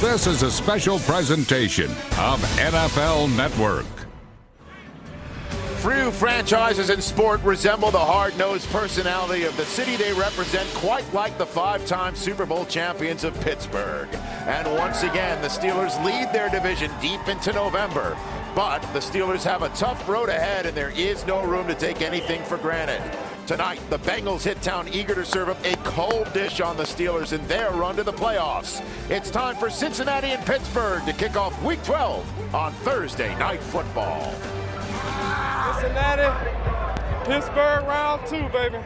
This is a special presentation of NFL Network. Few franchises in sport resemble the hard-nosed personality of the city they represent, quite like the five-time Super Bowl champions of Pittsburgh. And once again, the Steelers lead their division deep into November. But the Steelers have a tough road ahead, and there is no room to take anything for granted. Tonight, the Bengals hit town eager to serve up a cold dish on the Steelers in their run to the playoffs. It's time for Cincinnati and Pittsburgh to kick off Week 12 on Thursday Night Football. Cincinnati, Pittsburgh, round 2, baby.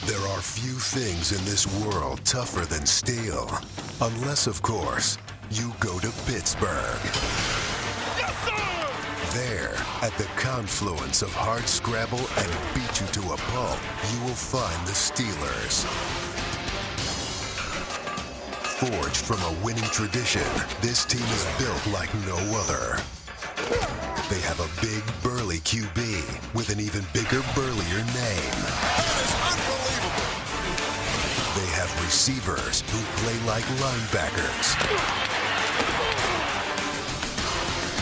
There are few things in this world tougher than steel. Unless, of course, you go to Pittsburgh. Yes, sir! There, at the confluence of hardscrabble and beat you to a pulp, you will find the Steelers. Forged from a winning tradition, this team is built like no other. They have a big, burly QB with an even bigger, burlier name. That is unbelievable. They have receivers who play like linebackers.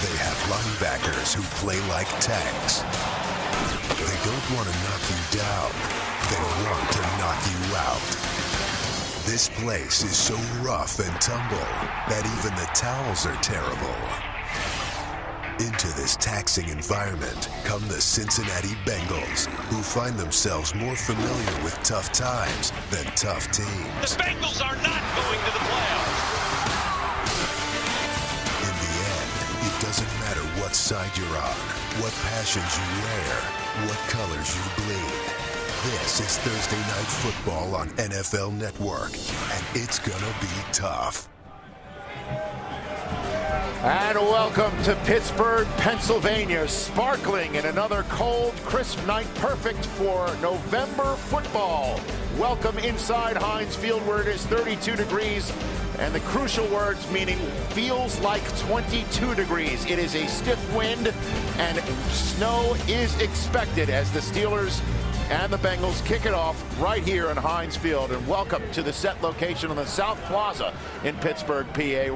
They have linebackers who play like tanks. They don't want to knock you down. They want to knock you out. This place is so rough and tumble that even the towels are terrible. Into this taxing environment come the Cincinnati Bengals, who find themselves more familiar with tough times than tough teams. The Bengals are not going to the playoffs. In the end, it doesn't matter what side you're on, what passions you wear, what colors you bleed. This is Thursday Night Football on NFL Network, and it's gonna be tough. And welcome to Pittsburgh, Pennsylvania, sparkling in another cold, crisp night, perfect for November football. Welcome inside Heinz Field, where it is 32 degrees, and the crucial words meaning feels like 22 degrees. It is a stiff wind, and snow is expected as the Steelers and the Bengals kick it off right here in Heinz Field. And welcome to the set location on the South Plaza in Pittsburgh, PA,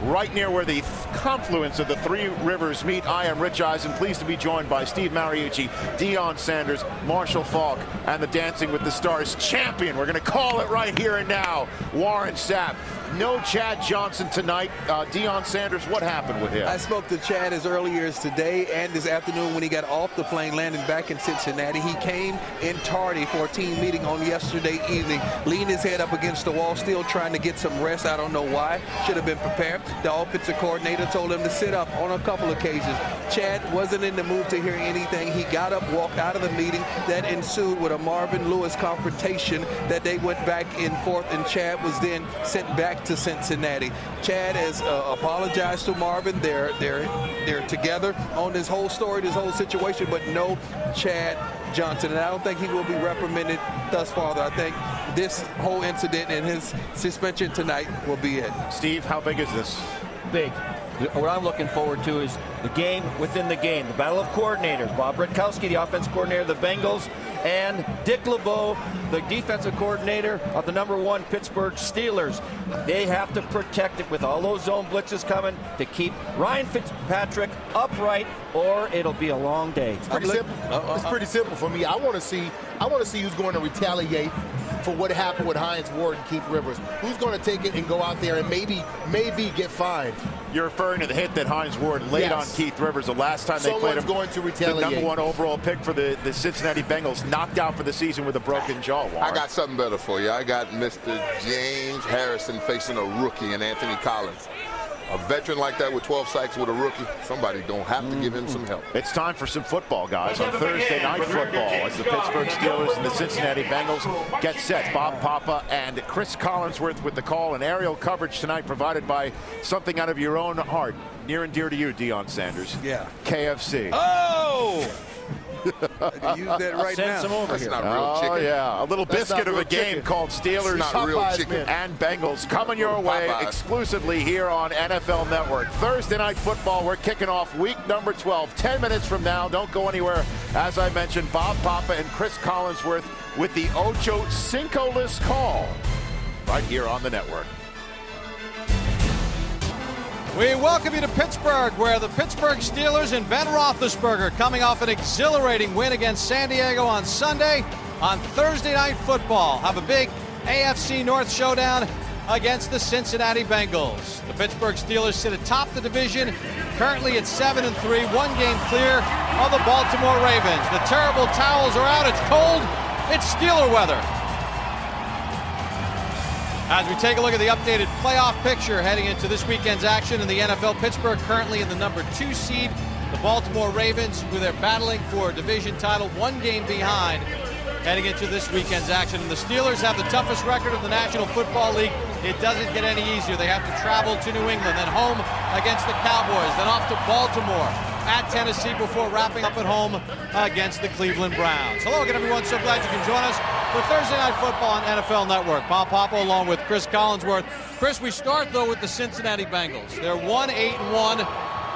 right near where the confluence of the three rivers meet. I am Rich Eisen, pleased to be joined by Steve Mariucci, Deion Sanders, Marshall Falk, and the Dancing with the Stars champion. We're going to call it right here and now, Warren Sapp. No Chad Johnson tonight. Deion Sanders, what happened with him? I spoke to Chad as early as today and this afternoon when he got off the plane landing back in Cincinnati. He came in tardy for a team meeting on yesterday evening, leaned his head up against the wall, still trying to get some rest. I don't know why. Should have been prepared. The offensive coordinator told him to sit up on a couple occasions. Chad wasn't in the mood to hear anything. He got up, walked out of the meeting. That ensued with a Marvin Lewis confrontation that they went back and forth, and Chad was then sent back to Cincinnati. Chad has apologized to Marvin. They're together on this whole story, this whole situation, but no Chad Johnson. And I don't think he will be reprimanded thus far. I think this whole incident and his suspension tonight will be it. Steve, how big is this? Big. What I'm looking forward to is the game within the game, the battle of coordinators. Bob Rutkowski, the offensive coordinator of the Bengals, and Dick LeBeau, the defensive coordinator of the #1 Pittsburgh Steelers. They have to protect it with all those zone blitzes coming to keep Ryan Fitzpatrick upright, or it'll be a long day. It's pretty simple. It's pretty simple for me. I want to see who's going to retaliate for what happened with Hines Ward and Keith Rivers. Who's going to take it and go out there and maybe get fined? You're referring to the hit that Hines Ward laid on Keith Rivers the last time they played him. Going to retaliate. The #1 overall pick for the Cincinnati Bengals, knocked out for the season with a broken jaw. Warren. I got something better for you. I got Mr. James Harrison facing a rookie in Anthony Collins. A veteran like that with 12 sacks with a rookie, somebody don't have to give him some help. It's time for some football, guys, on Thursday Night Football as the Pittsburgh Steelers and the Cincinnati Bengals get set. Bob Papa and Chris Collinsworth with the call, and aerial coverage tonight provided by something out of your own heart, near and dear to you, Deion Sanders. Yeah. KFC. Oh! Use that right Send now. some over That's here. not real chicken. Oh, yeah. A little biscuit of a game chicken. called Steelers It's not real chicken. and Bengals coming your way Popeyes. exclusively here on NFL Network. Thursday Night Football, we're kicking off week number 12. 10 minutes from now, don't go anywhere. As I mentioned, Bob Papa and Chris Collinsworth with the Ocho Cinco-less call right here on the network. We welcome you to Pittsburgh, where the Pittsburgh Steelers and Ben Roethlisberger, coming off an exhilarating win against San Diego on Sunday, on Thursday Night Football, have a big AFC North showdown against the Cincinnati Bengals. The Pittsburgh Steelers sit atop the division, currently at 7-3, one game clear of the Baltimore Ravens. The terrible towels are out, it's cold, it's Steeler weather. As we take a look at the updated playoff picture heading into this weekend's action in the NFL, Pittsburgh currently in the number 2 seed. The Baltimore Ravens, who they're battling for a division title, one game behind heading into this weekend's action. And the Steelers have the toughest record of the National Football League. It doesn't get any easier. They have to travel to New England, then home against the Cowboys, then off to Baltimore, at Tennessee, before wrapping up at home against the Cleveland Browns. Hello again, everyone. So glad you can join us for Thursday Night Football on NFL Network. Bob Papa along with Chris Collinsworth. Chris, we start, though, with the Cincinnati Bengals. They're 1-8-1,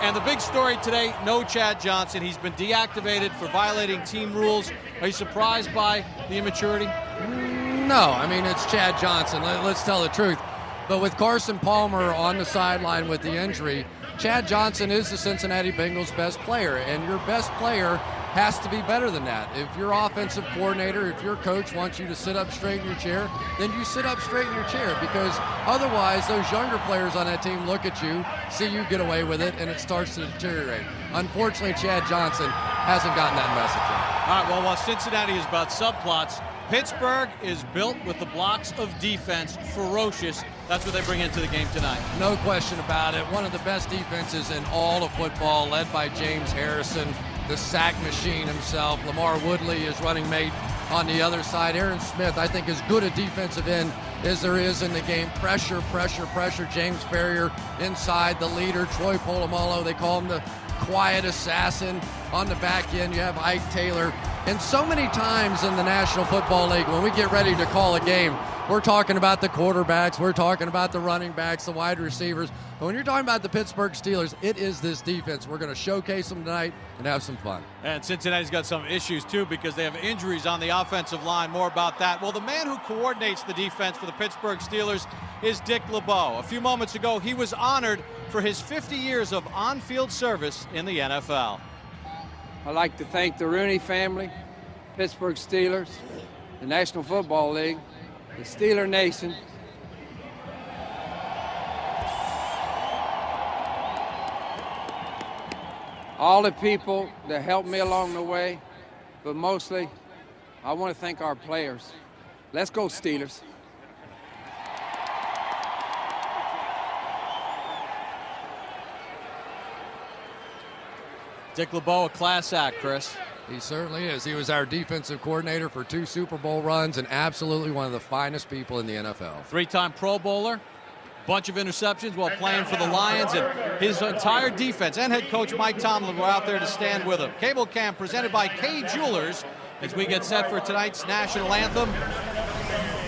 and the big story today, no Chad Johnson. He's been deactivated for violating team rules. Are you surprised by the immaturity? No, I mean, it's Chad Johnson. Let's tell the truth. But with Carson Palmer on the sideline with the injury, Chad Johnson is the Cincinnati Bengals' best player, and your best player has to be better than that. If your offensive coordinator, if your coach wants you to sit up straight in your chair, then you sit up straight in your chair, because otherwise those younger players on that team look at you, see you get away with it, and it starts to deteriorate. Unfortunately, Chad Johnson hasn't gotten that message yet. All right, well, while Cincinnati is about subplots, Pittsburgh is built with the blocks of defense, ferocious. That's what they bring into the game tonight. No question about it. One of the best defenses in all of football, led by James Harrison, the sack machine himself. Lamar Woodley is running mate on the other side. Aaron Smith, I think, as good a defensive end as there is in the game. Pressure, pressure, pressure. James Ferrier inside, the leader. Troy Polamalu, they call him the quiet assassin. On the back end, you have Ike Taylor. And so many times in the National Football League, when we get ready to call a game, we're talking about the quarterbacks, we're talking about the running backs, the wide receivers. But when you're talking about the Pittsburgh Steelers, it is this defense. We're going to showcase them tonight and have some fun. And Cincinnati's got some issues, too, because they have injuries on the offensive line. More about that. Well, the man who coordinates the defense for the Pittsburgh Steelers is Dick LeBeau. A few moments ago, he was honored for his 50 years of on-field service in the NFL. I'd like to thank the Rooney family, Pittsburgh Steelers, the National Football League, the Steeler Nation. All the people that helped me along the way, but mostly I want to thank our players. Let's go, Steelers. Dick LeBeau, a class act, Chris. He certainly is. He was our defensive coordinator for 2 Super Bowl runs and absolutely one of the finest people in the NFL. 3-time Pro Bowler, bunch of interceptions while playing for the Lions, and his entire defense and head coach Mike Tomlin were out there to stand with him. Cable Cam presented by Kay Jewelers as we get set for tonight's national anthem,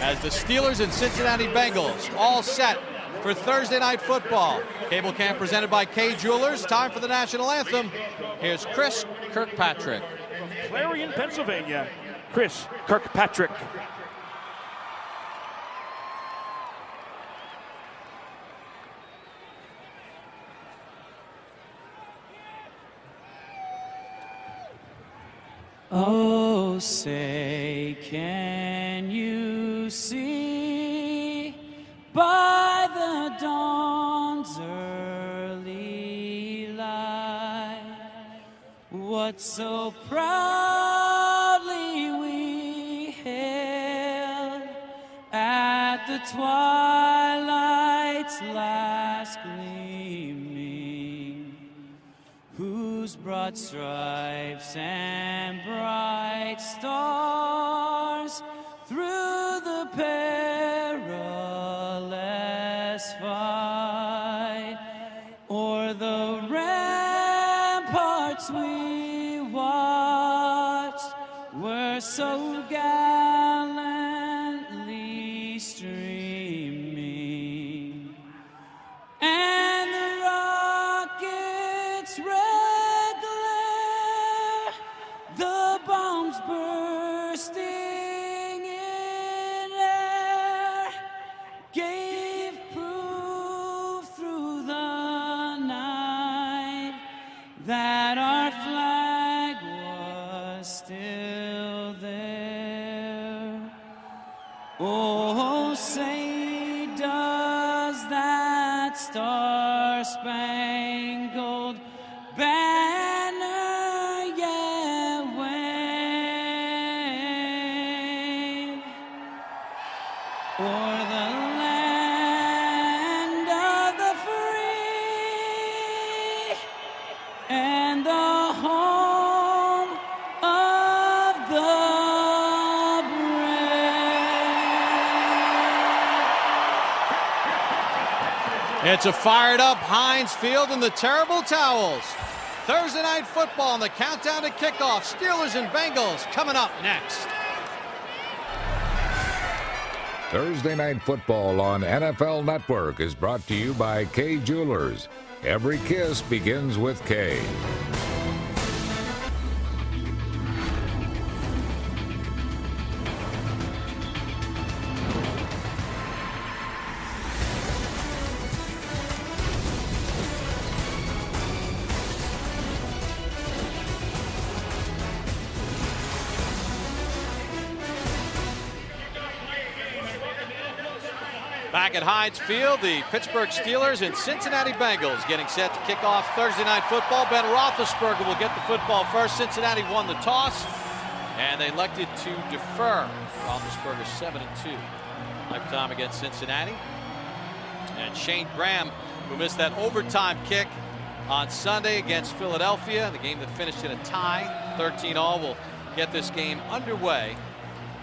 as the Steelers and Cincinnati Bengals all set for Thursday Night Football. Cable Cam presented by Kay Jewelers. Time for the national anthem. Here's Chris Kirkpatrick. Clarion, Pennsylvania, Chris Kirkpatrick. Oh, say, can you see by the dawn's early light what so proudly we hailed at the twilight's last gleaming, whose broad stripes and bright stars through the perilous fight o'er the ramparts we watched were so gallantly streaming, and the rockets' red glare, the bombs bursting in air, gave proof through the flag was still there. Oh, say does that star-spangled banner yet wave o'er the land of the free and the home of the brave. It's a fired up Heinz Field and the Terrible Towels. Thursday Night Football and the countdown to kickoff. Steelers and Bengals coming up next. Thursday Night Football on NFL Network is brought to you by K Jewelers. Every kiss begins with K. Back at Heinz Field, the Pittsburgh Steelers and Cincinnati Bengals getting set to kick off Thursday Night Football. Ben Roethlisberger will get the football first. Cincinnati won the toss, and they elected to defer. Roethlisberger 7-2 lifetime against Cincinnati. And Shane Graham, who missed that overtime kick on Sunday against Philadelphia, the game that finished in a tie, 13-all, will get this game underway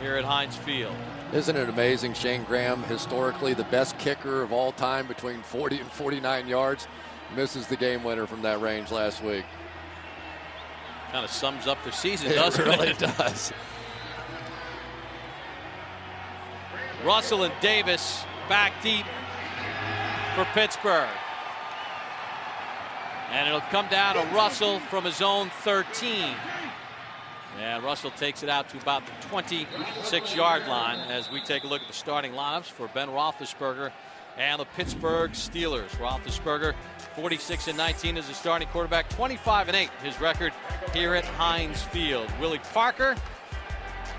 here at Heinz Field. Isn't it amazing? Shane Graham, historically the best kicker of all time, between 40 and 49 yards, misses the game winner from that range last week. Kind of sums up their season, it doesn't really it? does. Russell and Davis back deep for Pittsburgh. And it'll come down to Russell from his own 13. And Russell takes it out to about the 26-yard line as we take a look at the starting lineups for Ben Roethlisberger and the Pittsburgh Steelers. Roethlisberger, 46-19 as a starting quarterback, 25-8 his record here at Heinz Field. Willie Parker,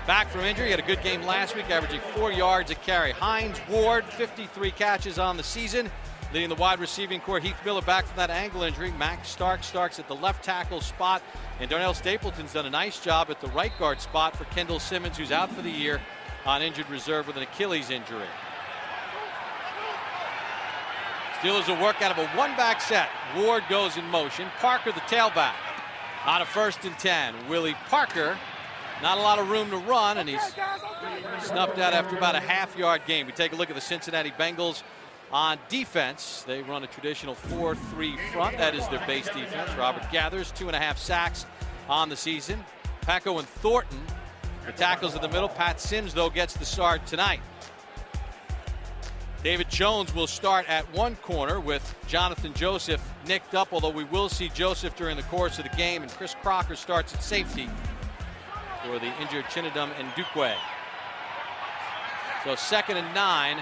back from injury, had a good game last week, averaging 4 yards a carry. Hines Ward, 53 catches on the season, leading the wide receiving core. Heath Miller back from that ankle injury. Max starts at the left tackle spot. And Darnell Stapleton's done a nice job at the right guard spot for Kendall Simmons, who's out for the year on injured reserve with an Achilles injury. Steelers will work out of a one-back set. Ward goes in motion. Parker, the tailback, on a 1st and 10. Willie Parker, not a lot of room to run, and he's snuffed out after about a half-yard gain. We take a look at the Cincinnati Bengals on defense. They run a traditional 4-3 front. That is their base defense. Robert Gathers, 2.5 sacks on the season. Paco and Thornton, the tackles in the middle. Pat Sims, though, gets the start tonight. David Jones will start at one corner with Jonathan Joseph nicked up, although we will see Joseph during the course of the game. And Chris Crocker starts at safety for the injured Chinedum and Dukwe. So 2nd and 9.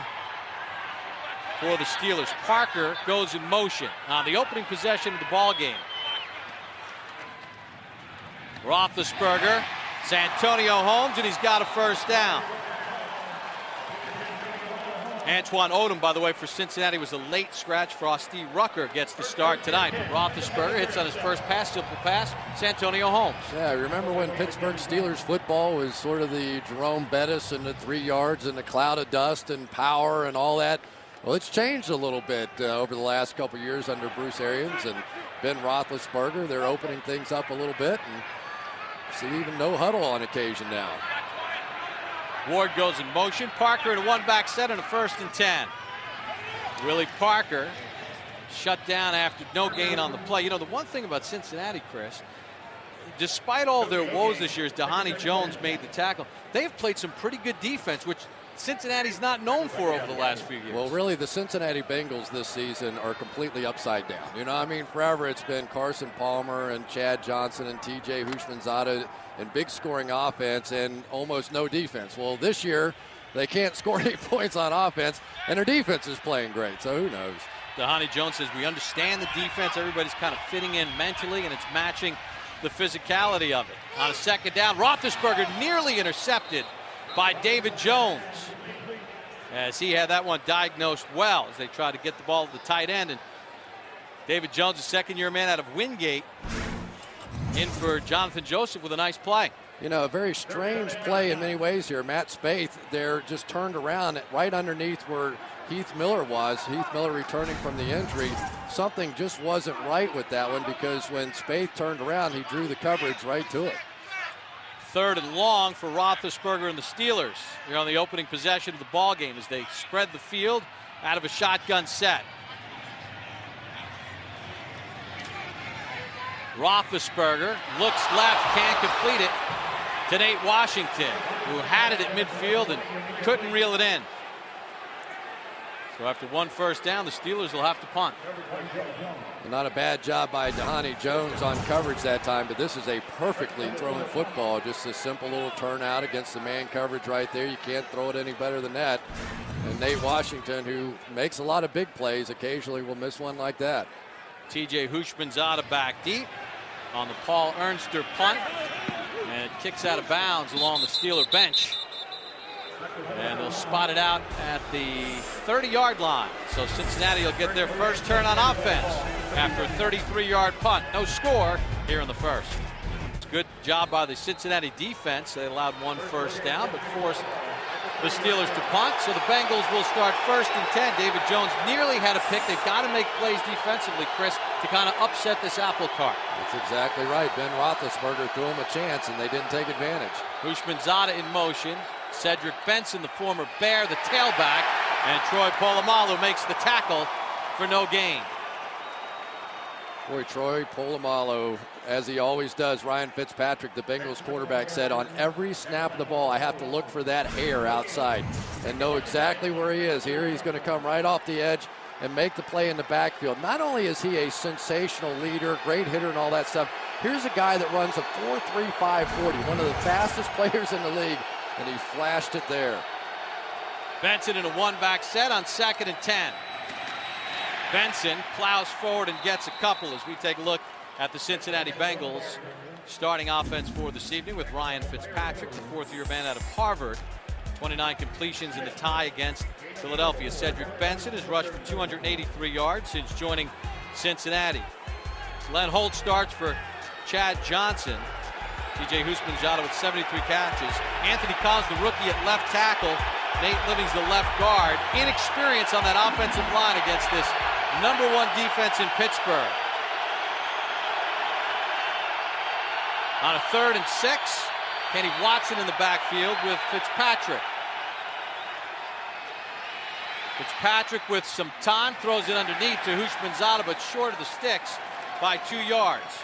For the Steelers. Parker goes in motion on the opening possession of the ball game. Roethlisberger, Santonio Holmes, and he's got a first down. Antoine Odom, by the way, for Cincinnati was a late scratch. Frosty Rucker gets the start tonight. Roethlisberger hits on his first pass, simple pass. Santonio Holmes. Yeah, remember when Pittsburgh Steelers football was sort of the Jerome Bettis and the 3 yards and the cloud of dust and power and all that? Well, it's changed a little bit over the last couple years under Bruce Arians and Ben Roethlisberger. They're opening things up a little bit, and see even no huddle on occasion now. Ward goes in motion. Parker in a one-back set and a 1st and 10. Willie Parker shut down after no gain on the play. You know, the one thing about Cincinnati, Chris, despite all their woes this year, as Dhani Jones made the tackle, they've played some pretty good defense, which Cincinnati's not known for over the last few years. Well, really, the Cincinnati Bengals this season are completely upside down. You know, I mean, forever it's been Carson Palmer and Chad Johnson and T.J. Houshmandzadeh and big scoring offense and almost no defense. Well, this year they can't score any points on offense, and their defense is playing great, so who knows? Dhani Jones says we understand the defense. Everybody's kind of fitting in mentally, and it's matching the physicality of it. On a second down, Roethlisberger nearly intercepted by David Jones, as he had that one diagnosed well as they tried to get the ball to the tight end. And David Jones, a second-year man out of Wingate, in for Jonathan Joseph with a nice play. You know, a very strange play in many ways here. Matt Spaeth there just turned around right underneath where Heath Miller was. Heath Miller returning from the injury. Something just wasn't right with that one, because when Spaeth turned around, he drew the coverage right to it. 3rd and long for Roethlisberger and the Steelers. They're on the opening possession of the ball game as they spread the field out of a shotgun set. Roethlisberger looks left, can't complete it to Nate Washington, who had it at midfield and couldn't reel it in. So after 1 first down, the Steelers will have to punt. Not a bad job by Dhani Jones on coverage that time, but this is a perfectly thrown football. Just a simple little turnout against the man coverage right there. You can't throw it any better than that. And Nate Washington, who makes a lot of big plays, occasionally will miss one like that. TJ Houshmandzadeh back deep on the Paul Ernster punt, and it kicks out of bounds along the Steeler bench. And they'll spot it out at the 30-yard line. So Cincinnati will get their first turn on offense after a 33-yard punt. No score here in the first. Good job by the Cincinnati defense. They allowed 1 first down, but forced the Steelers to punt. So the Bengals will start 1st and 10. David Jones nearly had a pick. They've got to make plays defensively, Chris, to kind of upset this apple cart. That's exactly right. Ben Roethlisberger threw him a chance, and they didn't take advantage. Houshmandzadeh in motion. Cedric Benson, the former Bear, the tailback, and Troy Polamalu makes the tackle for no gain. Boy, Troy Polamalu, as he always does, Ryan Fitzpatrick, the Bengals quarterback, said on every snap of the ball, I have to look for that hair outside and know exactly where he is. Here he's going to come right off the edge and make the play in the backfield. Not only is he a sensational leader, great hitter and all that stuff, here's a guy that runs a 4.35 40, one of the fastest players in the league, and he flashed it there. Benson in a 1-back set on 2nd and 10. Benson plows forward and gets a couple as we take a look at the Cincinnati Bengals starting offense for this evening with Ryan Fitzpatrick, the 4th-year man out of Harvard. 29 completions in the tie against Philadelphia. Cedric Benson has rushed for 283 yards since joining Cincinnati. Len Holt starts for Chad Johnson. TJ Houshmandzadeh with 73 catches. Anthony Collins, the rookie at left tackle. Nate Livings, the left guard. Inexperience on that offensive line against this #1 defense in Pittsburgh. On a 3rd and 6, Kenny Watson in the backfield with Fitzpatrick. Fitzpatrick with some time throws it underneath to Houshmandzadeh, but short of the sticks by 2 yards.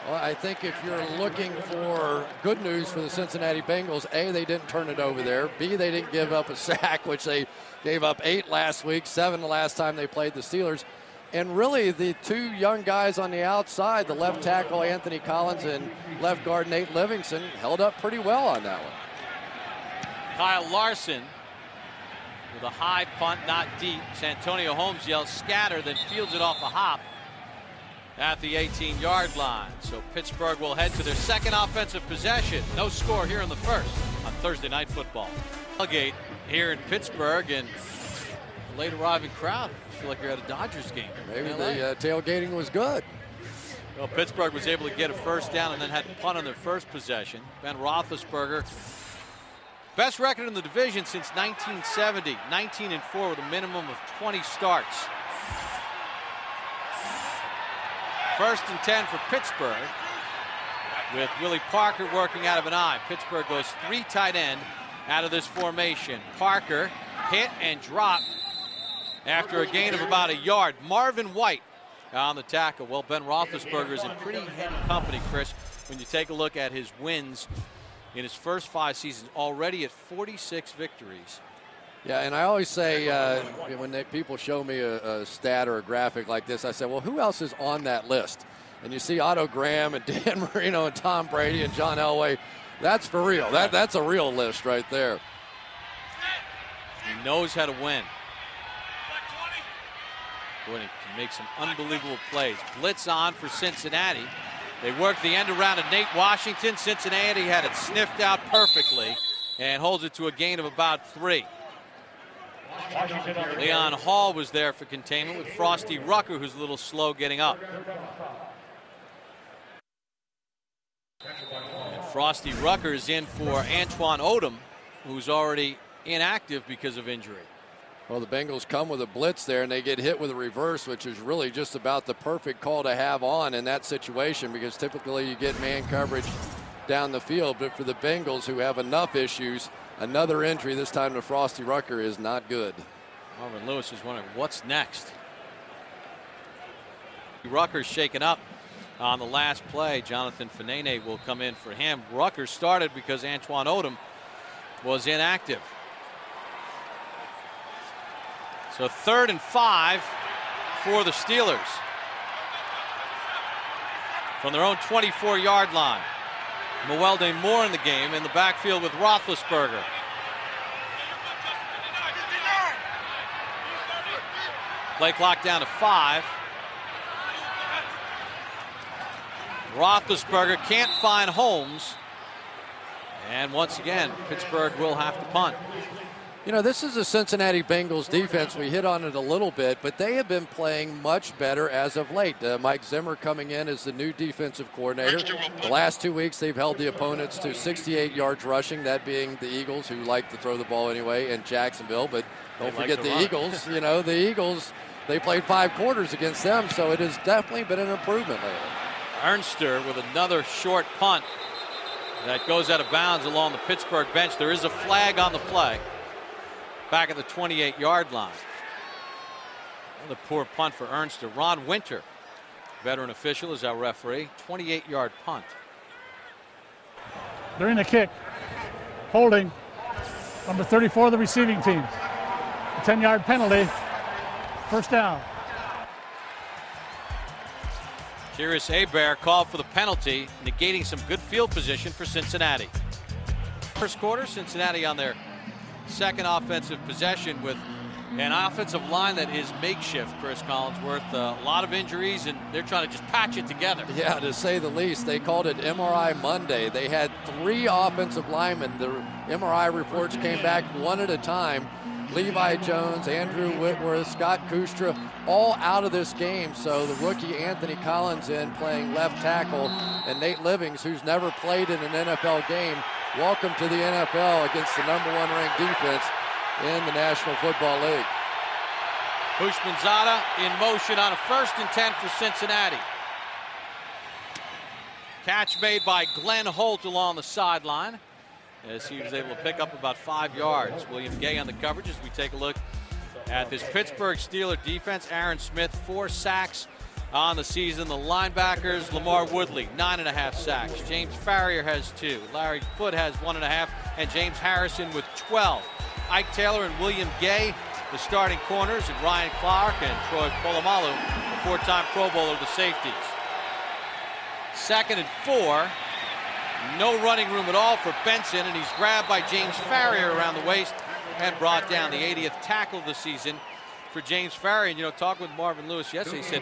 Well, I think if you're looking for good news for the Cincinnati Bengals, A, they didn't turn it over there. B, they didn't give up a sack, which they gave up 8 last week, 7 the last time they played the Steelers. And really, the 2 young guys on the outside, the left tackle Anthony Collins and left guard Nate Livingston, held up pretty well on that one. Kyle Larson with a high punt, not deep. Santonio Holmes yells scatter, then fields it off a hop at the 18-yard line. So Pittsburgh will head to their 2nd offensive possession. No score here in the first on Thursday Night Football. Tailgate here in Pittsburgh, and late arriving crowd. I feel like you're at a Dodgers game. Maybe the tailgating was good. Well, Pittsburgh was able to get a first down and then had to punt on their first possession. Ben Roethlisberger, best record in the division since 1970, 19-4 with a minimum of 20 starts. 1st and 10 for Pittsburgh with Willie Parker working out of an eye. Pittsburgh goes 3 tight end out of this formation. Parker hit and dropped after a gain of about 1 yard. Marvin White on the tackle. Well, Ben Roethlisberger is in pretty heady company, Chris, when you take a look at his wins in his first 5 seasons, already at 46 victories. Yeah, and I always say when people show me a stat or a graphic like this, I say, well, who else is on that list? And you see Otto Graham and Dan Marino and Tom Brady and John Elway. That's for real. That's a real list right there. He knows how to win. Boy, he can make some unbelievable plays. Blitz on for Cincinnati. They work the end around of Nate Washington. Cincinnati had it sniffed out perfectly and holds it to a gain of about 3. Leon Hall was there for containment with Frosty Rucker, who's a little slow getting up. And Frosty Rucker is in for Antoine Odom, who's already inactive because of injury. Well, the Bengals come with a blitz there, and they get hit with a reverse, which is really just about the perfect call to have on in that situation, because typically you get man coverage down the field. But for the Bengals, who have enough issues, another injury, this time to Frosty Rucker, is not good. Marvin Lewis is wondering what's next. Rucker's shaken up on the last play. Jonathan Fanene will come in for him. Rucker started because Antoine Odom was inactive. So 3rd and 5 for the Steelers from their own 24-yard line. Mewelde Moore in the game, in the backfield with Roethlisberger. Play clock down to 5. Roethlisberger can't find Holmes. And once again, Pittsburgh will have to punt. You know, this is a Cincinnati Bengals defense. We hit on it a little bit, but they have been playing much better as of late. Mike Zimmer coming in as the new defensive coordinator. The last 2 weeks, they've held the opponents to 68 yards rushing, that being the Eagles, who like to throw the ball anyway, and Jacksonville. But don't forget the Eagles. You know, the Eagles, they played 5 quarters against them, so it has definitely been an improvement lately. Ernster with another short punt that goes out of bounds along the Pittsburgh bench. There is a flag on the play. Back at the 28-yard line. Another poor punt for Ernster. Ron Winter, veteran official, is our referee. 28-yard punt. During the kick, holding number 34 of the receiving team. A 10-yard penalty. First down. Curious Hebert called for the penalty, negating some good field position for Cincinnati. First quarter, Cincinnati on their second offensive possession with an offensive line that is makeshift. Chris Collinsworth, a lot of injuries, and they're trying to just patch it together. Yeah, to say the least. They called it MRI Monday. They had 3 offensive linemen. The MRI reports came back one at a time. Levi Jones, Andrew Whitworth, Scott Kustra, all out of this game. So the rookie Anthony Collins in playing left tackle, and Nate Livings, who's never played in an NFL game, welcome to the NFL against the #1 ranked defense in the National Football League. Houshmandzadeh in motion on a 1st and 10 for Cincinnati. Catch made by Glenn Holt along the sideline, as he was able to pick up about 5 yards. William Gay on the coverage as we take a look at this Pittsburgh Steelers defense. Aaron Smith, 4 sacks on the season. The linebackers, Lamar Woodley, 9.5 sacks. James Farrior has 2. Larry Foote has 1.5. And James Harrison with 12. Ike Taylor and William Gay, the starting corners, and Ryan Clark and Troy Polamalu, a 4-time Pro Bowler, the safeties. 2nd and 4. No running room at all for Benson, and he's grabbed by James Farrior around the waist and brought down. The 80th tackle of the season for James Farrior. And, you know, talking with Marvin Lewis yesterday, he said,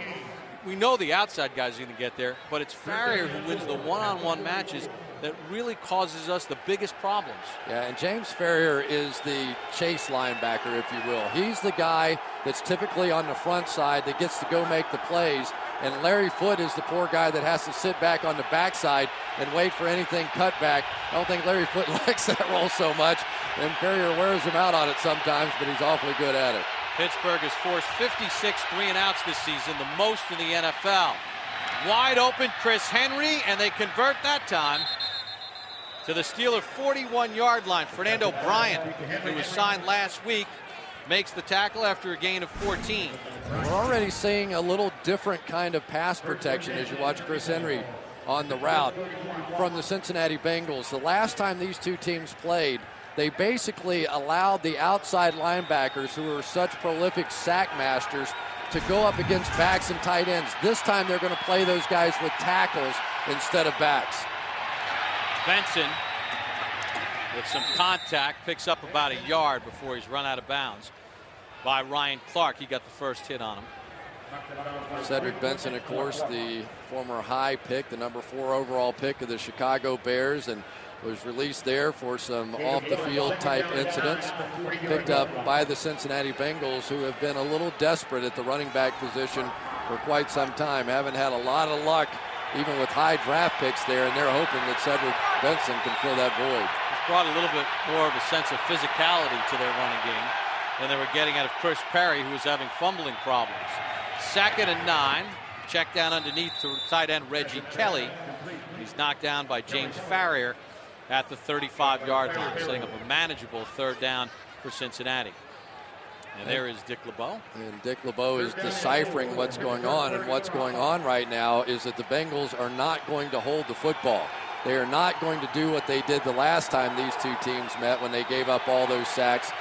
we know the outside guys are going to get there, but it's Farrior who wins the one-on-one matches that really causes us the biggest problems. Yeah, and James Farrior is the chase linebacker, if you will. He's the guy that's typically on the front side that gets to go make the plays, and Larry Foote is the poor guy that has to sit back on the backside and wait for anything cut back. I don't think Larry Foote likes that role so much, and Farrior wears him out on it sometimes, but he's awfully good at it. Pittsburgh has forced 56 3-and-outs this season, the most in the NFL. Wide open Chris Henry, and they convert that time to the Steeler 41-yard line. Fernando Bryant, who was signed last week, makes the tackle after a gain of 14. We're already seeing a little different kind of pass protection as you watch Chris Henry on the route from the Cincinnati Bengals. The last time these two teams played, they basically allowed the outside linebackers, who are such prolific sack masters, to go up against backs and tight ends. This time they're going to play those guys with tackles instead of backs. Benson, with some contact, picks up about a yard before he's run out of bounds by Ryan Clark. He got the first hit on him. Cedric Benson, of course, the former high pick, the number 4 overall pick of the Chicago Bears, and was released there for some off-the-field type incidents. Picked up by the Cincinnati Bengals, who have been a little desperate at the running back position for quite some time. Haven't had a lot of luck, even with high draft picks there, and they're hoping that Cedric Benson can fill that void. It's brought a little bit more of a sense of physicality to their running game than they were getting out of Chris Perry, who was having fumbling problems. 2nd and 9. Check down underneath to tight end Reggie Kelly. He's knocked down by James Farrier at the 35-yard line, setting up a manageable 3rd down for Cincinnati. And there is Dick LeBeau. And Dick LeBeau is deciphering what's going on. And what's going on right now is that the Bengals are not going to hold the football. They are not going to do what they did the last time these two teams met when they gave up all those sacks.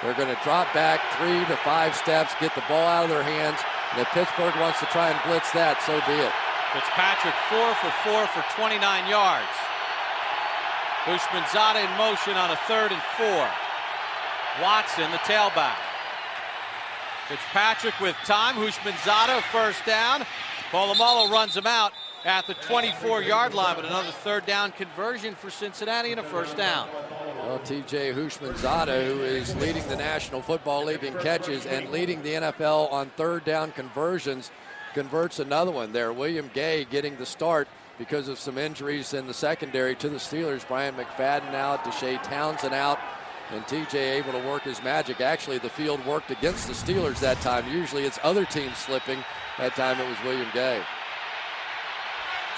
They're going to drop back 3 to 5 steps, get the ball out of their hands. And if Pittsburgh wants to try and blitz that, so be it. Fitzpatrick 4 for 4 for 29 yards. Houshmandzadeh in motion on a 3rd and 4. Watson, the tailback. Fitzpatrick with time. Houshmandzadeh, 1st down. Polamalu runs him out at the 24-yard line, but another 3rd down conversion for Cincinnati and a 1st down. Well, T.J. Houshmandzadeh, who is leading the National Football League in catches and leading the NFL on 3rd down conversions, converts another one there. William Gay getting the start because of some injuries in the secondary to the Steelers. Brian McFadden out, Deshae Townsend out, and TJ able to work his magic. Actually, the field worked against the Steelers that time. Usually it's other teams slipping. That time it was William Gay.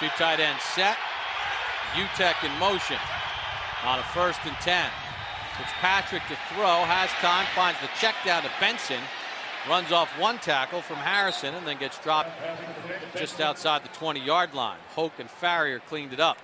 2 tight ends set. Utek in motion on a 1st and 10. Fitzpatrick to throw, has time, finds the check down to Benson. Runs off 1 tackle from Harrison and then gets dropped just outside the 20-yard line. Hoke and Farrier cleaned it up.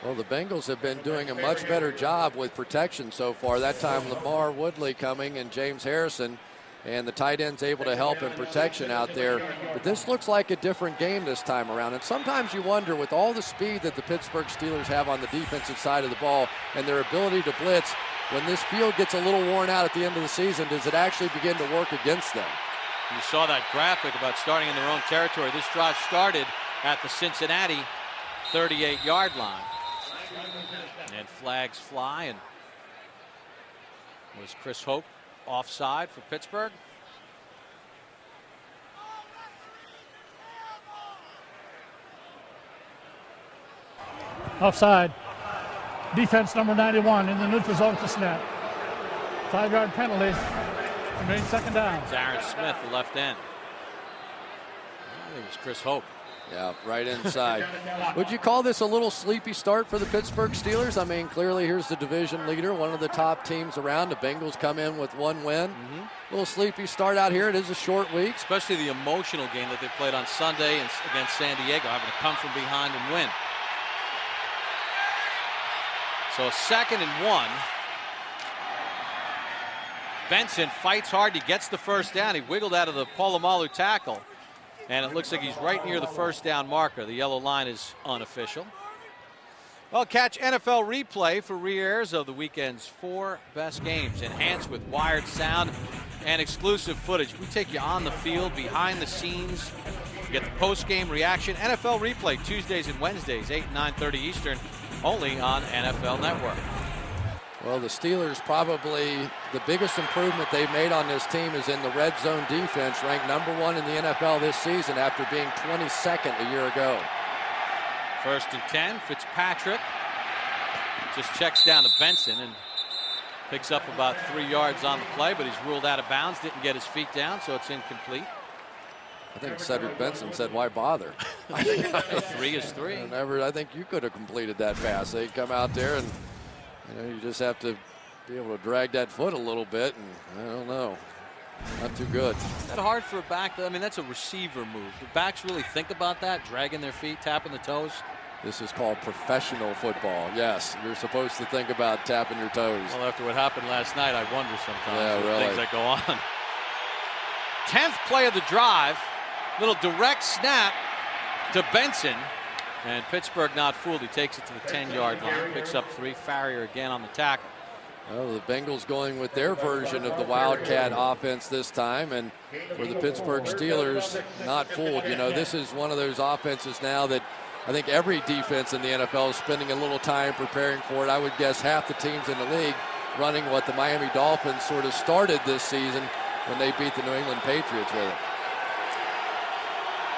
Well, the Bengals have been doing a much better job with protection so far. That time Lamar Woodley coming and James Harrison, and the tight end's able to help in protection out there. But this looks like a different game this time around. And sometimes you wonder, with all the speed that the Pittsburgh Steelers have on the defensive side of the ball and their ability to blitz, when this field gets a little worn out at the end of the season, does it actually begin to work against them? You saw that graphic about starting in their own territory. This drive started at the Cincinnati 38-yard line. And flags fly, and was Chris Hoke offside for Pittsburgh? Offside. Defense number 91 in the neutral zone to snap. 5-yard penalty. Remains 2nd down. It's Aaron Smith, the left end. I think it's Chris Hoke. Yeah, right inside. Would you call this a little sleepy start for the Pittsburgh Steelers? I mean, clearly here's the division leader, one of the top teams around. The Bengals come in with 1 win. A little sleepy start out here. It is a short week. Especially the emotional game that they played on Sunday against San Diego, having to come from behind and win. So 2nd and 1. Benson fights hard. He gets the 1st down. He wiggled out of the Polamalu tackle. And it looks like he's right near the 1st down marker. The yellow line is unofficial. Well, catch NFL replay for re-airs of the weekend's 4 best games, enhanced with wired sound and exclusive footage. We take you on the field, behind the scenes. You get the post-game reaction. NFL replay Tuesdays and Wednesdays, 8 and 9:30 Eastern, only on NFL Network. Well, the Steelers, probably the biggest improvement they've made on this team is in the red zone defense, ranked number 1 in the NFL this season after being 22nd a year ago. 1st and 10, Fitzpatrick just checks down to Benson and picks up about 3 yards on the play, but he's ruled out of bounds, didn't get his feet down, so it's incomplete. I think Cedric Benson said, why bother? 3 is 3. I think you could have completed that pass. They come out there and you just have to be able to drag that foot a little bit, and I don't know. Not too good. Is that hard for a back? I mean, that's a receiver move. Do backs really think about that? Dragging their feet, tapping the toes? This is called professional football. Yes, you're supposed to think about tapping your toes. Well, after what happened last night, I wonder sometimes really. things that go on. 10th play of the drive. Little direct snap to Benson. And Pittsburgh not fooled. He takes it to the 10-yard line. Picks up 3. Farrier again on the tackle. Well, the Bengals going with their version of the Wildcat offense this time, and for the Pittsburgh Steelers, not fooled. You know, this is one of those offenses now that I think every defense in the NFL is spending a little time preparing for it. I would guess half the teams in the league running what the Miami Dolphins sort of started this season when they beat the New England Patriots with it.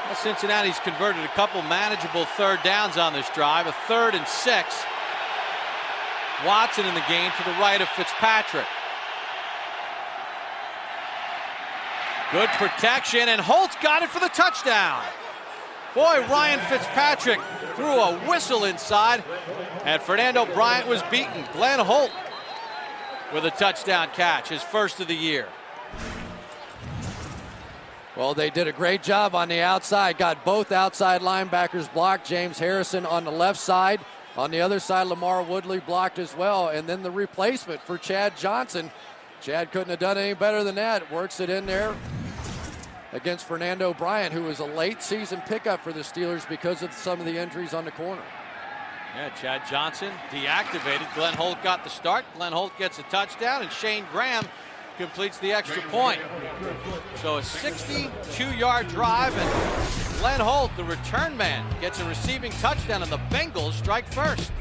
Well, Cincinnati's converted a couple manageable third downs on this drive. A 3rd and 6. Watson in the game to the right of Fitzpatrick. Good protection, and Holt's got it for the touchdown. Boy, Ryan Fitzpatrick threw a whistle inside, and Fernando Bryant was beaten. Glenn Holt with a touchdown catch, his first of the year. Well, they did a great job on the outside. Got both outside linebackers blocked. James Harrison on the left side. On the other side, Lamar Woodley blocked as well. And then the replacement for Chad Johnson. Chad couldn't have done any better than that. Works it in there against Fernando Bryant, who was a late season pickup for the Steelers because of some of the injuries on the corner. Yeah, Chad Johnson deactivated. Glenn Holt got the start. Glenn Holt gets a touchdown, and Shane Graham completes the extra point. So a 62-yard drive, and Glenn Holt, the return man, gets a receiving touchdown, and the Bengals strike first.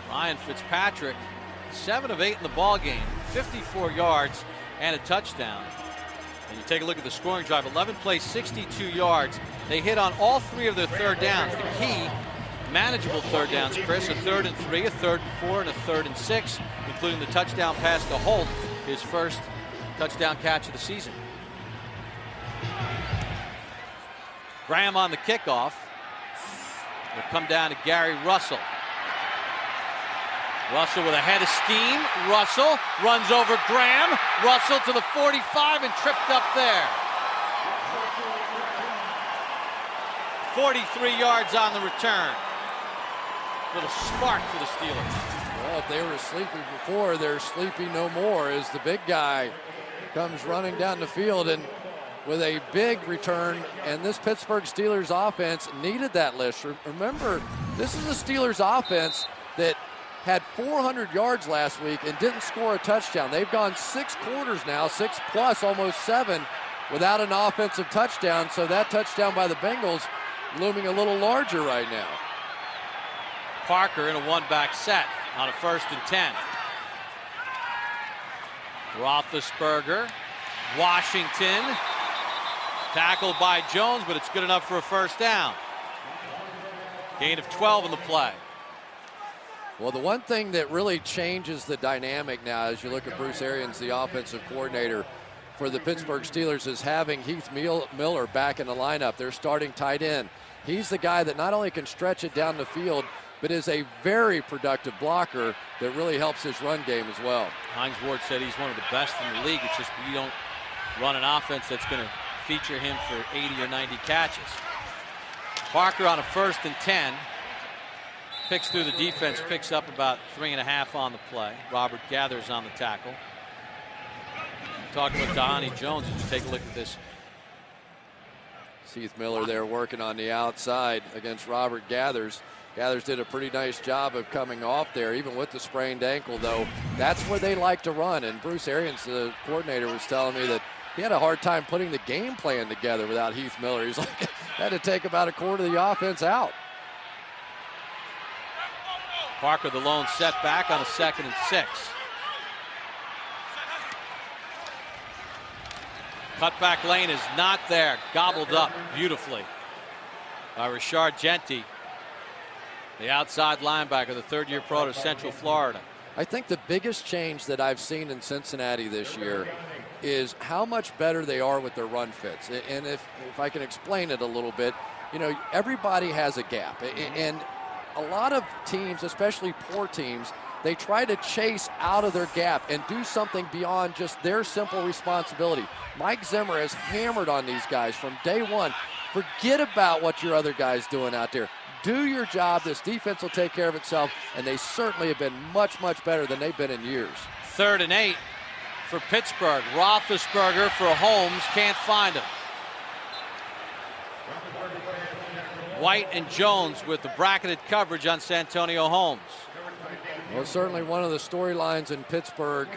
Ryan Fitzpatrick, 7 of 8 in the ball game, 54 yards and a touchdown. And you take a look at the scoring drive, 11 plays, 62 yards. They hit on all 3 of their third downs. The key, manageable third downs, Chris, a 3rd and 3, a 3rd and 4, and a 3rd and 6, including the touchdown pass to Holt, his first touchdown catch of the season. Graham on the kickoff. Will come down to Gary Russell. Russell with a head of steam. Russell runs over Graham. Russell to the 45 and tripped up there. 43 yards on the return. Little spark for the Steelers. Well, if they were sleepy before, they're sleepy no more as the big guy comes running down the field and with a big return. And this Pittsburgh Steelers offense needed that list. Remember, this is a Steelers offense that had 400 yards last week and didn't score a touchdown. They've gone 6 quarters now, 6 plus, almost 7, without an offensive touchdown. So that touchdown by the Bengals looming a little larger right now. Parker in a one-back set on a 1st and 10. Roethlisberger, Washington, tackled by Jones, but it's good enough for a first down. Gain of 12 in the play. Well, the one thing that really changes the dynamic now as you look at Bruce Arians, the offensive coordinator for the Pittsburgh Steelers, is having Heath Miller back in the lineup. They're starting tight end. He's the guy that not only can stretch it down the field, but is a very productive blocker that really helps his run game as well. Hines Ward said he's one of the best in the league. It's just we don't run an offense that's going to feature him for 80 or 90 catches. Parker on a 1st and 10. Picks through the defense, picks up about 3.5 on the play. Robert Gathers on the tackle. Talking about Dhani Jones, as you take a look at this. Heath Miller there working on the outside against Robert Gathers. Gathers did a pretty nice job of coming off there, even with the sprained ankle, though. That's where they like to run. And Bruce Arians, the coordinator, was telling me that he had a hard time putting the game plan together without Heath Miller. He's like, had to take about a quarter of the offense out. Parker, the lone setback on a 2nd and 6. Cutback lane is not there. Gobbled up beautifully by Rashard Jeanty, the outside linebacker, the 3rd-year pro out of Central Florida. I think the biggest change that I've seen in Cincinnati this year is how much better they are with their run fits. And if I can explain it a little bit, you know, everybody has a gap. And a lot of teams, especially poor teams, they try to chase out of their gap and do something beyond just their simple responsibility. Mike Zimmer has hammered on these guys from day one. Forget about what your other guy's doing out there. Do your job. This defense will take care of itself, and they certainly have been much, much better than they've been in years. 3rd and 8 for Pittsburgh. Roethlisberger for Holmes, can't find him. White and Jones with the bracketed coverage on Santonio Holmes. Well, certainly one of the storylines in Pittsburgh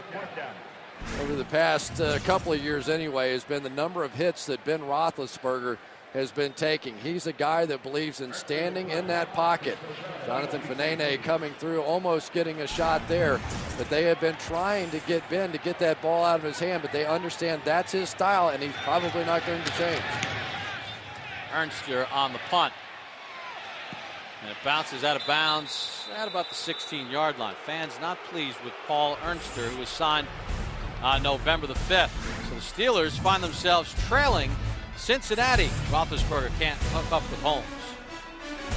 over the past couple of years anyway has been the number of hits that Ben Roethlisberger has been taking. He's a guy that believes in standing in that pocket. Jonathan Fanene coming through, almost getting a shot there, but they have been trying to get Ben to get that ball out of his hand, but they understand that's his style, and he's probably not going to change. Ernster on the punt. And it bounces out of bounds at about the 16-yard line. Fans not pleased with Paul Ernster, who was signed on November the 5th. So the Steelers find themselves trailing Cincinnati. Roethlisberger can't hook up with Holmes.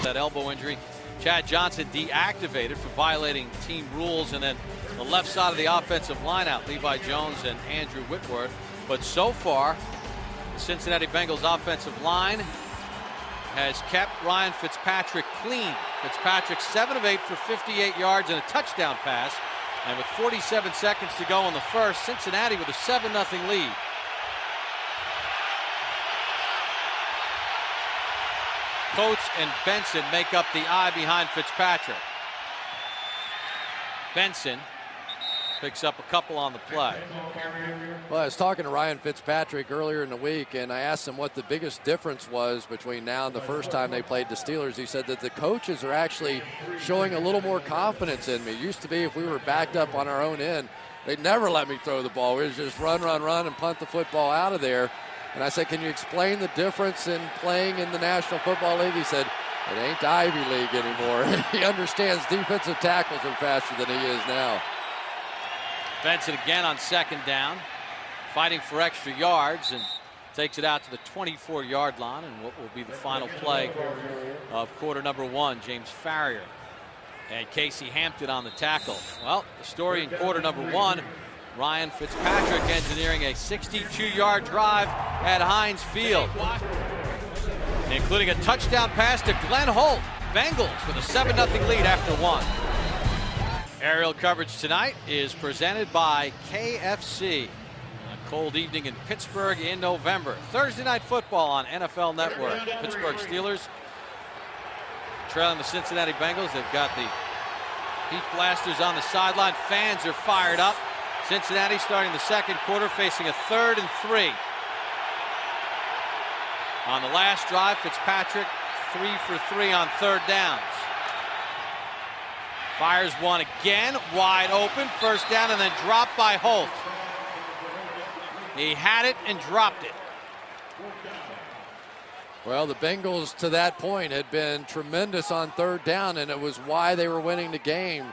That elbow injury. Chad Johnson deactivated for violating team rules, and then the left side of the offensive line out, Levi Jones and Andrew Whitworth. But so far, the Cincinnati Bengals offensive line has kept Ryan Fitzpatrick clean. Fitzpatrick 7 of 8 for 58 yards and a touchdown pass. And with 47 seconds to go in the first, Cincinnati with a 7-0 lead. Coates and Benson make up the eye behind Fitzpatrick. Benson picks up a couple on the play. Well, I was talking to Ryan Fitzpatrick earlier in the week, and I asked him what the biggest difference was between now and the first time they played the Steelers. He said that the coaches are actually showing a little more confidence in me. It used to be if we were backed up on our own end, they'd never let me throw the ball. It was just run, run, run, and punt the football out of there. And I said, can you explain the difference in playing in the National Football League? He said, it ain't Ivy League anymore. He understands defensive tackles are faster than he is now. Benson again on second down, fighting for extra yards, and takes it out to the 24-yard line, and what will be the final play of quarter number 1. James Farrior and Casey Hampton on the tackle. Well, the story in quarter number 1, Ryan Fitzpatrick engineering a 62-yard drive at Heinz Field, including a touchdown pass to Glenn Holt. Bengals with a 7-0 lead after 1. Aerial coverage tonight is presented by KFC. A cold evening in Pittsburgh in November. Thursday Night Football on NFL Network. Pittsburgh Steelers trailing the Cincinnati Bengals. They've got the heat blasters on the sideline. Fans are fired up. Cincinnati starting the second quarter, facing a 3rd and 3. On the last drive, Fitzpatrick 3 for 3 on 3rd downs. Fires one again, wide open, first down, and then dropped by Holt. He had it and dropped it. Well, the Bengals to that point had been tremendous on 3rd down, and it was why they were winning the game.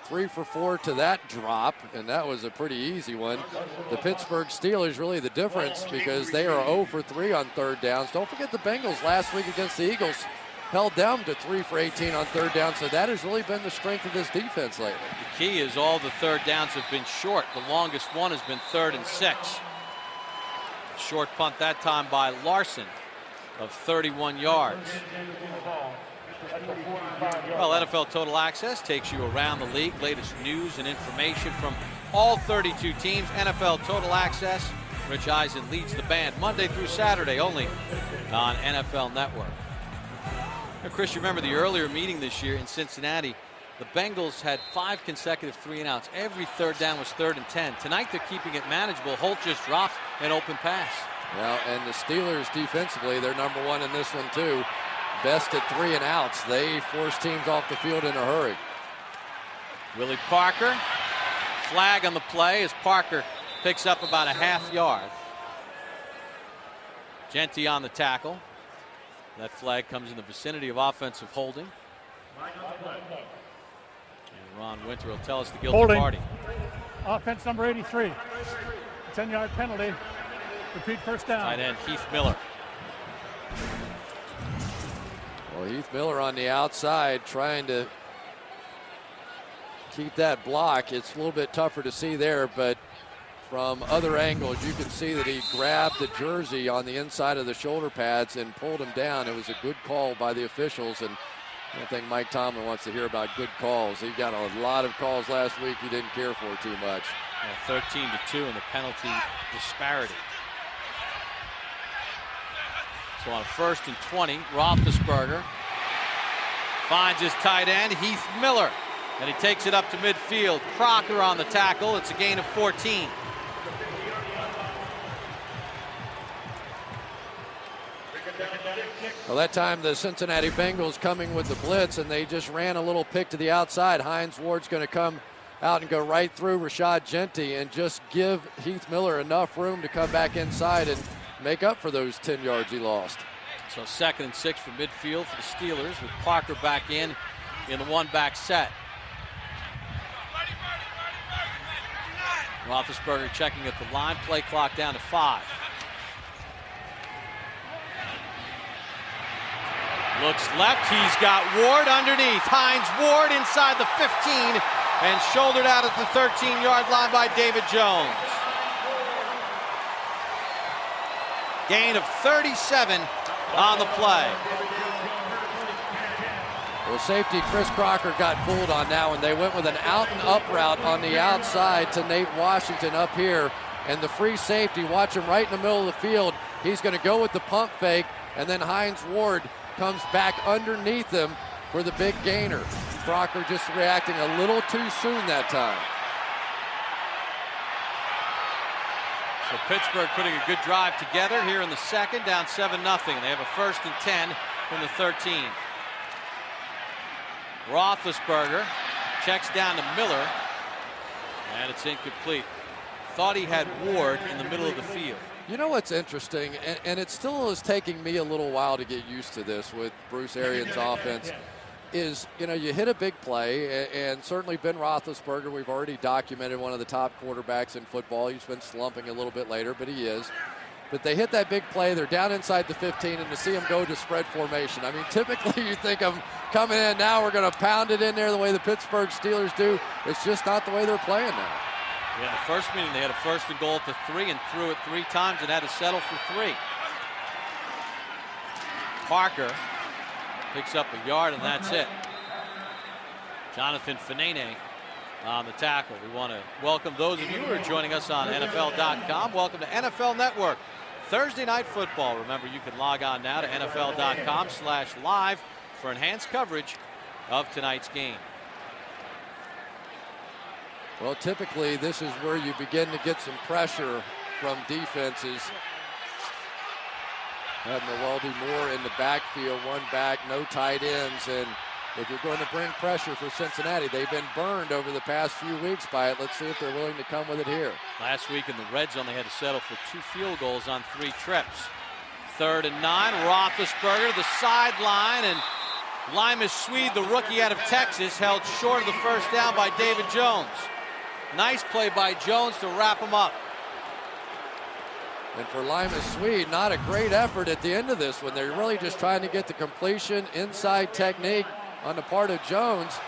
3 for 4 to that drop, and that was a pretty easy one. The Pittsburgh Steelers really the difference because they are 0 for 3 on 3rd downs. Don't forget the Bengals last week against the Eagles held down to 3 for 18 on 3rd down, so that has really been the strength of this defense lately. The key is all the 3rd downs have been short. The longest one has been 3rd and 6. Short punt that time by Larson of 31 yards. Well, NFL Total Access takes you around the league. Latest news and information from all 32 teams. NFL Total Access. Rich Eisen leads the band Monday through Saturday only on NFL Network. Now, Chris, you remember the earlier meeting this year in Cincinnati. The Bengals had 5 consecutive 3-and-outs. Every 3rd down was 3rd and 10. Tonight they're keeping it manageable. Holt just drops an open pass. Well, and the Steelers defensively, they're number 1 in this one too. Best at 3-and-outs. They force teams off the field in a hurry. Willie Parker, flag on the play as Parker picks up about a half yard. Genty on the tackle. That flag comes in the vicinity of offensive holding. And Ron Winter will tell us the guilty holding. party. Offense number 83. 10-yard penalty. Repeat first down. Tight end Heath Miller. Well, Heath Miller on the outside trying to keep that block. It's a little bit tougher to see there, but from other angles, you can see that he grabbed the jersey on the inside of the shoulder pads and pulled him down. It was a good call by the officials, and I don't think Mike Tomlin wants to hear about good calls. He got a lot of calls last week he didn't care for too much. 13-2 in the penalty disparity. So on 1st and 20, Roethlisberger finds his tight end, Heath Miller. And he takes it up to midfield. Crocker on the tackle. It's a gain of 14. Well, that time the Cincinnati Bengals coming with the blitz, and they just ran a little pick to the outside. Hines Ward's going to come out and go right through Rashad Genty and just give Heath Miller enough room to come back inside and make up for those 10 yards he lost. So 2nd and 6 from midfield for the Steelers with Parker back in the one-back set. Roethlisberger checking at the line. Play clock down to 5. Looks left. He's got Ward underneath. Hines Ward inside the 15 and shouldered out at the 13-yard line by David Jones. Gain of 37 on the play. Well, safety Chris Crocker got fooled on that one. They went with an out and up route on the outside to Nate Washington up here. And the free safety, watch him right in the middle of the field. He's going to go with the pump fake, and then Hines Ward comes back underneath him for the big gainer. Crocker just reacting a little too soon that time. So Pittsburgh putting a good drive together here in the second, down 7-0. They have a 1st and 10 from the 13. Roethlisberger checks down to Miller, and it's incomplete. Thought he had Ward in the middle of the field. You know what's interesting, and it still is taking me a little while to get used to this with Bruce Arians' offense, is, you know, you hit a big play, and certainly Ben Roethlisberger, we've already documented, one of the top quarterbacks in football. He's been slumping a little bit later, but he is. But they hit that big play, they're down inside the 15, and to see them go to spread formation. I mean, typically you think of coming in, now we're going to pound it in there the way the Pittsburgh Steelers do. It's just not the way they're playing now. Yeah, the first meeting they had a 1st and goal at the 3 and threw it 3 times and had to settle for 3. Parker picks up a yard, and that's it. Jonathan Fanene on the tackle. We want to welcome those of you who are joining us on NFL.com. Welcome to NFL Network Thursday Night Football. Remember, you can log on now to NFL.com/live for enhanced coverage of tonight's game. Well, typically this is where you begin to get some pressure from defenses. Having Ewaldi Moore in the backfield, one back, no tight ends, and if you're going to bring pressure for Cincinnati, they've been burned over the past few weeks by it. Let's see if they're willing to come with it here. Last week in the red zone, they had to settle for 2 field goals on 3 trips. 3rd and 9, Roethlisberger to the sideline, and Limas Swede, the rookie out of Texas, held short of the 1st down by David Jones. Nice play by Jones to wrap him up. And for Limas Swede, not a great effort at the end of this one. They're really just trying to get the completion, inside technique on the part of Jones.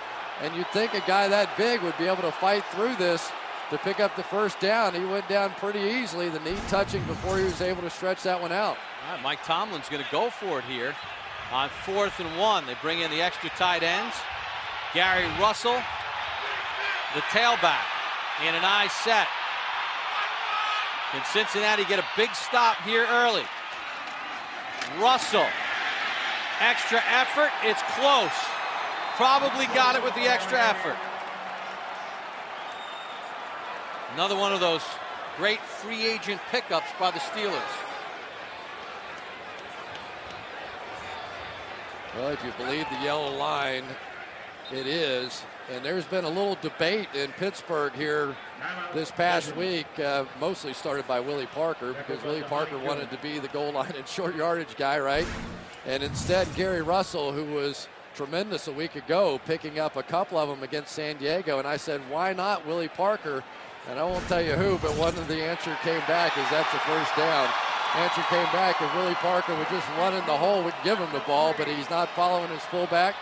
And you'd think a guy that big would be able to fight through this to pick up the 1st down. He went down pretty easily, the knee touching before he was able to stretch that one out. All right, Mike Tomlin's going to go for it here on 4th and 1. They bring in the extra tight ends. Gary Russell, the tailback, in an eye set. Can Cincinnati get a big stop here early? Russell, extra effort, it's close. Probably got it with the extra effort. Another one of those great free agent pickups by the Steelers. Well, if you believe the yellow line, it is. And there's been a little debate in Pittsburgh here this past week, mostly started by Willie Parker, because Willie Parker wanted to be the goal line and short yardage guy, right? And instead, Gary Russell, who was tremendous a week ago, picking up a couple of them against San Diego. And I said, why not Willie Parker? And I won't tell you who, but one of the answer came back is that's a 1st down. Answer came back, and Willie Parker would just run in the hole, would give him the ball, but he's not following his fullback.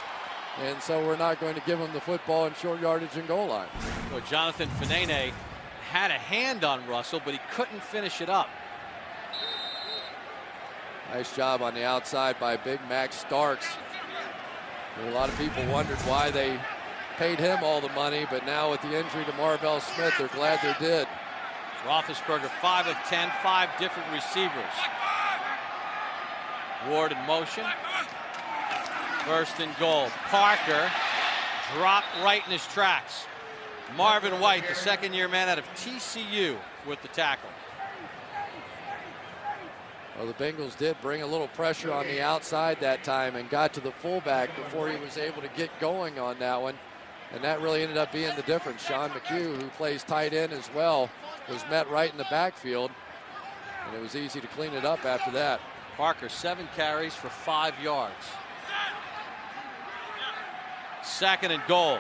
And so we're not going to give him the football in short yardage and goal line. So Jonathan Fanene had a hand on Russell, but he couldn't finish it up. Nice job on the outside by Big Mac Starks. A lot of people wondered why they paid him all the money, but now with the injury to Marvell Smith, they're glad they did. Roethlisberger 5 of 10, 5 different receivers. Ward in motion. 1st and goal. Parker dropped right in his tracks. Marvin White, the second-year man out of TCU, with the tackle. Well, the Bengals did bring a little pressure on the outside that time and got to the fullback before he was able to get going on that one. And that really ended up being the difference. Sean McHugh, who plays tight end as well, was met right in the backfield. And it was easy to clean it up after that. Parker, 7 carries for 5 yards. 2nd and goal.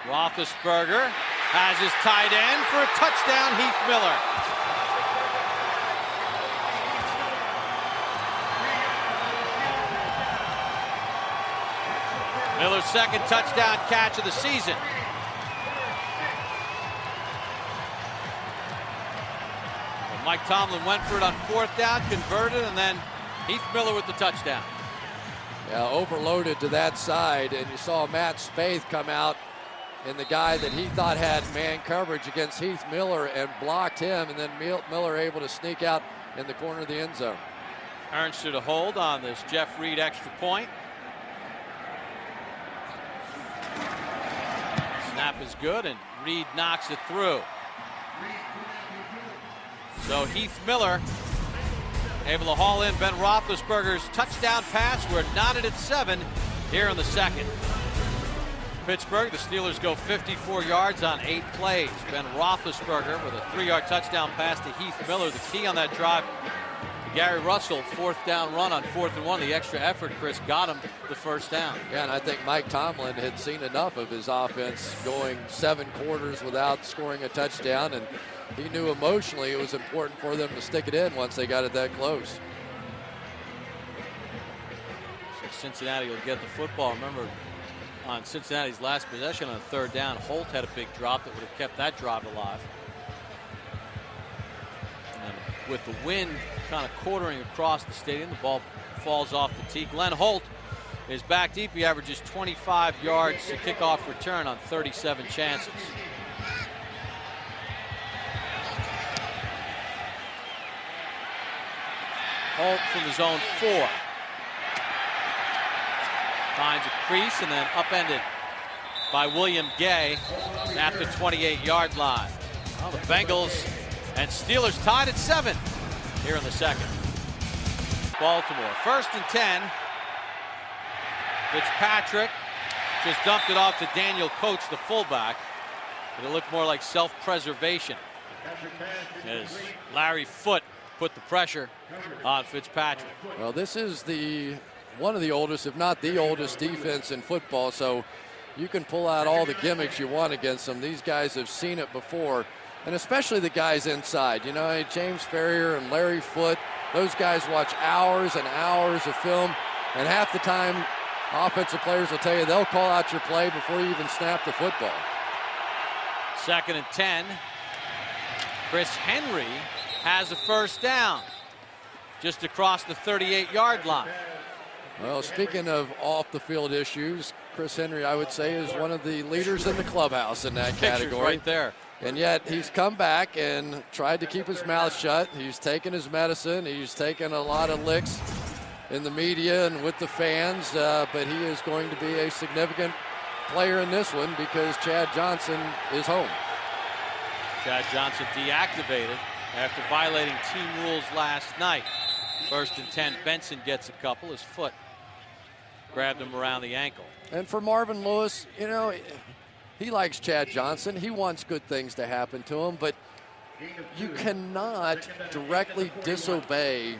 Roethlisberger has his tight end for a touchdown, Heath Miller. Miller's 2nd touchdown catch of the season. But Mike Tomlin went for it on 4th down, converted, and then Heath Miller with the touchdown. Yeah, overloaded to that side, and you saw Matt Spaeth come out, and the guy that he thought had man coverage against Heath Miller and blocked him, and then Miller able to sneak out in the corner of the end zone. Ernst to hold on this Jeff Reed extra point. Snap is good, and Reed knocks it through. So Heath Miller able to haul in Ben Roethlisberger's touchdown pass. We're knotted at 7 here in the 2nd. Pittsburgh, the Steelers go 54 yards on 8 plays. Ben Roethlisberger with a 3-yard touchdown pass to Heath Miller. The key on that drive to Gary Russell, 4th down run on 4th and 1. The extra effort, Chris, got him the 1st down. Yeah, and I think Mike Tomlin had seen enough of his offense going 7 quarters without scoring a touchdown, and he knew emotionally it was important for them to stick it in once they got it that close. So Cincinnati will get the football. Remember, on Cincinnati's last possession on 3rd down, Holt had a big drop that would have kept that drive alive. And with the wind kind of quartering across the stadium, the ball falls off the tee. Glenn Holt is back deep. He averages 25 yards to kickoff return on 37 chances. Holt from the zone 4. Finds a crease and then upended by William Gay at the 28-yard line. Well, the Bengals and Steelers tied at 7 here in the 2nd. Baltimore, 1st and 10. Fitzpatrick just dumped it off to Daniel Coates, the fullback. It looked more like self-preservation as Larry Foote put the pressure on Fitzpatrick. Well, this is one of the oldest, if not the oldest, defense in football, so you can pull out all the gimmicks you want against them. These guys have seen it before, and especially the guys inside. You know, James Ferrier and Larry Foote, those guys watch hours and hours of film, and half the time offensive players will tell you they'll call out your play before you even snap the football. 2nd and 10. Chris Henry has a 1st down just across the 38-yard line. Well, speaking of off-the-field issues, Chris Henry, I would say, is one of the leaders in the clubhouse in that category. Right there. And yet he's come back and tried to keep his mouth shut. He's taken his medicine. He's taken a lot of licks in the media and with the fans, but he is going to be a significant player in this one because Chad Johnson is home. Chad Johnson deactivated after violating team rules last night. 1st and 10, Benson gets a couple. His foot grabbed him around the ankle. And for Marvin Lewis, you know, he likes Chad Johnson. He wants good things to happen to him, but you cannot directly disobey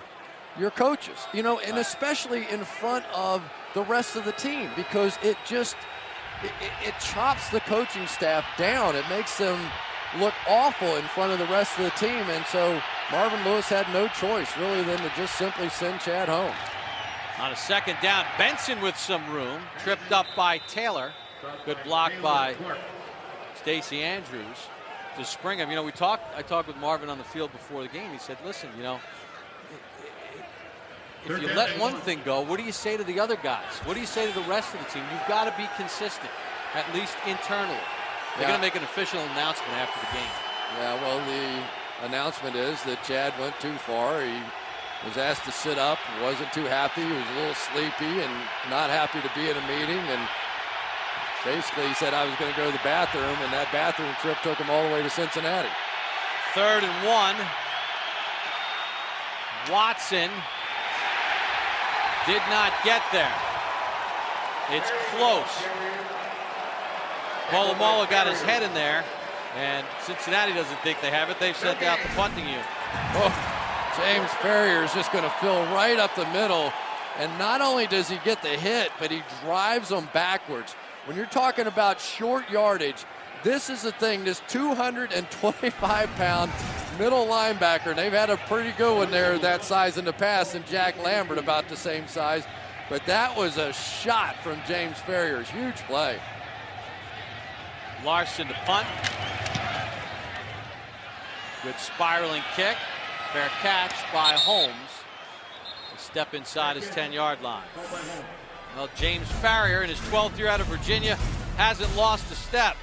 your coaches, you know, and especially in front of the rest of the team, because it just, it chops the coaching staff down. It makes them look awful in front of the rest of the team. And so Marvin Lewis had no choice really than to just simply send Chad home. On a 2nd down, Benson with some room, tripped up by Taylor. Good block by Stacey Andrews to spring him. You know, I talked with Marvin on the field before the game. He said, listen, you know, if you let one thing go, what do you say to the other guys? What do you say to the rest of the team? You've got to be consistent, at least internally. They're going to make an official announcement after the game. Yeah, well, the announcement is that Chad went too far. He was asked to sit up, wasn't too happy. He was a little sleepy and not happy to be in a meeting. And basically he said, I was going to go to the bathroom, and that bathroom trip took him all the way to Cincinnati. 3rd and 1. Watson did not get there. It's close. Polamalu got his head in there, and Cincinnati doesn't think they have it. They've sent out the punting unit. Oh, James Ferrier is just going to fill right up the middle, and not only does he get the hit, but he drives them backwards. When you're talking about short yardage, this is the thing, this 225-pound middle linebacker, and they've had a pretty good one there that size in the past, and Jack Lambert about the same size, but that was a shot from James Ferrier's huge play. Larson to punt. Good spiraling kick. Fair catch by Holmes. A step inside his 10-yard line. Well, James Ferrier in his 12th year out of Virginia hasn't lost a step.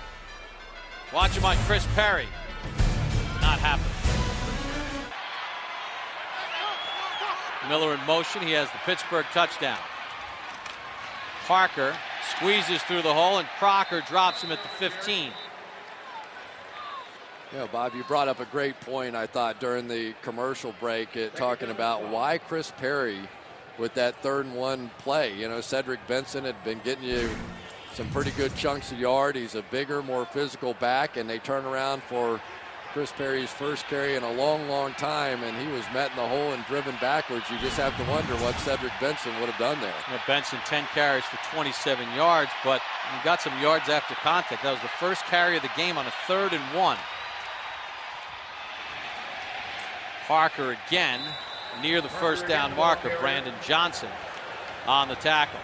Watch him on Chris Perry. Not happening. Miller in motion. He has the Pittsburgh touchdown. Parker squeezes through the hole, and Crocker drops him at the 15. Yeah, Bob, you brought up a great point, I thought, during the commercial break, talking about why Chris Perry with that 3rd and 1 play. You know, Cedric Benson had been getting you some pretty good chunks of yard. He's a bigger, more physical back, and they turn around for Chris Perry's first carry in a long, long time, and he was met in the hole and driven backwards. You just have to wonder what Cedric Benson would have done there. Yeah, Benson 10 carries for 27 yards, but he got some yards after contact. That was the first carry of the game on a 3rd and 1. Parker again near the first down marker. Brandon Johnson on the tackle.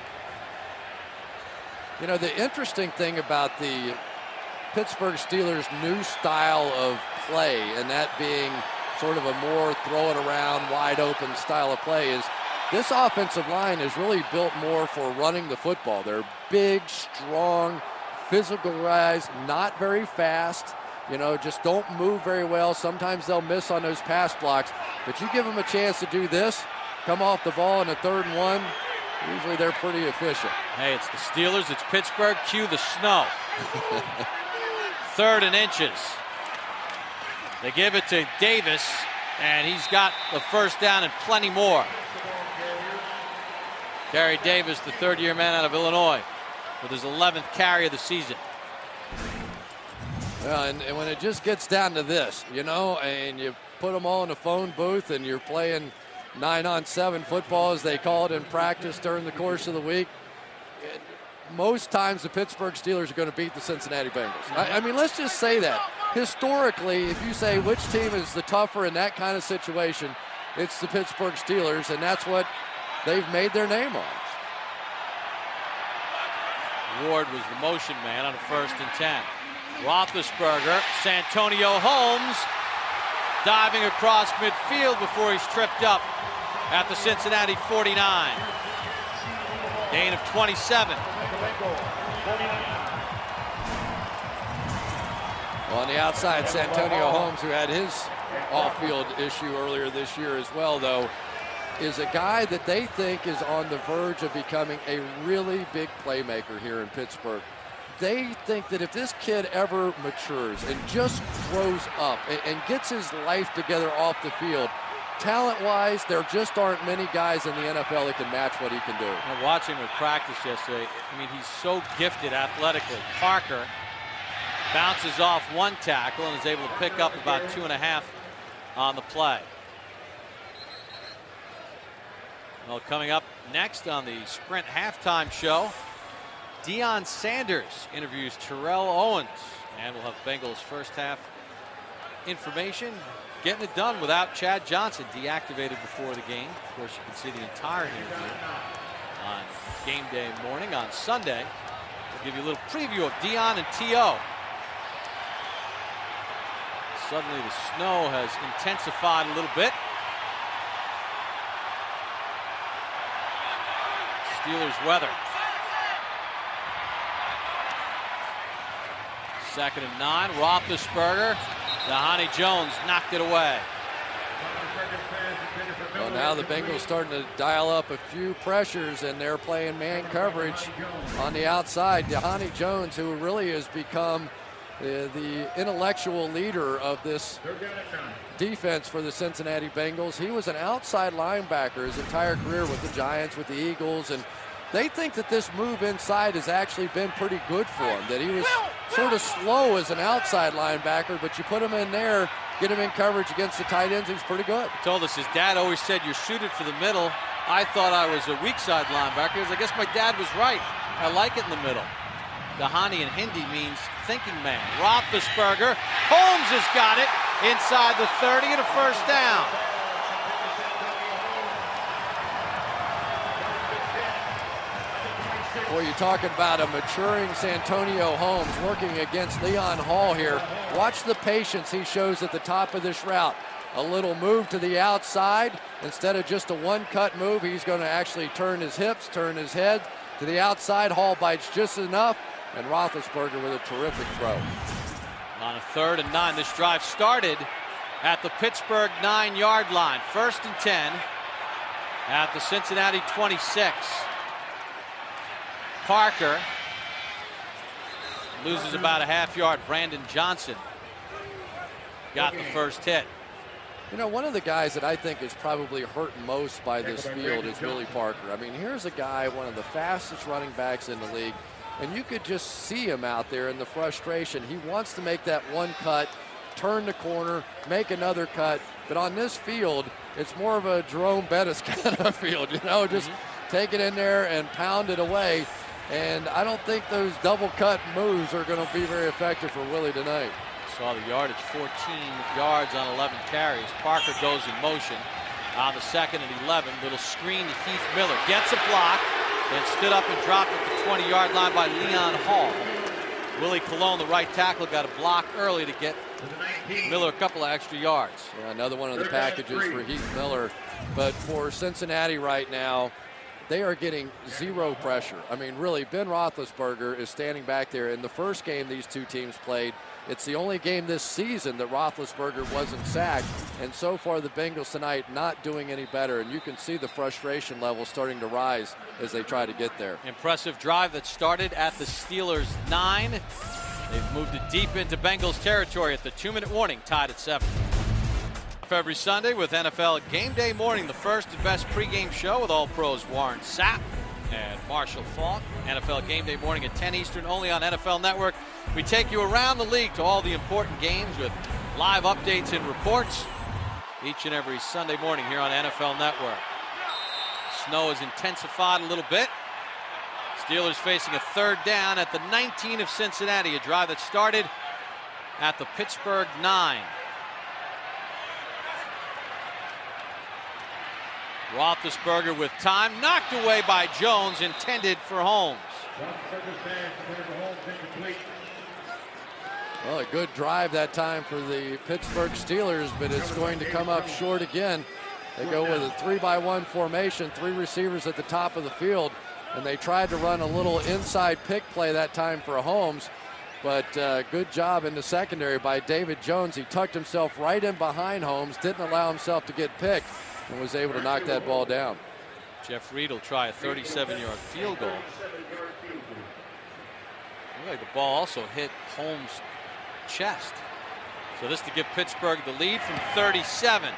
You know, the interesting thing about the Pittsburgh Steelers' new style of play, and that being sort of a more throw it around, wide open style of play, is this offensive line is really built more for running the football. They're big, strong, physical guys, not very fast. You know, just don't move very well. Sometimes they'll miss on those pass blocks, but you give them a chance to do this, come off the ball in a 3rd and 1, usually they're pretty efficient. Hey, it's the Steelers, it's Pittsburgh, cue the snow. 3rd and inches. They give it to Davis, and he's got the first down and plenty more. Gary Davis, the 3rd-year man out of Illinois, with his 11th carry of the season. Well, and when it just gets down to this, you know, and you put them all in a phone booth and you're playing 9-on-7 football, as they call it in practice during the course of the week, most times the Pittsburgh Steelers are going to beat the Cincinnati Bengals. I mean, let's just say that. Historically, if you say which team is the tougher in that kind of situation, it's the Pittsburgh Steelers, and that's what they've made their name on. Ward was the motion man on a 1st and 10. Roethlisberger, Santonio Holmes diving across midfield before he's tripped up at the Cincinnati 49. Gain of 27. Well, on the outside, Santonio Holmes, who had his off-field issue earlier this year as well, though, is a guy that they think is on the verge of becoming a really big playmaker here in Pittsburgh. They think that if this kid ever matures and just grows up and gets his life together off the field, talent-wise, there just aren't many guys in the NFL that can match what he can do. And watching him at practice yesterday, I mean, he's so gifted athletically. Parker bounces off one tackle and is able to pick up about 2.5 on the play. Well, coming up next on the Sprint halftime show, Deion Sanders interviews Terrell Owens, and we'll have Bengals first half information. Getting it done without Chad Johnson, deactivated before the game. Of course, you can see the entire interview on game day morning on Sunday. We'll give you a little preview of Deion and T.O. Suddenly the snow has intensified a little bit. Steelers weather. 2nd and 9. Roethlisberger. Dhani Jones knocked it away. Well, Well, now the Bengals starting to dial up a few pressures, and they're playing man coverage on the outside. Dhani Jones, who really has become the intellectual leader of this defense for the Cincinnati Bengals. He was an outside linebacker his entire career with the Giants, with the Eagles, and they think that this move inside has actually been pretty good for him, that he was sort of slow as an outside linebacker, but you put him in there, get him in coverage against the tight ends, he's pretty good. He told us his dad always said you're suited for the middle. I thought I was a weak side linebacker. I guess my dad was right. I like it in the middle. Dhani in Hindi means thinking man. Roethlisberger. Holmes has got it inside the 30 and a first down. Boy, you're talking about a maturing Santonio Holmes working against Leon Hall here. Watch the patience he shows at the top of this route. A little move to the outside. Instead of just a one-cut move, he's going to actually turn his hips, turn his head to the outside. Hall bites just enough, and Roethlisberger with a terrific throw. On a 3rd and 9, this drive started at the Pittsburgh 9-yard line. 1st and 10 at the Cincinnati 26. Parker loses about a half-yard. Brandon Johnson got the first hit. You know, one of the guys that I think is probably hurt most by this field is Willie Parker. I mean, here's a guy, one of the fastest running backs in the league, and you could just see him out there in the frustration. He wants to make that one cut, turn the corner, make another cut, but on this field, it's more of a Jerome Bettis kind of field, you know, just take it in there and pound it away. And I don't think those double cut moves are going to be very effective for Willie tonight. Saw the yardage, 14 yards on 11 carries. Parker goes in motion on the 2nd and 11. Little screen to Heath Miller. Gets a block, then stood up and dropped at the 20-yard line by Leon Hall. Willie Colon, the right tackle, got a block early to get Miller a couple of extra yards. Yeah, another one of the packages for Heath Miller. But for Cincinnati right now, they are getting zero pressure. I mean, really, Ben Roethlisberger is standing back there. In the first game these two teams played, it's the only game this season that Roethlisberger wasn't sacked. And so far, the Bengals tonight not doing any better. And you can see the frustration level starting to rise as they try to get there. Impressive drive that started at the Steelers' 9. They've moved it deep into Bengals territory at the 2-minute warning, tied at 7. Every Sunday with NFL Game Day Morning, the first and best pregame show with All-Pros Warren Sapp and Marshall Faulk. NFL Game Day Morning at 10 Eastern, only on NFL Network. We take you around the league to all the important games with live updates and reports each and every Sunday morning here on NFL Network. Snow has intensified a little bit. Steelers facing a 3rd down at the 19 of Cincinnati, a drive that started at the Pittsburgh 9. Roethlisberger with time, knocked away by Jones, intended for Holmes. Well, a good drive that time for the Pittsburgh Steelers, but it's going to come up short again. They go with a 3-by-1 formation, 3 receivers at the top of the field, and they tried to run a little inside pick play that time for Holmes, but good job in the secondary by David Jones. He tucked himself right in behind Holmes, didn't allow himself to get picked, and was able to knock that ball down. Jeff Reed will try a 37-yard field goal. Looked like the ball also hit Holmes' chest. So this to give Pittsburgh the lead from 37.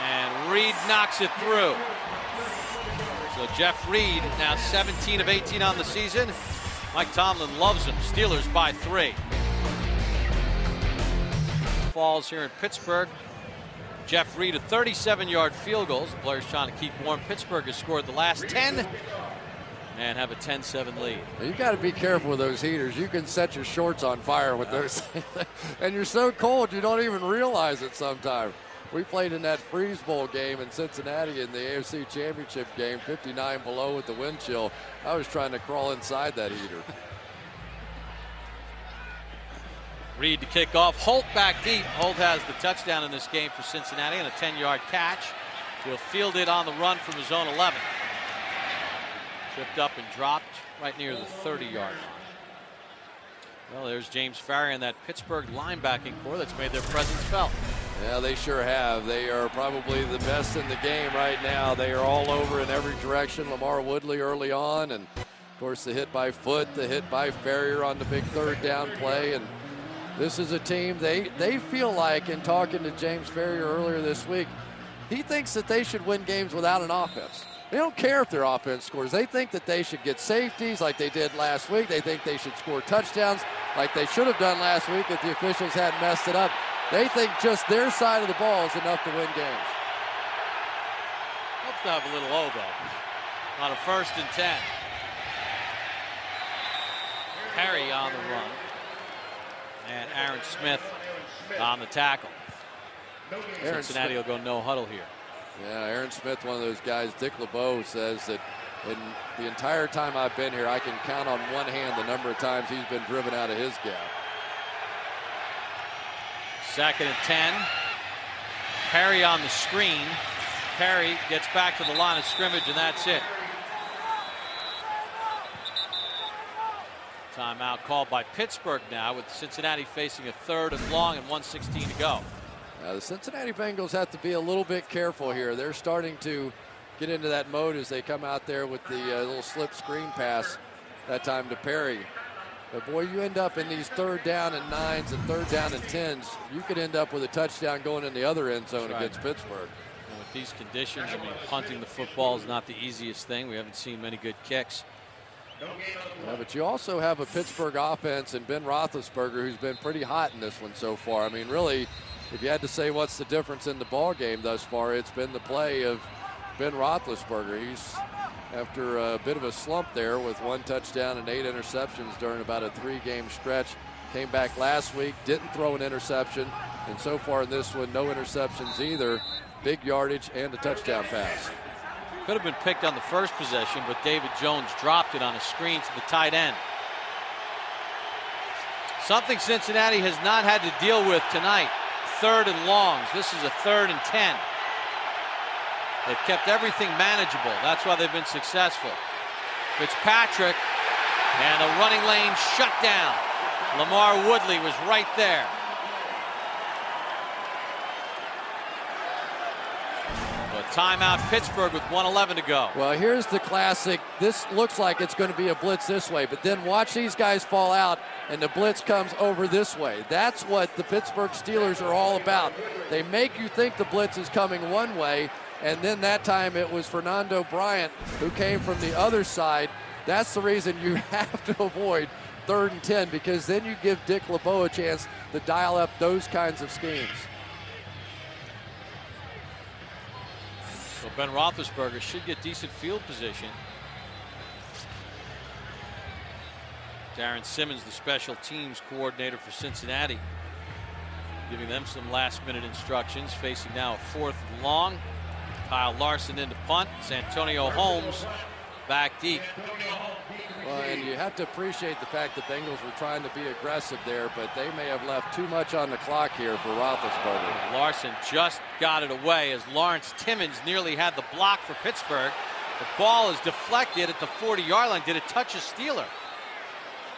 And Reed knocks it through. So Jeff Reed now 17 of 18 on the season. Mike Tomlin loves him. Steelers by 3. Falls here in Pittsburgh. Jeff Reed, a 37-yard field goal. The players trying to keep warm. Pittsburgh has scored the last 10 and have a 10-7 lead. You got to be careful with those heaters. You can set your shorts on fire with those. And you're so cold you don't even realize it sometimes. We played in that Freeze Bowl game in Cincinnati in the AFC Championship game, 59 below with the wind chill. I was trying to crawl inside that heater. Reed to kick off. Holt back deep. Holt has the touchdown in this game for Cincinnati and a 10-yard catch. Will field it on the run from his own 11. Tripped up and dropped right near the 30-yard. Well, there's James Farrior and that Pittsburgh linebacking core that's made their presence felt. Yeah, they sure have. They are probably the best in the game right now. They are all over in every direction. Lamar Woodley early on, and of course the hit by Foot, the hit by Ferrier on the big third down play. And this is a team, they feel like, in talking to James Ferrier earlier this week, he thinks that they should win games without an offense. They don't care if their offense scores. They think that they should get safeties like they did last week. They think they should score touchdowns like they should have done last week if the officials hadn't messed it up. They think just their side of the ball is enough to win games. Let's have a little low, though. On a 1st and 10. Perry on the run. And Aaron Smith on the tackle. Cincinnati will go no huddle here. Yeah, Aaron Smith, one of those guys. Dick LeBeau says that in the entire time I've been here, I can count on one hand the number of times he's been driven out of his gap. 2nd and 10. Perry on the screen. Perry gets back to the line of scrimmage, and that's it. Timeout called by Pittsburgh now, with Cincinnati facing a 3rd and long and 1:16 to go. The Cincinnati Bengals have to be a little bit careful here. They're starting to get into that mode as they come out there with the little slip screen pass, that time to Perry. But boy, you end up in these 3rd down and 9s and 3rd down and 10s. You could end up with a touchdown going in the other end zone against Pittsburgh. And with these conditions, I mean, punting the football is not the easiest thing. We haven't seen many good kicks. Yeah, but you also have a Pittsburgh offense and Ben Roethlisberger, who's been pretty hot in this one so far. I mean, really, if you had to say what's the difference in the ball game thus far, it's been the play of Ben Roethlisberger. He's, after a bit of a slump there with 1 touchdown and 8 interceptions during about a 3-game stretch, came back last week, didn't throw an interception, and so far in this one, no interceptions either. Big yardage and a touchdown pass. Could have been picked on the first possession, but David Jones dropped it on a screen to the tight end. Something Cincinnati has not had to deal with tonight. 3rd and longs. This is a 3rd and 10. They've kept everything manageable. That's why they've been successful. Fitzpatrick, and the running lane shut down. Lamar Woodley was right there. Timeout Pittsburgh with 1:11 to go. Well, here's the classic. This looks like it's going to be a blitz this way, but then watch these guys fall out and the blitz comes over this way. That's what the Pittsburgh Steelers are all about. They make you think the blitz is coming one way, and then that time it was Fernando Bryant who came from the other side. That's the reason you have to avoid 3rd and 10, because then you give Dick LeBeau a chance to dial up those kinds of schemes. So Ben Roethlisberger should get decent field position. Darren Simmons, the special teams coordinator for Cincinnati, giving them some last-minute instructions. Facing now a 4th and long. Kyle Larson into punt. Santonio Holmes back deep. Well, and you have to appreciate the fact the Bengals were trying to be aggressive there, but they may have left too much on the clock here for Roethlisberger. Larson just got it away as Lawrence Timmons nearly had the block for Pittsburgh. The ball is deflected at the 40-yard line. Did it touch a Steeler?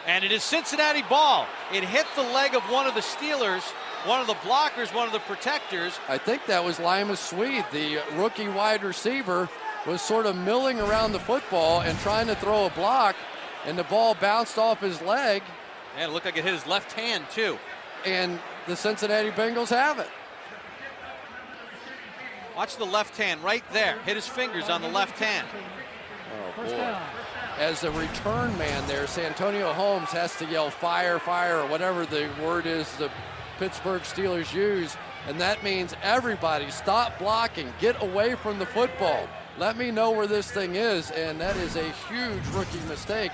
And it is Cincinnati ball. It hit the leg of one of the Steelers, one of the blockers, one of the protectors. I think that was Limas Swede, the rookie wide receiver, was sort of milling around the football and trying to throw a block, and the ball bounced off his leg. And it looked like it hit his left hand, too. And the Cincinnati Bengals have it. Watch the left hand right there. Hit his fingers on the left hand. Oh, boy. As a return man there, Santonio Holmes has to yell fire, fire, or whatever the word is the Pittsburgh Steelers use. And that means everybody stop blocking, get away from the football. Let me know where this thing is, and that is a huge rookie mistake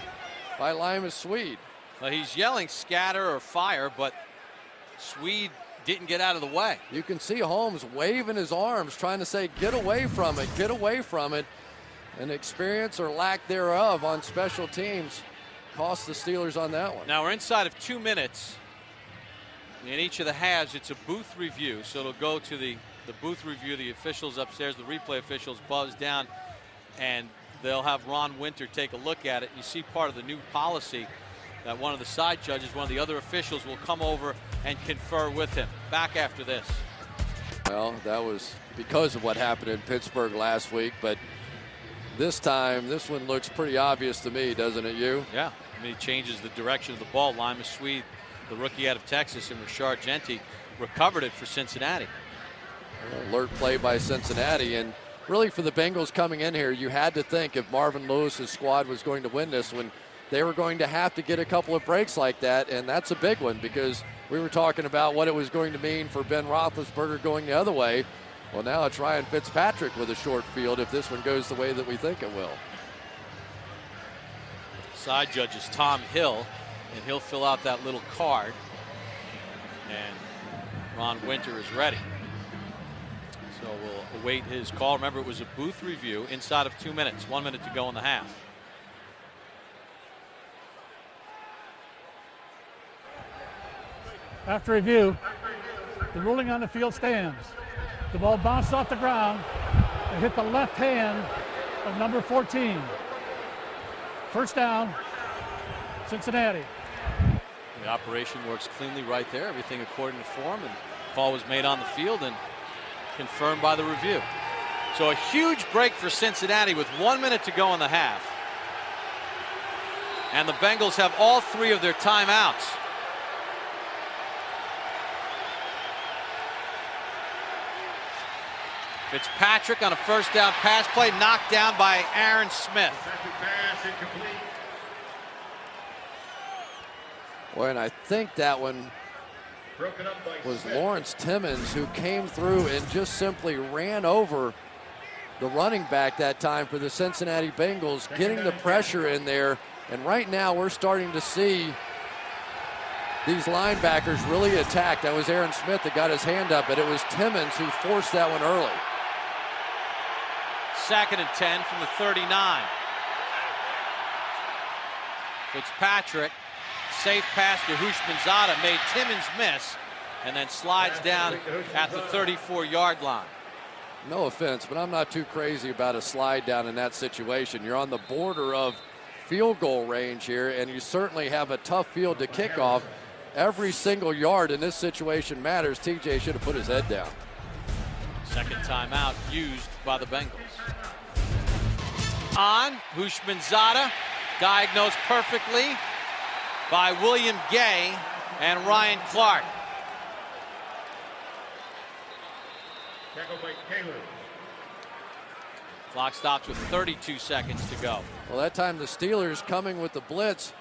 by Limas Swede. Well, he's yelling scatter or fire, but Swede didn't get out of the way. You can see Holmes waving his arms, trying to say, get away from it, get away from it. And experience or lack thereof on special teams cost the Steelers on that one. Now we're inside of 2 minutes. In each of the halves, it's a booth review, so it'll go to the booth review. The officials upstairs, the replay officials, buzz down, and they'll have Ron Winter take a look at it. You see part of the new policy that one of the side judges, one of the other officials, will come over and confer with him. Back after this. Well, that was because of what happened in Pittsburgh last week, but this time, this one looks pretty obvious to me, doesn't it, you? Yeah, I mean, he changes the direction of the ball. Lima Swede, the rookie out of Texas, and Rashard Jeanty recovered it for Cincinnati. Alert play by Cincinnati, and really for the Bengals coming in here, you had to think if Marvin Lewis's squad was going to win this one, they were going to have to get a couple of breaks like that, and that's a big one because we were talking about what it was going to mean for Ben Roethlisberger going the other way. Well, now it's Ryan Fitzpatrick with a short field if this one goes the way that we think it will. Side judge is Tom Hill, and he'll fill out that little card. And Ron Winter is ready. So we'll await his call. Remember, it was a booth review inside of 2 minutes. 1 minute to go in the half. After review, the ruling on the field stands. The ball bounced off the ground and hit the left hand of number 14. First down, Cincinnati. The operation works cleanly right there. Everything according to form, and call was made on the field and confirmed by the review. So a huge break for Cincinnati with 1 minute to go in the half. And the Bengals have all 3 of their timeouts. Fitzpatrick on a first down pass play, knocked down by Aaron Smith. Boy, and I think that one was Lawrence Timmons who came through and just simply ran over the running back that time for the Cincinnati Bengals, getting the pressure in there. And right now we're starting to see these linebackers really attack. That was Aaron Smith that got his hand up, but it was Timmons who forced that one early. 2nd and 10 from the 39. Fitzpatrick, safe pass to Houshmandzadeh, made Timmons miss, and then slides down at the 34-yard line. No offense, but I'm not too crazy about a slide down in that situation. You're on the border of field goal range here, and you certainly have a tough field to kick off. Every single yard in this situation matters. TJ should have put his head down. Second timeout used by the Bengals. On Houshmandzadeh, diagnosed perfectly by William Gay and Ryan Clark. Clock stops with 32 seconds to go. Well, that time the Steelers coming with the blitz,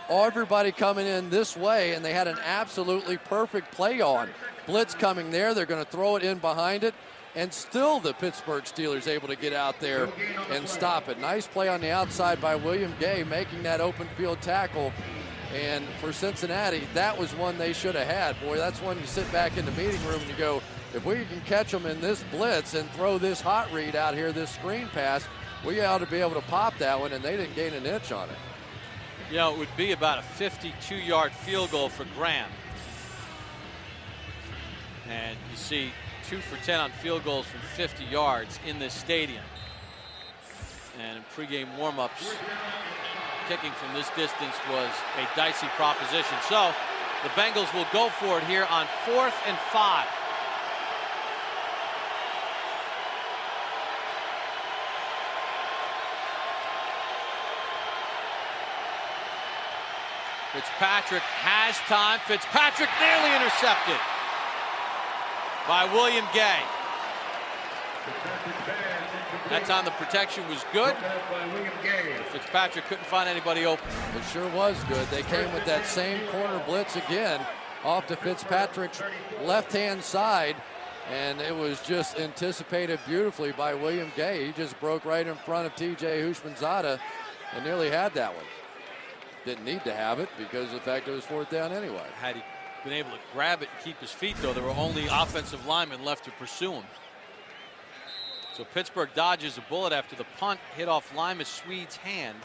everybody coming in this way, and they had an absolutely perfect play on. Blitz coming there, they're going to throw it in behind it, and still the Pittsburgh Steelers able to get out there and stop it. Nice play on the outside by William Gay, making that open field tackle. And for Cincinnati, that was one they should have had. Boy, that's one you sit back in the meeting room and you go, if we can catch them in this blitz and throw this hot read out here, this screen pass, we ought to be able to pop that one, and they didn't gain an inch on it. You know, it would be about a 52-yard field goal for Graham. And you see 2 for 10 on field goals from 50 yards in this stadium. And in pregame warm-ups, kicking from this distance was a dicey proposition. So the Bengals will go for it here on 4th and 5. Fitzpatrick has time. Fitzpatrick nearly intercepted by William Gay. That time the protection was good. Fitzpatrick couldn't find anybody open. It sure was good. They came with that same corner blitz again off to Fitzpatrick's left-hand side, and it was just anticipated beautifully by William Gay. He just broke right in front of TJ Houshmandzadeh and nearly had that one. Didn't need to have it because of the fact it was 4th down anyway. Had he been able to grab it and keep his feet, though, there were only offensive linemen left to pursue him. So Pittsburgh dodges a bullet after the punt hit off Lima Swede's hand.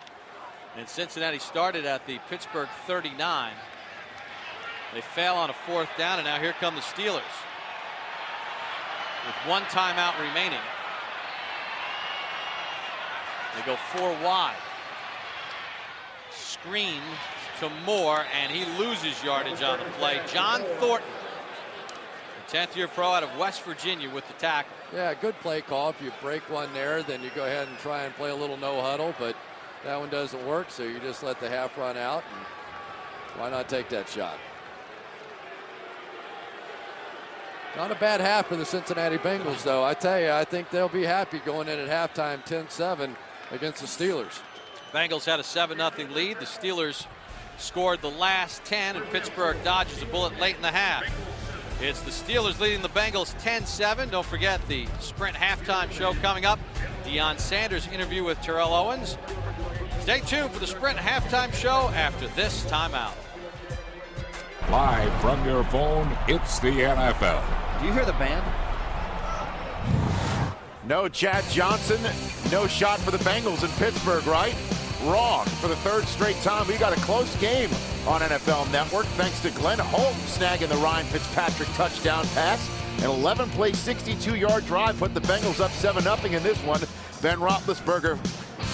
And Cincinnati started at the Pittsburgh 39. They fail on a 4th down, and now here come the Steelers with 1 timeout remaining. They go 4 wide. Screen to Moore, and he loses yardage on the play. John Thornton, 10th-year pro out of West Virginia with the tackle. Yeah, good play call. If you break one there, then you go ahead and try and play a little no huddle, but that one doesn't work, so you just let the half run out. And why not take that shot? Not a bad half for the Cincinnati Bengals, though. I tell you, I think they'll be happy going in at halftime 10-7 against the Steelers. Bengals had a 7-0 lead. The Steelers scored the last 10, and Pittsburgh dodges a bullet late in the half. It's the Steelers leading the Bengals 10-7. Don't forget the Sprint halftime show coming up. Deion Sanders' interview with Terrell Owens. Stay tuned for the Sprint halftime show after this timeout. Live from your phone, it's the NFL. Do you hear the band? No Chad Johnson, no shot for the Bengals in Pittsburgh, right? Wrong. For the third straight time, we got a close game on NFL Network thanks to Glenn Holt snagging the Ryan Fitzpatrick touchdown pass. An 11-play, 62-yard drive put the Bengals up 7-0 in this one. Ben Roethlisberger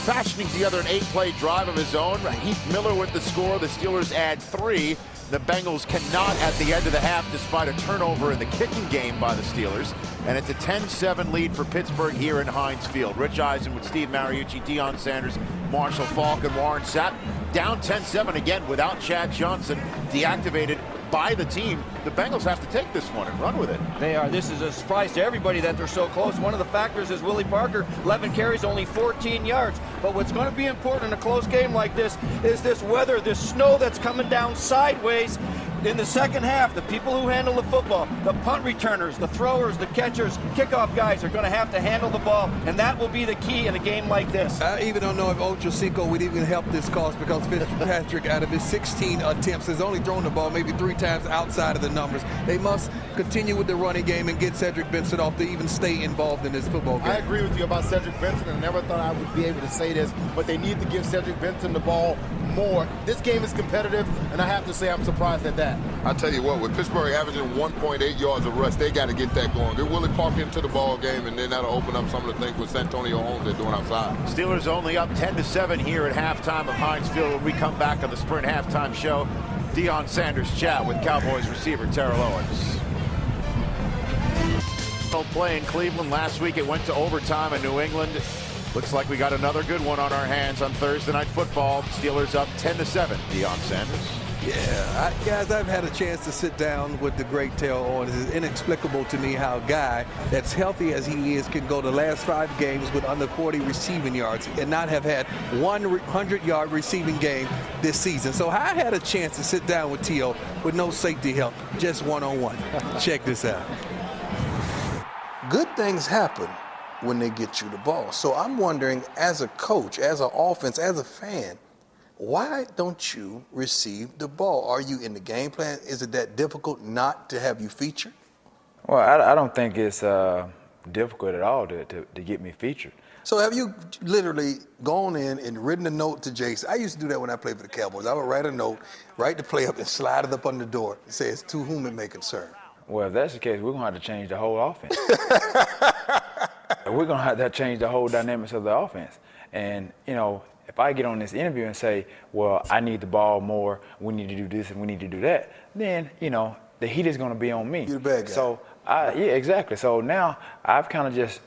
fashioning together an 8-play drive of his own. Heath Miller with the score. The Steelers add 3. The Bengals cannot at the end of the half despite a turnover in the kicking game by the Steelers. And it's a 10-7 lead for Pittsburgh here in Heinz Field. Rich Eisen with Steve Mariucci, Deion Sanders, Marshall Faulk, and Warren Sapp. Down 10-7 again without Chad Johnson, deactivated by the team. The Bengals have to take this one and run with it. They are. This is a surprise to everybody that they're so close. One of the factors is Willie Parker, 11 carries, only 14 yards. But what's going to be important in a close game like this is this weather, this snow that's coming down sideways. In the second half, the people who handle the football, the punt returners, the throwers, the catchers, kickoff guys are going to have to handle the ball, and that will be the key in a game like this. I even don't know if Ocho Cinco would even help this cause because Fitzpatrick, out of his 16 attempts, has only thrown the ball maybe 3 times outside of the numbers. They must continue with the running game and get Cedric Benson off to even stay involved in this football game. I agree with you about Cedric Benson, and I never thought I would be able to say this, but they need to give Cedric Benson the ball more. This game is competitive, and I have to say I'm surprised at that. I tell you what, with Pittsburgh averaging 1.8 yards of rush, they got to get that going. Get Willie Parker into the ball game, and then that'll open up some of the things with Santonio Holmes they're doing outside. Steelers only up 10-7 here at halftime of Heinz Field. When we come back on the Sprint halftime show, Deion Sanders chat with Cowboys receiver Terrell Owens. Play in Cleveland last week. It went to overtime in New England. Looks like we got another good one on our hands on Thursday Night Football. Steelers up 10-7. Deion Sanders. Yeah, guys, I've had a chance to sit down with the great Terrell Owens. It's inexplicable to me how a guy that's healthy as he is can go the last 5 games with under 40 receiving yards and not have had 100-yard receiving game this season. So I had a chance to sit down with T.O. with no safety help, just one-on-one. Check this out. Good things happen when they get you the ball. So I'm wondering, as a coach, as an offense, as a fan, why don't you receive the ball? Are you in the game plan? Is it that difficult not to have you featured? Well, I don't think it's difficult at all to get me featured. So have you literally gone in and written a note to Jason? I used to do that when I played for the Cowboys. I would write a note, write the play up, and slide it up on the door. It says, "To whom it may concern." Well, if that's the case, we're going to have to change the whole offense. We're going to have to change the whole dynamics of the offense. And, you know, if I get on this interview and say, well, I need the ball more, we need to do this and we need to do that, then, you know, the heat is going to be on me. You're the bad guy. So, yeah, exactly. So now I've kind of just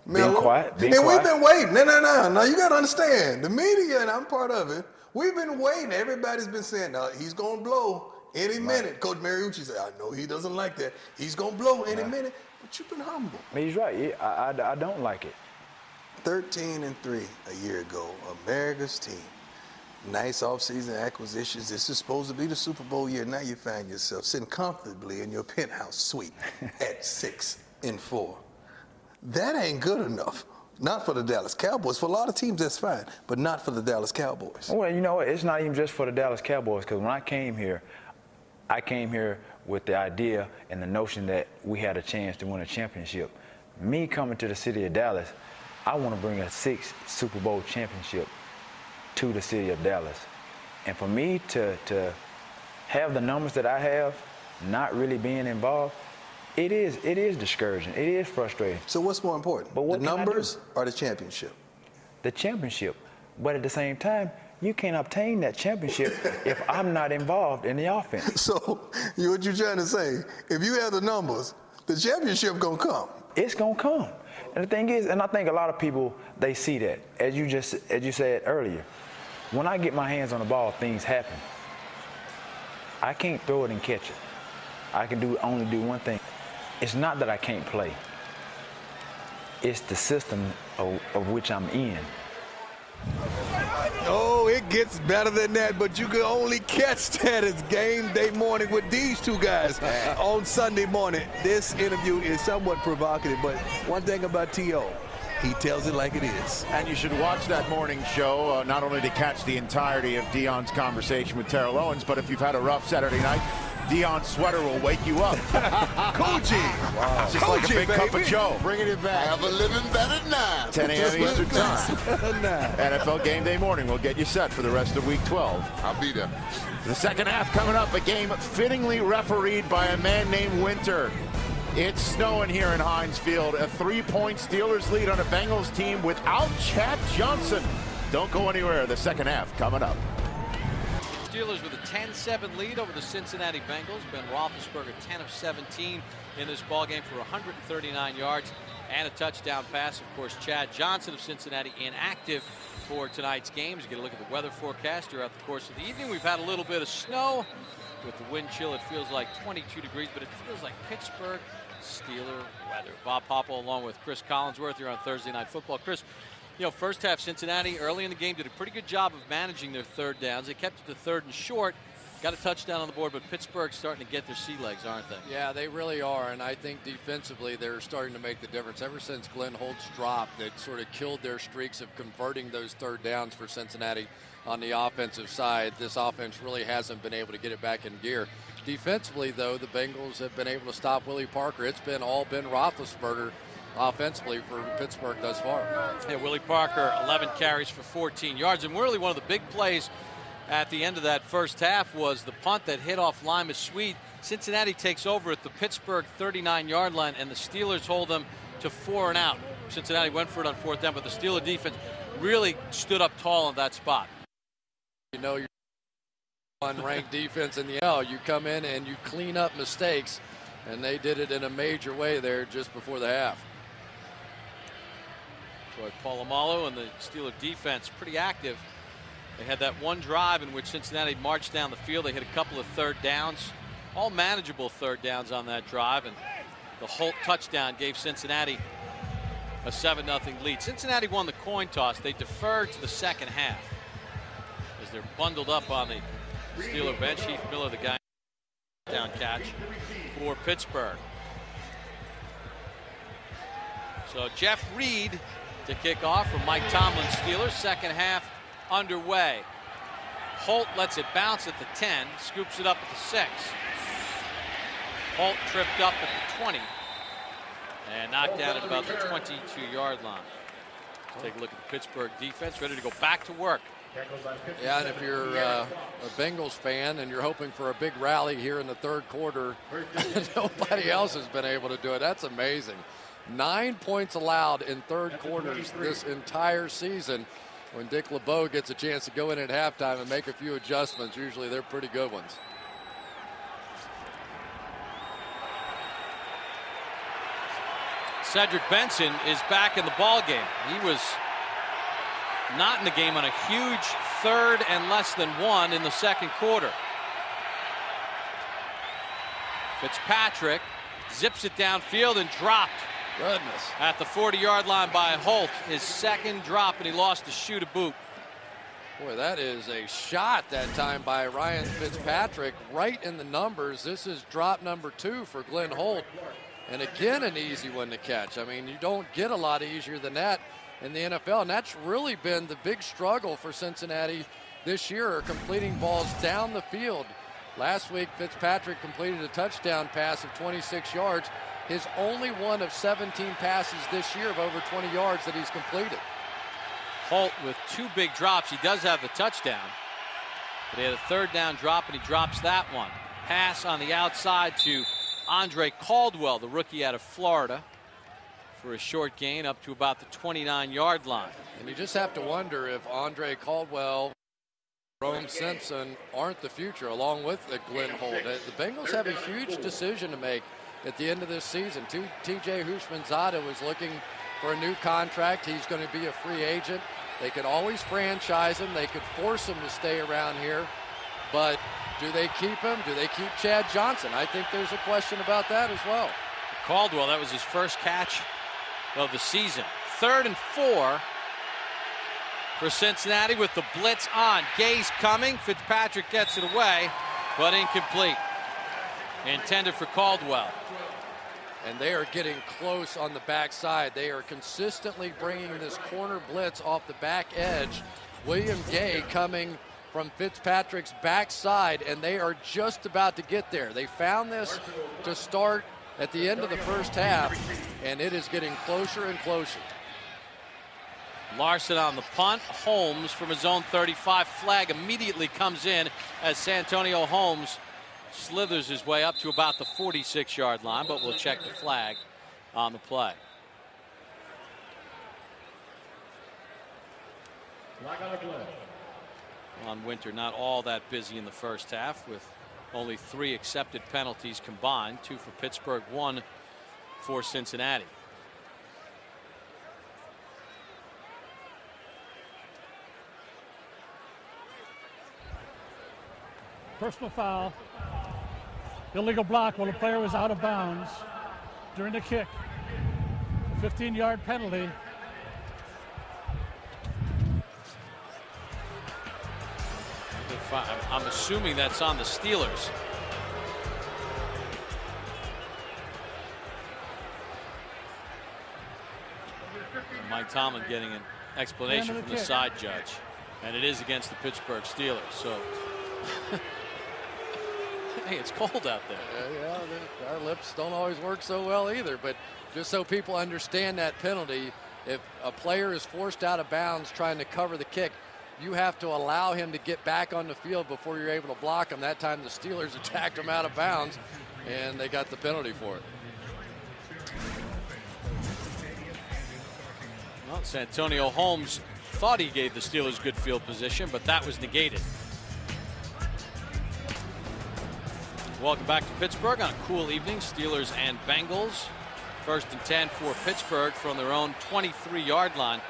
been quiet. We've been waiting. No, you got to understand. The media, and I'm part of it, we've been waiting. Everybody's been saying, he's going to blow any minute. Coach Mariucci said, I know he doesn't like that. He's going to blow any minute. But you've been humble. He's right. I don't like it. 13-3 a year ago, America's team. Nice offseason acquisitions. This is supposed to be the Super Bowl year. Now you find yourself sitting comfortably in your penthouse suite at 6-4. That ain't good enough. Not for the Dallas Cowboys. For a lot of teams, that's fine, but not for the Dallas Cowboys. Well, you know, it's not even just for the Dallas Cowboys, because when I came here with the idea and the notion that we had a chance to win a championship. Me coming to the city of Dallas, I want to bring a 6th Super Bowl championship to the city of Dallas. And for me to have the numbers that I have, not really being involved, it is discouraging. It is frustrating. So what's more important, the numbers or the championship? The championship. But at the same time, You can't obtain that championship if I'm not involved in the offense. So what you're trying to say, if you have the numbers, the championship going to come. It's going to come. And the thing is, and I think a lot of people, they see that. As you said earlier, when I get my hands on the ball, things happen. I can't throw it and catch it. I can only do one thing. It's not that I can't play. It's the system of which I'm in. Oh, it gets better than that, but you can only catch that as game day morning with these two guys on Sunday morning. This interview is somewhat provocative, but one thing about T.O., he tells it like it is. And you should watch that morning show, not only to catch the entirety of Deion's conversation with Terrell Owens, but if you've had a rough Saturday night, Deion's sweater will wake you up. Coochie. Wow. Just like a big cup of Joe. Bringing it back. Have a living better now. 10 a.m. Eastern time. NFL Game Day morning will get you set for the rest of Week 12. I'll be there. The second half coming up, a game fittingly refereed by a man named Winter. It's snowing here in Heinz Field. A 3-point Steelers lead on a Bengals team without Chad Johnson. Don't go anywhere. The second half coming up. Steelers with a 10-7 lead over the Cincinnati Bengals. Ben Roethlisberger 10 of 17 in this ballgame for 139 yards and a touchdown pass. Of course, Chad Johnson of Cincinnati inactive for tonight's games. Get a look at the weather forecast throughout the course of the evening. We've had a little bit of snow. With the wind chill, it feels like 22 degrees, but it feels like Pittsburgh Steeler weather. Bob Popple along with Chris Collinsworth here on Thursday Night Football. Chris, you know, first half Cincinnati early in the game did a pretty good job of managing their third downs. They kept it to 3rd and short, got a touchdown on the board, but Pittsburgh's starting to get their sea legs, aren't they? Yeah, they really are, and I think defensively they're starting to make the difference. Ever since Glenn Holt's drop, that sort of killed their streaks of converting those third downs for Cincinnati on the offensive side. This offense really hasn't been able to get it back in gear. Defensively, though, the Bengals have been able to stop Willie Parker. It's been all Ben Roethlisberger offensively for Pittsburgh thus far. Yeah, Willie Parker, 11 carries for 14 yards. And really one of the big plays at the end of that first half was the punt that hit off Lima Sweet. Cincinnati takes over at the Pittsburgh 39-yard line, and the Steelers hold them to 4 and out. Cincinnati went for it on 4th down, but the Steeler defense really stood up tall in that spot. You know, you're unranked defense in the NFL. You come in and you clean up mistakes, and they did it in a major way there just before the half. Troy Polamalu and the Steeler defense pretty active. They had that one drive in which Cincinnati marched down the field. They hit a couple of third downs, all manageable third downs on that drive, and the Holt touchdown gave Cincinnati a 7-0 lead. Cincinnati won the coin toss. They deferred to the second half as they're bundled up on the Steeler bench. Heath Miller, the guy down catch for Pittsburgh. So Jeff Reed to kick off from Mike Tomlin's Steelers. Second half underway. Holt lets it bounce at the 10, scoops it up at the 6. Holt tripped up at the 20 and knocked down at about the 22-yard line. Let's take a look at the Pittsburgh defense, ready to go back to work. Yeah, and if you're a Bengals fan and you're hoping for a big rally here in the third quarter, nobody else has been able to do it. That's amazing. 9 points allowed in third quarters this entire season. When Dick LeBeau gets a chance to go in at halftime and make a few adjustments, usually they're pretty good ones. Cedric Benson is back in the ballgame. He was not in the game on a huge 3rd and less than 1 in the second quarter. Fitzpatrick zips it downfield and dropped. Goodness. At the 40-yard line by Holt. His second drop, and he lost to shoot a boot. Boy, that is a shot that time by Ryan Fitzpatrick right in the numbers. This is drop number 2 for Glenn Holt. And again, an easy one to catch. I mean, you don't get a lot easier than that in the NFL, and that's really been the big struggle for Cincinnati this year, completing balls down the field. Last week, Fitzpatrick completed a touchdown pass of 26 yards. His only one of 17 passes this year of over 20 yards that he's completed. Holt with 2 big drops. He does have the touchdown, but he had a 3rd down drop, and he drops that one. Pass on the outside to Andre Caldwell, the rookie out of Florida, for a short gain up to about the 29-yard line. And you just have to wonder if Andre Caldwell Rome Simpson aren't the future, along with Glenn Holt. The Bengals have a huge decision to make at the end of this season. TJ Houshmandzadeh was looking for a new contract. He's going to be a free agent. They could always franchise him. They could force him to stay around here. But do they keep him? Do they keep Chad Johnson? I think there's a question about that as well. Caldwell, that was his first catch of the season. 3rd and 4 for Cincinnati with the blitz on. Gay's coming. Fitzpatrick gets it away, but incomplete. Intended for Caldwell. And they are getting close on the backside. They are consistently bringing this corner blitz off the back edge. William Gay coming from Fitzpatrick's backside, and they are just about to get there. They found this to start at the end of the first half, and it is getting closer and closer. Larson on the punt. Holmes from his own 35. Flag immediately comes in as Santonio Holmes slithers his way up to about the 46-yard line, but we'll check the flag on the play. Ron Winter not all that busy in the first half with only 3 accepted penalties combined, 2 for Pittsburgh, 1 for Cincinnati. Personal foul. Illegal block while the player was out of bounds during the kick. 15-yard penalty. I'm assuming that's on the Steelers. Mike Tomlin getting an explanation from the side judge. And it is against the Pittsburgh Steelers. So, hey, it's cold out there. Yeah, our lips don't always work so well either. But just so people understand that penalty, if a player is forced out of bounds trying to cover the kick, you have to allow him to get back on the field before you're able to block him. That time the Steelers attacked him out of bounds, and they got the penalty for it. Well, Santonio Holmes thought he gave the Steelers good field position, but that was negated. Welcome back to Pittsburgh on a cool evening. Steelers and Bengals. 1st and 10 for Pittsburgh from their own 23-yard line.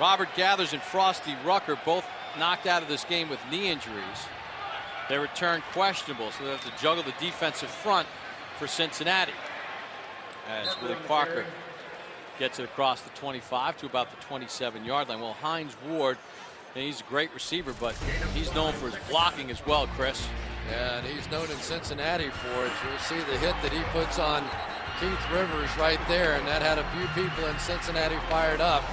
Robert Gathers and Frosty Rucker both knocked out of this game with knee injuries. Their return questionable, so they have to juggle the defensive front for Cincinnati. As Willie Parker gets it across the 25 to about the 27-yard line. Well, Hines Ward, and he's a great receiver, but he's known for his blocking as well, Chris. Yeah, and he's known in Cincinnati for it. You'll see the hit that he puts on Keith Rivers right there, and that had a few people in Cincinnati fired up.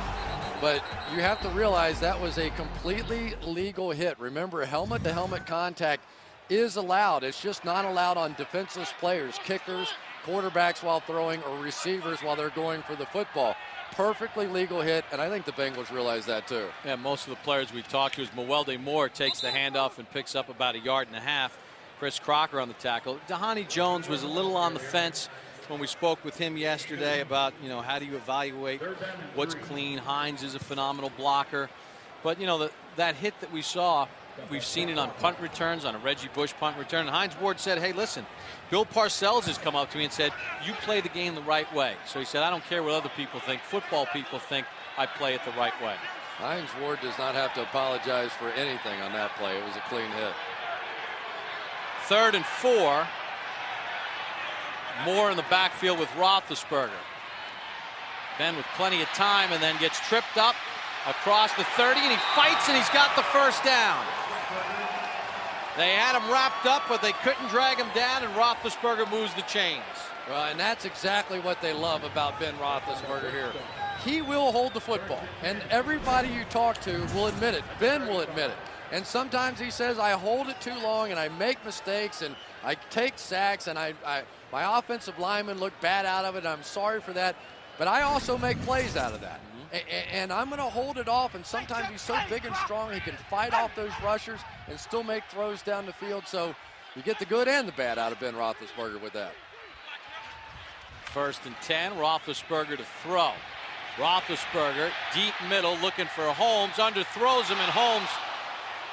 But you have to realize that was a completely legal hit. Remember, helmet-to-helmet contact is allowed. It's just not allowed on defenseless players, kickers, quarterbacks while throwing, or receivers while they're going for the football. Perfectly legal hit, and I think the Bengals realize that too. Yeah, most of the players we talked to, is Mewelde Moore takes the handoff and picks up about 1.5 yards. Chris Crocker on the tackle. Dhani Jones was a little on the fence when we spoke with him yesterday about, you know, how do you evaluate what's clean. Hines is a phenomenal blocker. But, you know, that hit that we saw, we've seen it on punt returns, on a Reggie Bush punt return. And Hines Ward said, hey, listen, Bill Parcells has come up to me and said, you play the game the right way. So he said, I don't care what other people think. Football people think I play it the right way. Hines Ward does not have to apologize for anything on that play. It was a clean hit. 3rd and 4. Moore in the backfield with Roethlisberger. Ben with plenty of time, and then gets tripped up across the 30, and he fights, and he's got the first down. They had him wrapped up, but they couldn't drag him down, and Roethlisberger moves the chains. Well, and that's exactly what they love about Ben Roethlisberger here. He will hold the football, and everybody you talk to will admit it. Ben will admit it. And sometimes he says, I hold it too long, and I make mistakes, and I take sacks, and my offensive linemen look bad out of it, and I'm sorry for that. But I also make plays out of that. And I'm going to hold it off, and sometimes he's so big and strong, he can fight off those rushers and still make throws down the field. So you get the good and the bad out of Ben Roethlisberger with that. 1st and 10, Roethlisberger to throw. Roethlisberger, deep middle, looking for Holmes, underthrows him, and Holmes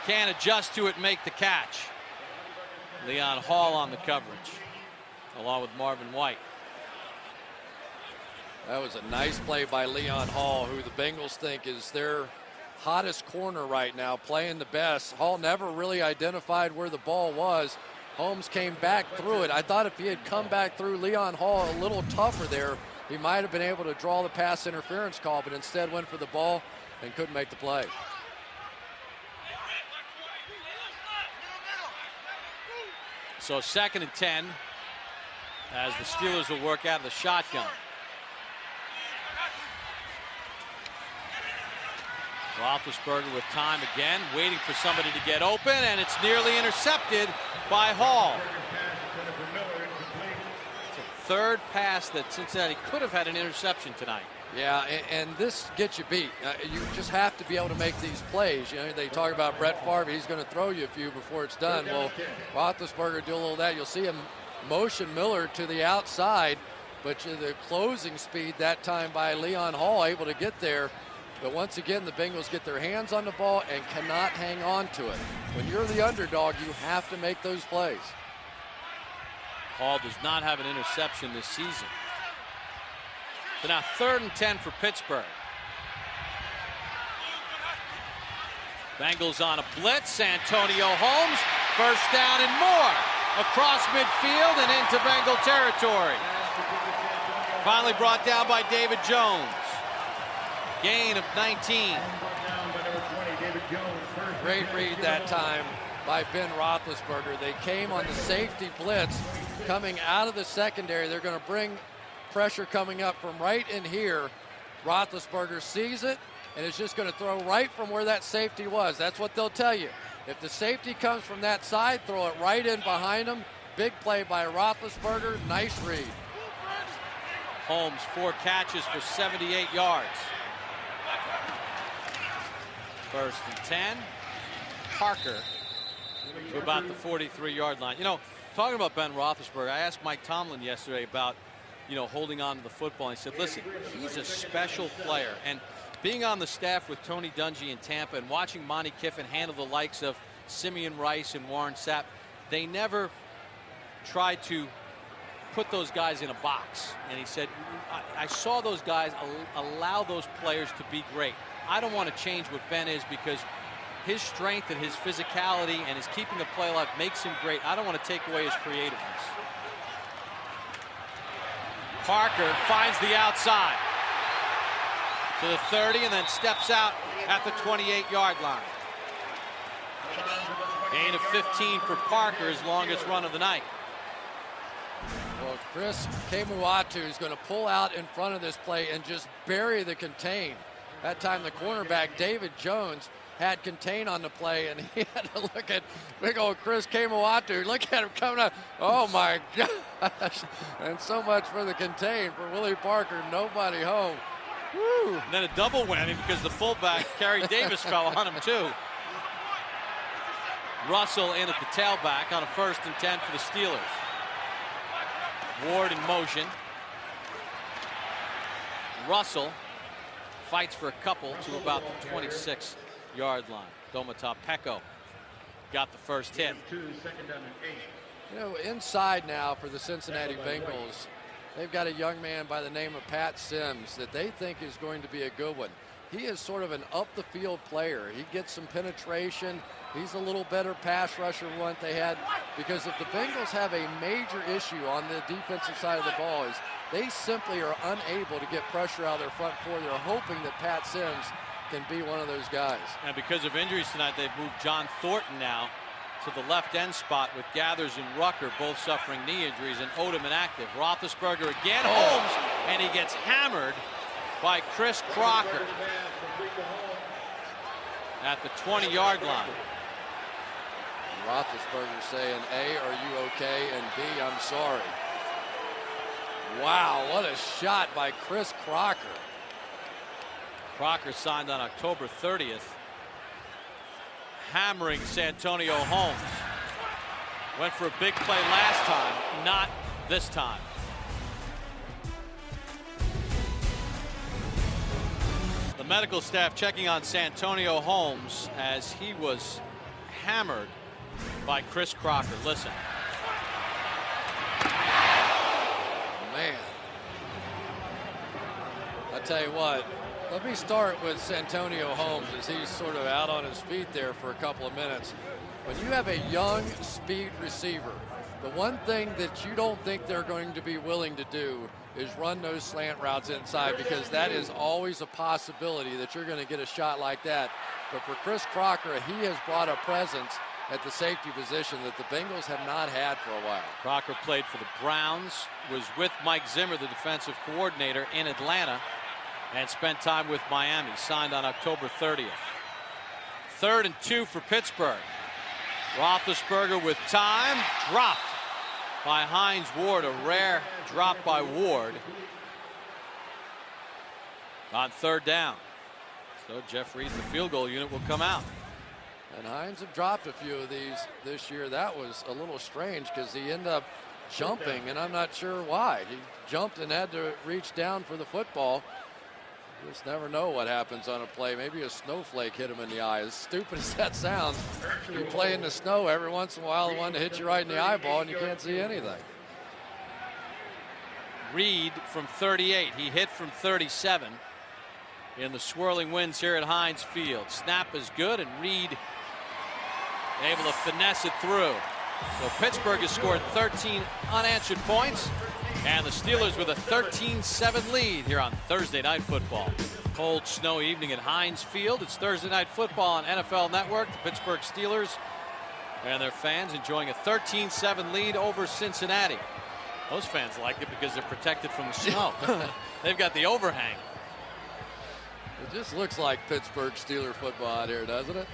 Can't adjust to it and make the catch. Leon Hall on the coverage, along with Marvin White. That was a nice play by Leon Hall, who the Bengals think is their hottest corner right now, playing the best. Hall never really identified where the ball was. Holmes came back through it. I thought if he had come back through Leon Hall a little tougher there, he might have been able to draw the pass interference call, but instead went for the ball and couldn't make the play. So 2nd and 10 as the Steelers will work out of the shotgun. Roethlisberger with time again, waiting for somebody to get open, and it's nearly intercepted by Hall. It's a 3rd pass that Cincinnati could have had an interception tonight. Yeah, and this gets you beat. You just have to be able to make these plays. You know, they talk about Brett Favre, he's going to throw you a few before it's done. Well, Roethlisberger do a little of that. You'll see him motion Miller to the outside, but the closing speed that time by Leon Hall able to get there. But once again, the Bengals get their hands on the ball and cannot hang on to it. When you're the underdog, you have to make those plays. Hall does not have an interception this season. So now 3rd and 10 for Pittsburgh. Bengals on a blitz. Santonio Holmes, 1st down and more. Across midfield and into Bengal territory. Finally brought down by David Jones. Gain of 19. Great read that time by Ben Roethlisberger. They came on the safety blitz coming out of the secondary. They're going to bring pressure coming up from right in here. Roethlisberger sees it and is just going to throw right from where that safety was. That's what they'll tell you. If the safety comes from that side, throw it right in behind him. Big play by Roethlisberger. Nice read. Holmes 4 catches for 78 yards. 1st and 10. Parker to about the 43-yard line. You know, talking about Ben Roethlisberger, I asked Mike Tomlin yesterday about, you know, holding on to the football. And he said, listen, he's a special player. And being on the staff with Tony Dungy in Tampa and watching Monty Kiffin handle the likes of Simeon Rice and Warren Sapp, they never tried to put those guys in a box. And he said, I saw those guys allow those players to be great. I don't want to change what Ben is because his strength and his physicality and his keeping the play alive makes him great. I don't want to take away his creativeness. Parker finds the outside to the 30 and then steps out at the 28-yard line. Gain of 15 for Parker, his longest run of the night. Well, Chris Kemuatu is going to pull out in front of this play and just bury the contain. That time the cornerback, David Jones, had contain on the play, and he had to look at big old Chris Kemuatu. Look at him coming up. Oh, my gosh. And so much for the contain for Willie Parker. Nobody home. Woo. And then a double whammy because the fullback, Kerry Davis, fell on him, too. Russell in at the tailback on a 1st and 10 for the Steelers. Ward in motion. Russell fights for a couple to about the 26-yard line. Domata Peko got the first hit. You know, inside now for the Cincinnati Bengals, they've got a young man by the name of Pat Sims that they think is going to be a good one. He is sort of an up-the-field player. He gets some penetration. He's a little better pass rusher than what they had, because if the Bengals have a major issue on the defensive side of the ball is they simply are unable to get pressure out of their front four. They're hoping that Pat Sims can be one of those guys. And because of injuries tonight, they've moved John Thornton now to the left end spot with Gathers and Rucker both suffering knee injuries and Odom inactive. Roethlisberger again, Holmes, and he gets hammered by Chris Crocker at the 20-yard line. Roethlisberger saying, A, are you okay? And B, I'm sorry. Wow, what a shot by Chris Crocker. Crocker signed on October 30th. Hammering Santonio Holmes. Went for a big play last time, not this time. The medical staff checking on Santonio Holmes as he was hammered by Chris Crocker. Listen. Man, I tell you what, let me start with Santonio Holmes as he's sort of out on his feet there for a couple of minutes. When you have a young speed receiver, the one thing that you don't think they're going to be willing to do is run those slant routes inside, because that is always a possibility that you're going to get a shot like that. But for Chris Crocker, he has brought a presence at the safety position that the Bengals have not had for a while. Crocker played for the Browns, was with Mike Zimmer, the defensive coordinator, in Atlanta, and spent time with Miami. Signed on October 30th. 3rd and 2 for Pittsburgh. Roethlisberger with time, dropped by Hines Ward. A rare drop by Ward on 3rd down. So Jeff Reed, the field goal unit, will come out. And Hines have dropped a few of these this year. That was a little strange because he ended up jumping, and I'm not sure why. He jumped and had to reach down for the football. You just never know what happens on a play. Maybe a snowflake hit him in the eye. As stupid as that sounds, you play in the snow every once in a while, the one to hit you right in the eyeball, and you can't see anything. Reed from 38. He hit from 37 in the swirling winds here at Heinz Field. Snap is good, and Reed able to finesse it through. So Pittsburgh has scored 13 unanswered points, and the Steelers with a 13-7 lead here on Thursday Night Football. Cold, snowy evening at Heinz Field. It's Thursday Night Football on NFL Network. The Pittsburgh Steelers and their fans enjoying a 13-7 lead over Cincinnati. Those fans like it because they're protected from the snow. They've got the overhang. It just looks like Pittsburgh Steeler football out here, doesn't it?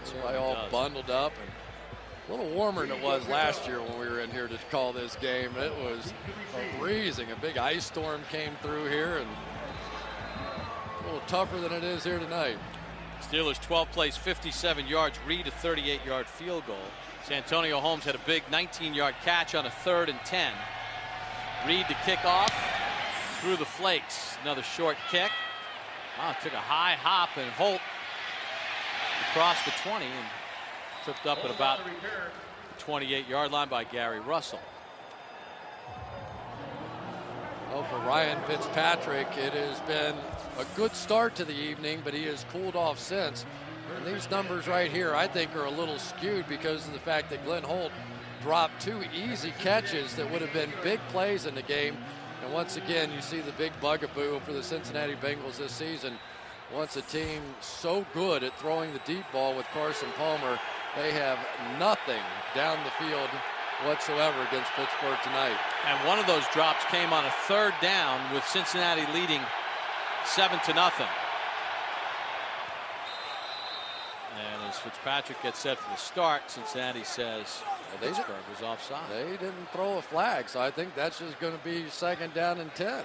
Everybody all bundled up, and a little warmer than it was last year when we were in here to call this game. It was freezing. A big ice storm came through here, and a little tougher than it is here tonight. Steelers 12 plays, 57 yards. Reed a 38-yard field goal. Santonio Holmes had a big 19-yard catch on a 3rd and 10. Reed to kick off through the flakes. Another short kick. Took a high hop, and Holt across the 20 and tripped up at about the 28-yard line by Gary Russell. Well, for Ryan Fitzpatrick, it has been a good start to the evening, but he has cooled off since. And these numbers right here, I think, are a little skewed because of the fact that Glenn Holt dropped 2 easy catches that would have been big plays in the game. And once again, you see the big bugaboo for the Cincinnati Bengals this season. Once a team so good at throwing the deep ball with Carson Palmer, they have nothing down the field whatsoever against Pittsburgh tonight. And one of those drops came on a 3rd down with Cincinnati leading 7-0. And as Fitzpatrick gets set for the start, Cincinnati says Pittsburgh was offside. They didn't throw a flag, so I think that's just going to be 2nd down and 10.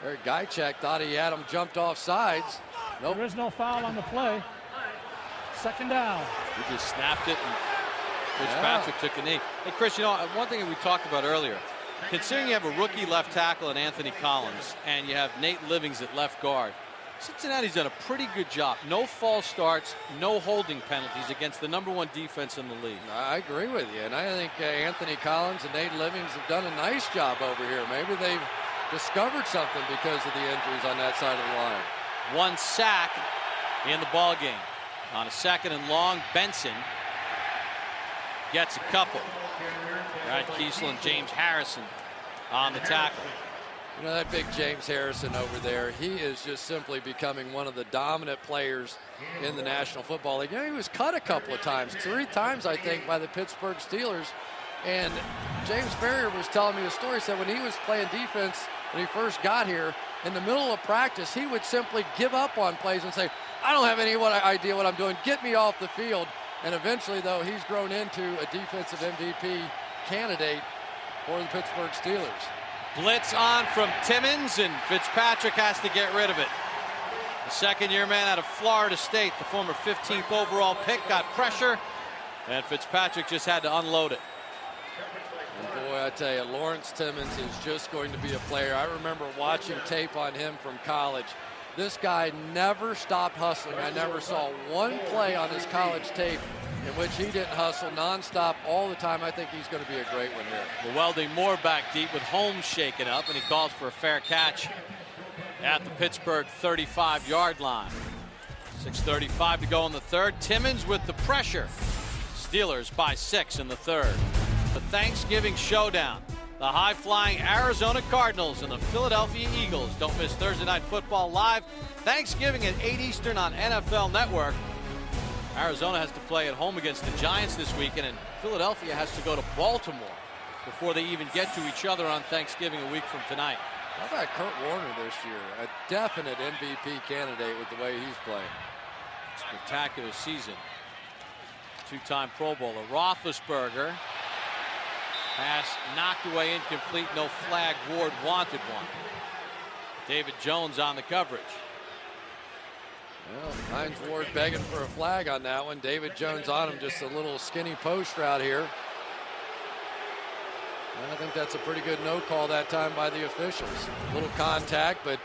Eric Guychek thought he had him jumped off sides. Nope. There is no foul on the play. 2nd down. He just snapped it, and Fitzpatrick took a knee. Hey, Chris, you know, one thing that we talked about earlier, considering you have a rookie left tackle in Anthony Collins, and you have Nate Livings at left guard, Cincinnati's done a pretty good job. No false starts, no holding penalties against the #1 defense in the league. I agree with you, and I think Anthony Collins and Nate Livings have done a nice job over here. Maybe they've discovered something because of the injuries on that side of the line. 1 sack in the ball game. On a 2nd and long, Benson gets a couple. Brad Kiesel and James Harrison on the tackle. You know, that big James Harrison over there, he is just simply becoming one of the dominant players in the National Football League. You know, he was cut a couple of times, 3 times, I think, by the Pittsburgh Steelers. And James Ferrier was telling me a story. He said when he was playing defense when he first got here, in the middle of practice, he would simply give up on plays and say, I don't have any idea what I'm doing. Get me off the field. And eventually, though, he's grown into a defensive MVP candidate for the Pittsburgh Steelers. Blitz on from Timmons, and Fitzpatrick has to get rid of it. The 2nd-year man out of Florida State, the former 15th overall pick, got pressure, and Fitzpatrick just had to unload it. And boy, I tell you, Lawrence Timmons is just going to be a player. I remember watching tape on him from college. This guy never stopped hustling. I never saw one play on his college tape in which he didn't hustle nonstop all the time. I think he's going to be a great one here. Well, welding more back deep with Holmes shaken up, and he calls for a fair catch at the Pittsburgh 35-yard line. 6:35 to go in the third. Timmons with the pressure. Steelers by 6 in the third. The Thanksgiving showdown. The high-flying Arizona Cardinals and the Philadelphia Eagles. Don't miss Thursday Night Football live Thanksgiving at 8 Eastern on NFL Network. Arizona has to play at home against the Giants this weekend, and Philadelphia has to go to Baltimore before they even get to each other on Thanksgiving a week from tonight. How about Kurt Warner this year? A definite MVP candidate with the way he's playing. Spectacular season. Two-time Pro Bowler. Roethlisberger. Pass knocked away, incomplete, no flag. Ward wanted one. David Jones on the coverage. Well, Hines Ward begging for a flag on that one. David Jones on him, just a little skinny post route here. And I think that's a pretty good no call that time by the officials. A little contact, but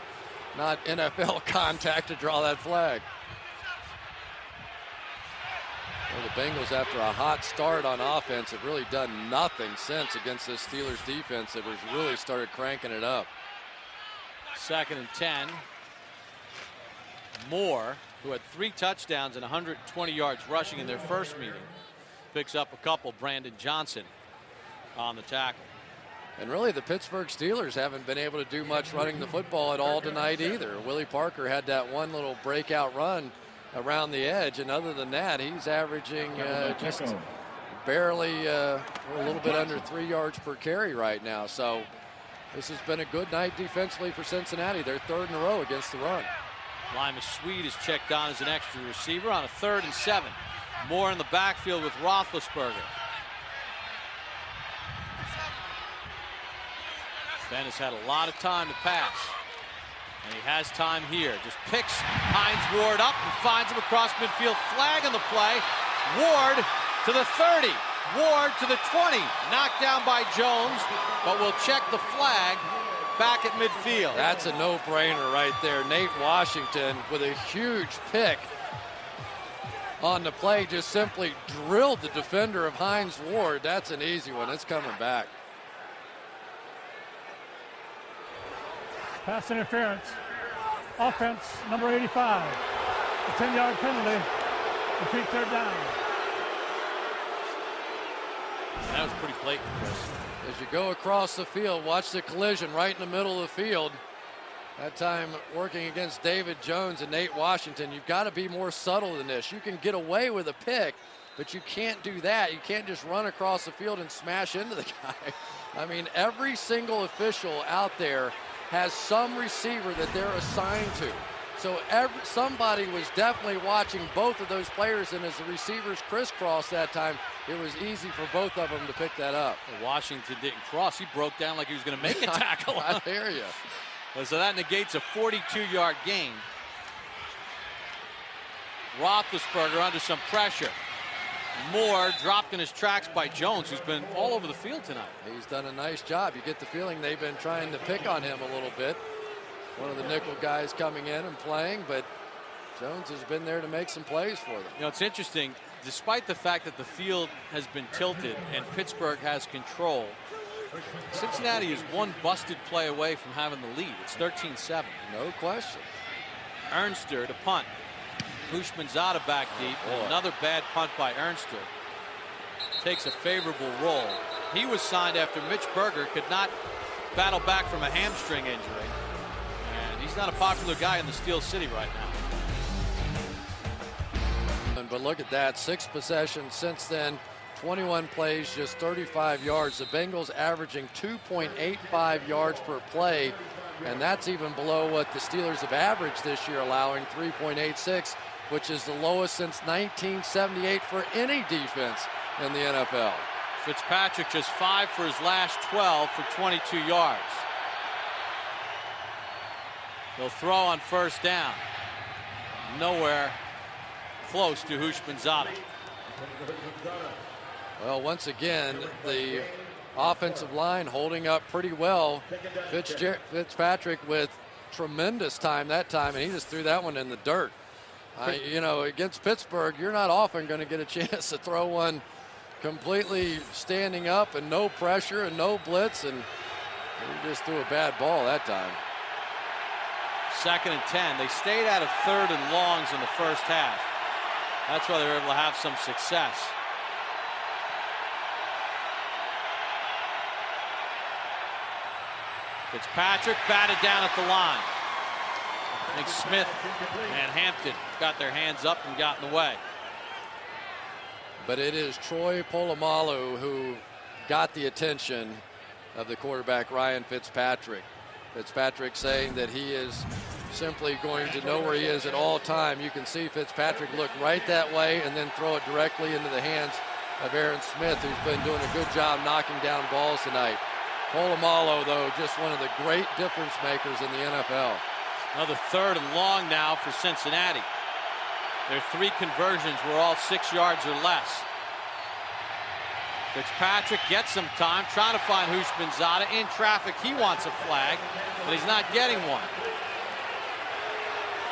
not NFL contact to draw that flag. Well, the Bengals, after a hot start on offense, have really done nothing since against this Steelers defense that has really started cranking it up. 2nd and 10. Moore, who had 3 touchdowns and 120 yards rushing in their first meeting, picks up a couple. Brandon Johnson on the tackle. And really, the Pittsburgh Steelers haven't been able to do much running the football at all tonight either. Willie Parker had that one little breakout run around the edge, and other than that, he's averaging just barely a little bit under 3 yards per carry right now. So this has been a good night defensively for Cincinnati. They're 3rd in a row against the run. Lima Swede is checked on as an extra receiver on a 3rd and 7. Moore in the backfield with Roethlisberger. Ben has had a lot of time to pass, and he has time here. Just picks Hines Ward up and finds him across midfield. Flag on the play. Ward to the 30. Ward to the 20. Knocked down by Jones, but we'll check the flag back at midfield. That's a no-brainer right there. Nate Washington with a huge pick on the play, just simply drilled the defender of Hines Ward. That's an easy one. It's coming back. Pass interference. Offense, number 85. A 10-yard penalty. Repeat 3rd down. That was pretty blatant, Chris. As you go across the field, watch the collision right in the middle of the field. That time working against David Jones and Nate Washington. You've got to be more subtle than this. You can get away with a pick, but you can't do that. You can't just run across the field and smash into the guy. I mean, every single official out there has some receiver that they're assigned to. So somebody was definitely watching both of those players, and as the receivers crisscrossed that time, it was easy for both of them to pick that up. Washington didn't cross. He broke down like he was going to make a tackle. I hear you. So that negates a 42-yard gain. Roethlisberger under some pressure. Moore dropped in his tracks by Jones, who's been all over the field tonight. He's done a nice job. You get the feeling they've been trying to pick on him a little bit. One of the nickel guys coming in and playing, but Jones has been there to make some plays for them. You know, it's interesting. Despite the fact that the field has been tilted and Pittsburgh has control, Cincinnati is one busted play away from having the lead. It's 13-7. No question. Ernster to punt. Hushmanzada back deep. Another bad punt by Ernster. Takes a favorable roll. He was signed after Mitch Berger could not battle back from a hamstring injury. And he's not a popular guy in the Steel City right now. But look at that. 6 possessions since then. 21 plays, just 35 yards. The Bengals averaging 2.85 yards per play. And that's even below what the Steelers have averaged this year, allowing 3.86, which is the lowest since 1978 for any defense in the NFL. Fitzpatrick just 5 for his last 12 for 22 yards. He'll throw on 1st down. Nowhere close to Hushmanzada. Well, once again, the offensive line holding up pretty well. Fitzpatrick with tremendous time that time, and he just threw that one in the dirt. You know, against Pittsburgh, you're not often going to get a chance to throw one completely standing up and no pressure and no blitz, and he just threw a bad ball that time. 2nd and 10. They stayed out of 3rd and longs in the first half. That's why they were able to have some success. Fitzpatrick batted down at the line. I think Smith and Hampton got their hands up and got in the way. But it is Troy Polamalu who got the attention of the quarterback, Ryan Fitzpatrick. Fitzpatrick saying that he is simply going to know where he is at all time. You can see Fitzpatrick look right that way and then throw it directly into the hands of Aaron Smith, who's been doing a good job knocking down balls tonight. Polamalu, though, just one of the great difference makers in the NFL. Another 3rd and long now for Cincinnati. Their 3 conversions were all 6 yards or less. Fitzpatrick gets some time, trying to find Houshmandzadeh in traffic. He wants a flag, but he's not getting one.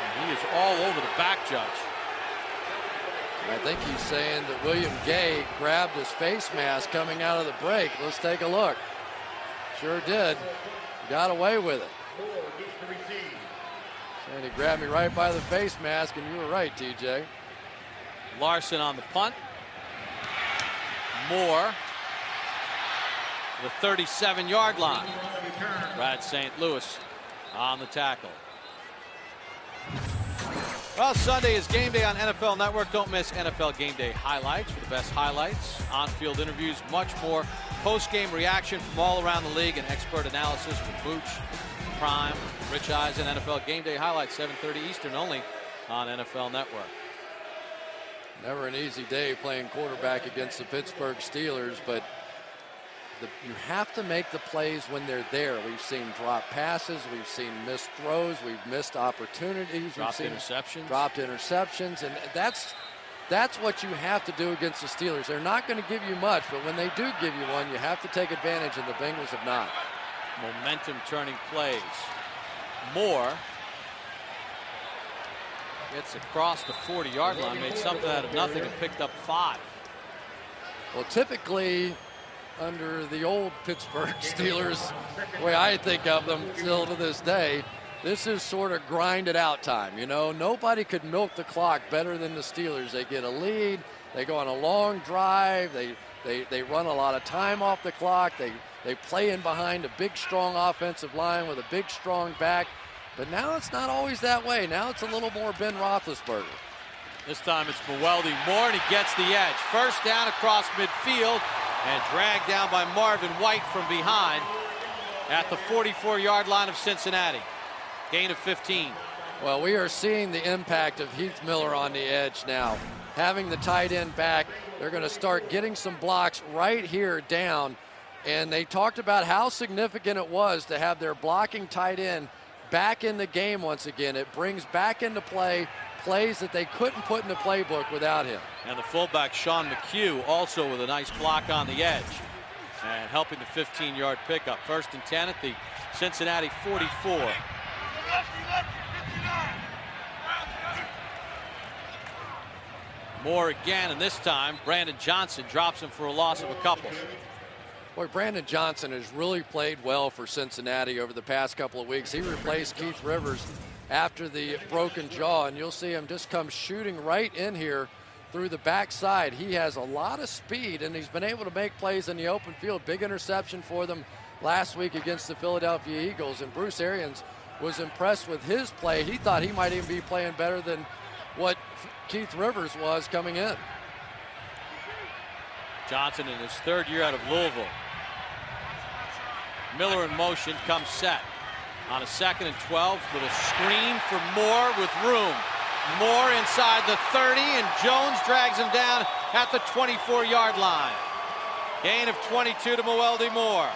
And he is all over the back judge. I think he's saying that William Gay grabbed his face mask coming out of the break. Let's take a look. Sure did. Got away with it. And he grabbed me right by the face mask, and you were right, TJ. Larson on the punt. Moore to the 37-yard line. Brad St. Louis on the tackle. Well, Sunday is game day on NFL Network. Don't miss NFL Game Day highlights for the best highlights, on-field interviews, much more. Post-game reaction from all around the league and expert analysis from Booch, Prime, Rich Eisen. NFL Game Day highlights, 7:30 Eastern, only on NFL Network. Never an easy day playing quarterback against the Pittsburgh Steelers, but you have to make the plays when they're there. We've seen drop passes, we've seen missed throws, we've missed opportunities, dropped interceptions, and that's what you have to do against the Steelers. They're not going to give you much, but when they do give you one, you have to take advantage, and the Bengals have not. Momentum turning plays. Moore gets across the 40-yard line, made something out of nothing, and picked up 5. Well, typically, under the old Pittsburgh Steelers, the way I think of them still to this day, this is sort of grinded out time. You know, nobody could milk the clock better than the Steelers. They get a lead, they go on a long drive, they run a lot of time off the clock, they play in behind a big, strong offensive line with a big, strong back. But now it's not always that way. Now it's a little more Ben Roethlisberger. This time it's Muwalde Moore, and he gets the edge. First down across midfield, and dragged down by Marvin White from behind at the 44-yard line of Cincinnati. Gain of 15. Well, we are seeing the impact of Heath Miller on the edge now. Having the tight end back, they're going to start getting some blocks right here down. And they talked about how significant it was to have their blocking tight end back in the game once again. It brings back into play plays that they couldn't put in the playbook without him. And the fullback, Sean McHugh, also with a nice block on the edge and helping the 15-yard pickup. 1st and 10 at the Cincinnati 44. Moore again, and this time Brandon Johnson drops him for a loss of a couple. Boy, Brandon Johnson has really played well for Cincinnati over the past couple of weeks. He replaced Keith Rivers after the broken jaw, and you'll see him just come shooting right in here through the backside. He has a lot of speed, and he's been able to make plays in the open field. Big interception for them last week against the Philadelphia Eagles, and Bruce Arians was impressed with his play. He thought he might even be playing better than what Keith Rivers was coming in. Johnson in his 3rd year out of Louisville. Miller in motion, comes set on a 2nd and 12 with a screen for Moore with room. Moore inside the 30, and Jones drags him down at the 24-yard line. Gain of 22 to Muwalde Moore.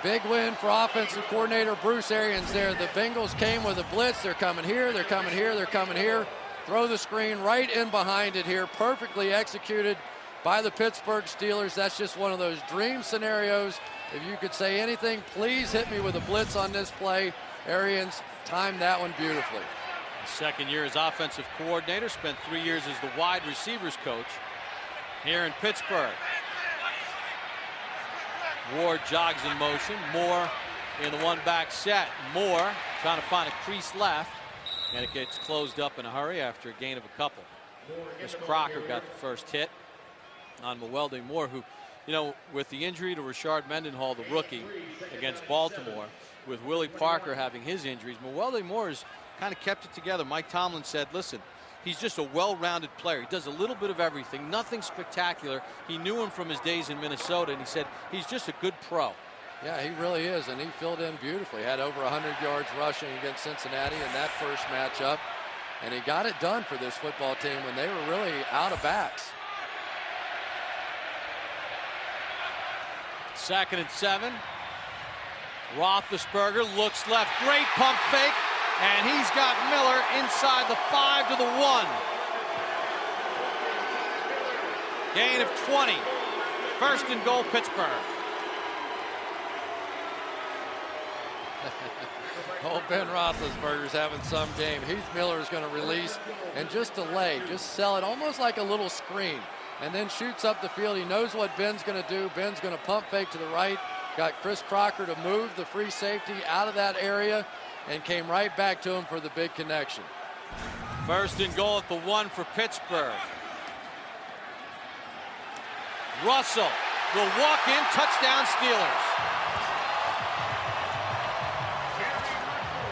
Big win for offensive coordinator Bruce Arians there. The Bengals came with a blitz. They're coming here, they're coming here, they're coming here. Throw the screen right in behind it here. Perfectly executed by the Pittsburgh Steelers. That's just one of those dream scenarios. If you could say anything, please hit me with a blitz on this play. Arians timed that one beautifully. Second year as offensive coordinator, spent 3 years as the wide receivers coach here in Pittsburgh. Ward jogs in motion. Moore in the one-back set. Moore trying to find a crease left, and it gets closed up in a hurry after a gain of a couple. Chris Crocker got the first hit on Mewelde Moore, who, you know, with the injury to Rashard Mendenhall, the rookie, against Baltimore, with Willie Parker having his injuries, Mewelde Moore has kind of kept it together. Mike Tomlin said, listen, he's just a well-rounded player. He does a little bit of everything, nothing spectacular. He knew him from his days in Minnesota, and he said he's just a good pro. Yeah, he really is, and he filled in beautifully. Had over 100 yards rushing against Cincinnati in that first matchup, and he got it done for this football team when they were really out of backs. 2nd and 7. Roethlisberger looks left. Great pump fake. And he's got Miller inside the 5 to the 1. Gain of 20. 1st and goal, Pittsburgh. Oh, Ben Roethlisberger's having some game. Heath Miller is going to release and just delay, just sell it almost like a little screen, and then shoots up the field. He knows what Ben's going to do. Ben's going to pump fake to the right. Got Chris Crocker to move the free safety out of that area and came right back to him for the big connection. 1st and goal at the 1 for Pittsburgh. Russell will walk in, touchdown Steelers.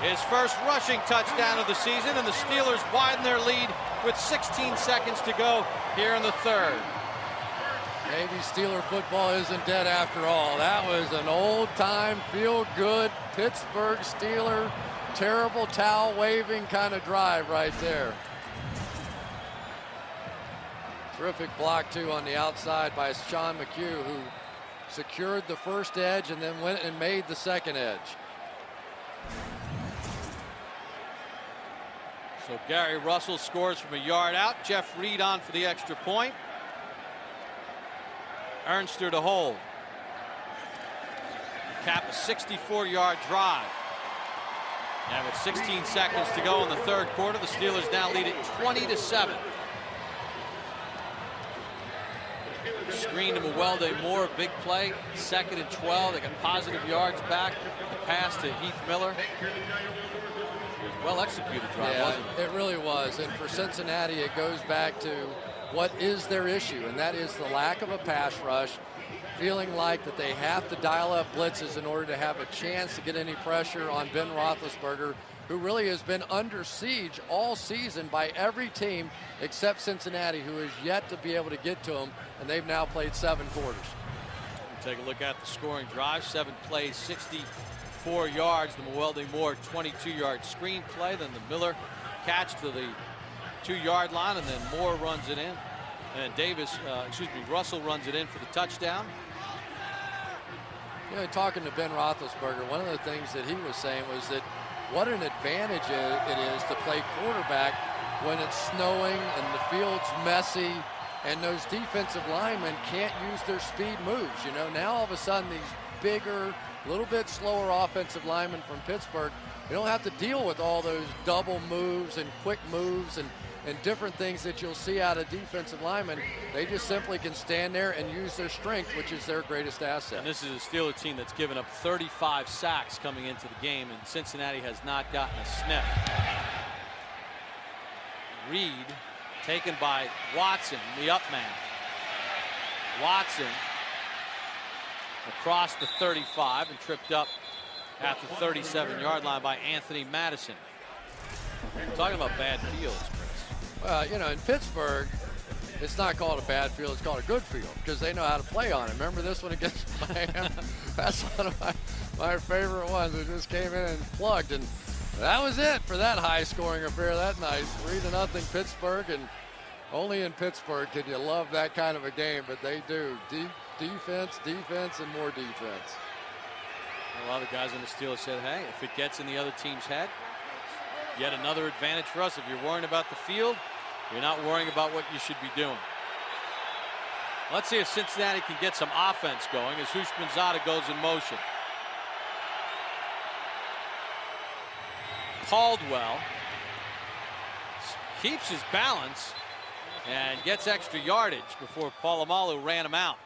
His first rushing touchdown of the season, and the Steelers widen their lead with 16 seconds to go here in the 3rd. Maybe Steeler football isn't dead after all. That was an old-time, feel-good Pittsburgh Steeler, terrible towel waving kind of drive right there. Terrific block, too, on the outside by Sean McHugh, who secured the first edge and then went and made the second edge. So Gary Russell scores from a yard out. Jeff Reed on for the extra point. Ernster to hold. Cap a 64-yard drive. And with 16 seconds to go in the 3rd quarter, the Steelers now lead it 20-7. Screen to Mewelde Moore, big play. 2nd and 12. They got positive yards back. The pass to Heath Miller. Well executed drive, wasn't it? It really was. And for Cincinnati, it goes back to what is their issue, and that is the lack of a pass rush, feeling like that they have to dial up blitzes in order to have a chance to get any pressure on Ben Roethlisberger, who really has been under siege all season by every team except Cincinnati, who has yet to be able to get to him, and they've now played 7 quarters. We'll take a look at the scoring drive. 7 plays, 64 yards. The Mewelde Moore 22-yard screen play. Then the Miller catch to the 2-yard line, and then Moore runs it in. And Russell runs it in for the touchdown. You know, talking to Ben Roethlisberger, one of the things that he was saying was that what an advantage it is to play quarterback when it's snowing and the field's messy and those defensive linemen can't use their speed moves. You know, now all of a sudden these bigger, a little bit slower offensive linemen from Pittsburgh, they don't have to deal with all those double moves and quick moves and different things that you'll see out of defensive linemen. They just simply can stand there and use their strength, which is their greatest asset. And this is a Steelers team that's given up 35 sacks coming into the game, and Cincinnati has not gotten a sniff. Reed taken by Watson, the up man. Watson across the 35 and tripped up at the 37-yard line by Anthony Madison. We're talking about bad fields, Chris. Well, you know, in Pittsburgh, it's not called a bad field, it's called a good field because they know how to play on it. Remember this one against Miami? That's one of my favorite ones. It just came in and plugged, and that was it for that high-scoring affair that night. 3-0 Pittsburgh, and only in Pittsburgh can you love that kind of a game, but they do. Defense, and more defense. A lot of guys on the Steelers said, hey, if it gets in the other team's head, yet another advantage for us. If you're worrying about the field, you're not worrying about what you should be doing. Let's see if Cincinnati can get some offense going as Houshmandzadeh goes in motion. Caldwell keeps his balance and gets extra yardage before Polamalu ran him out.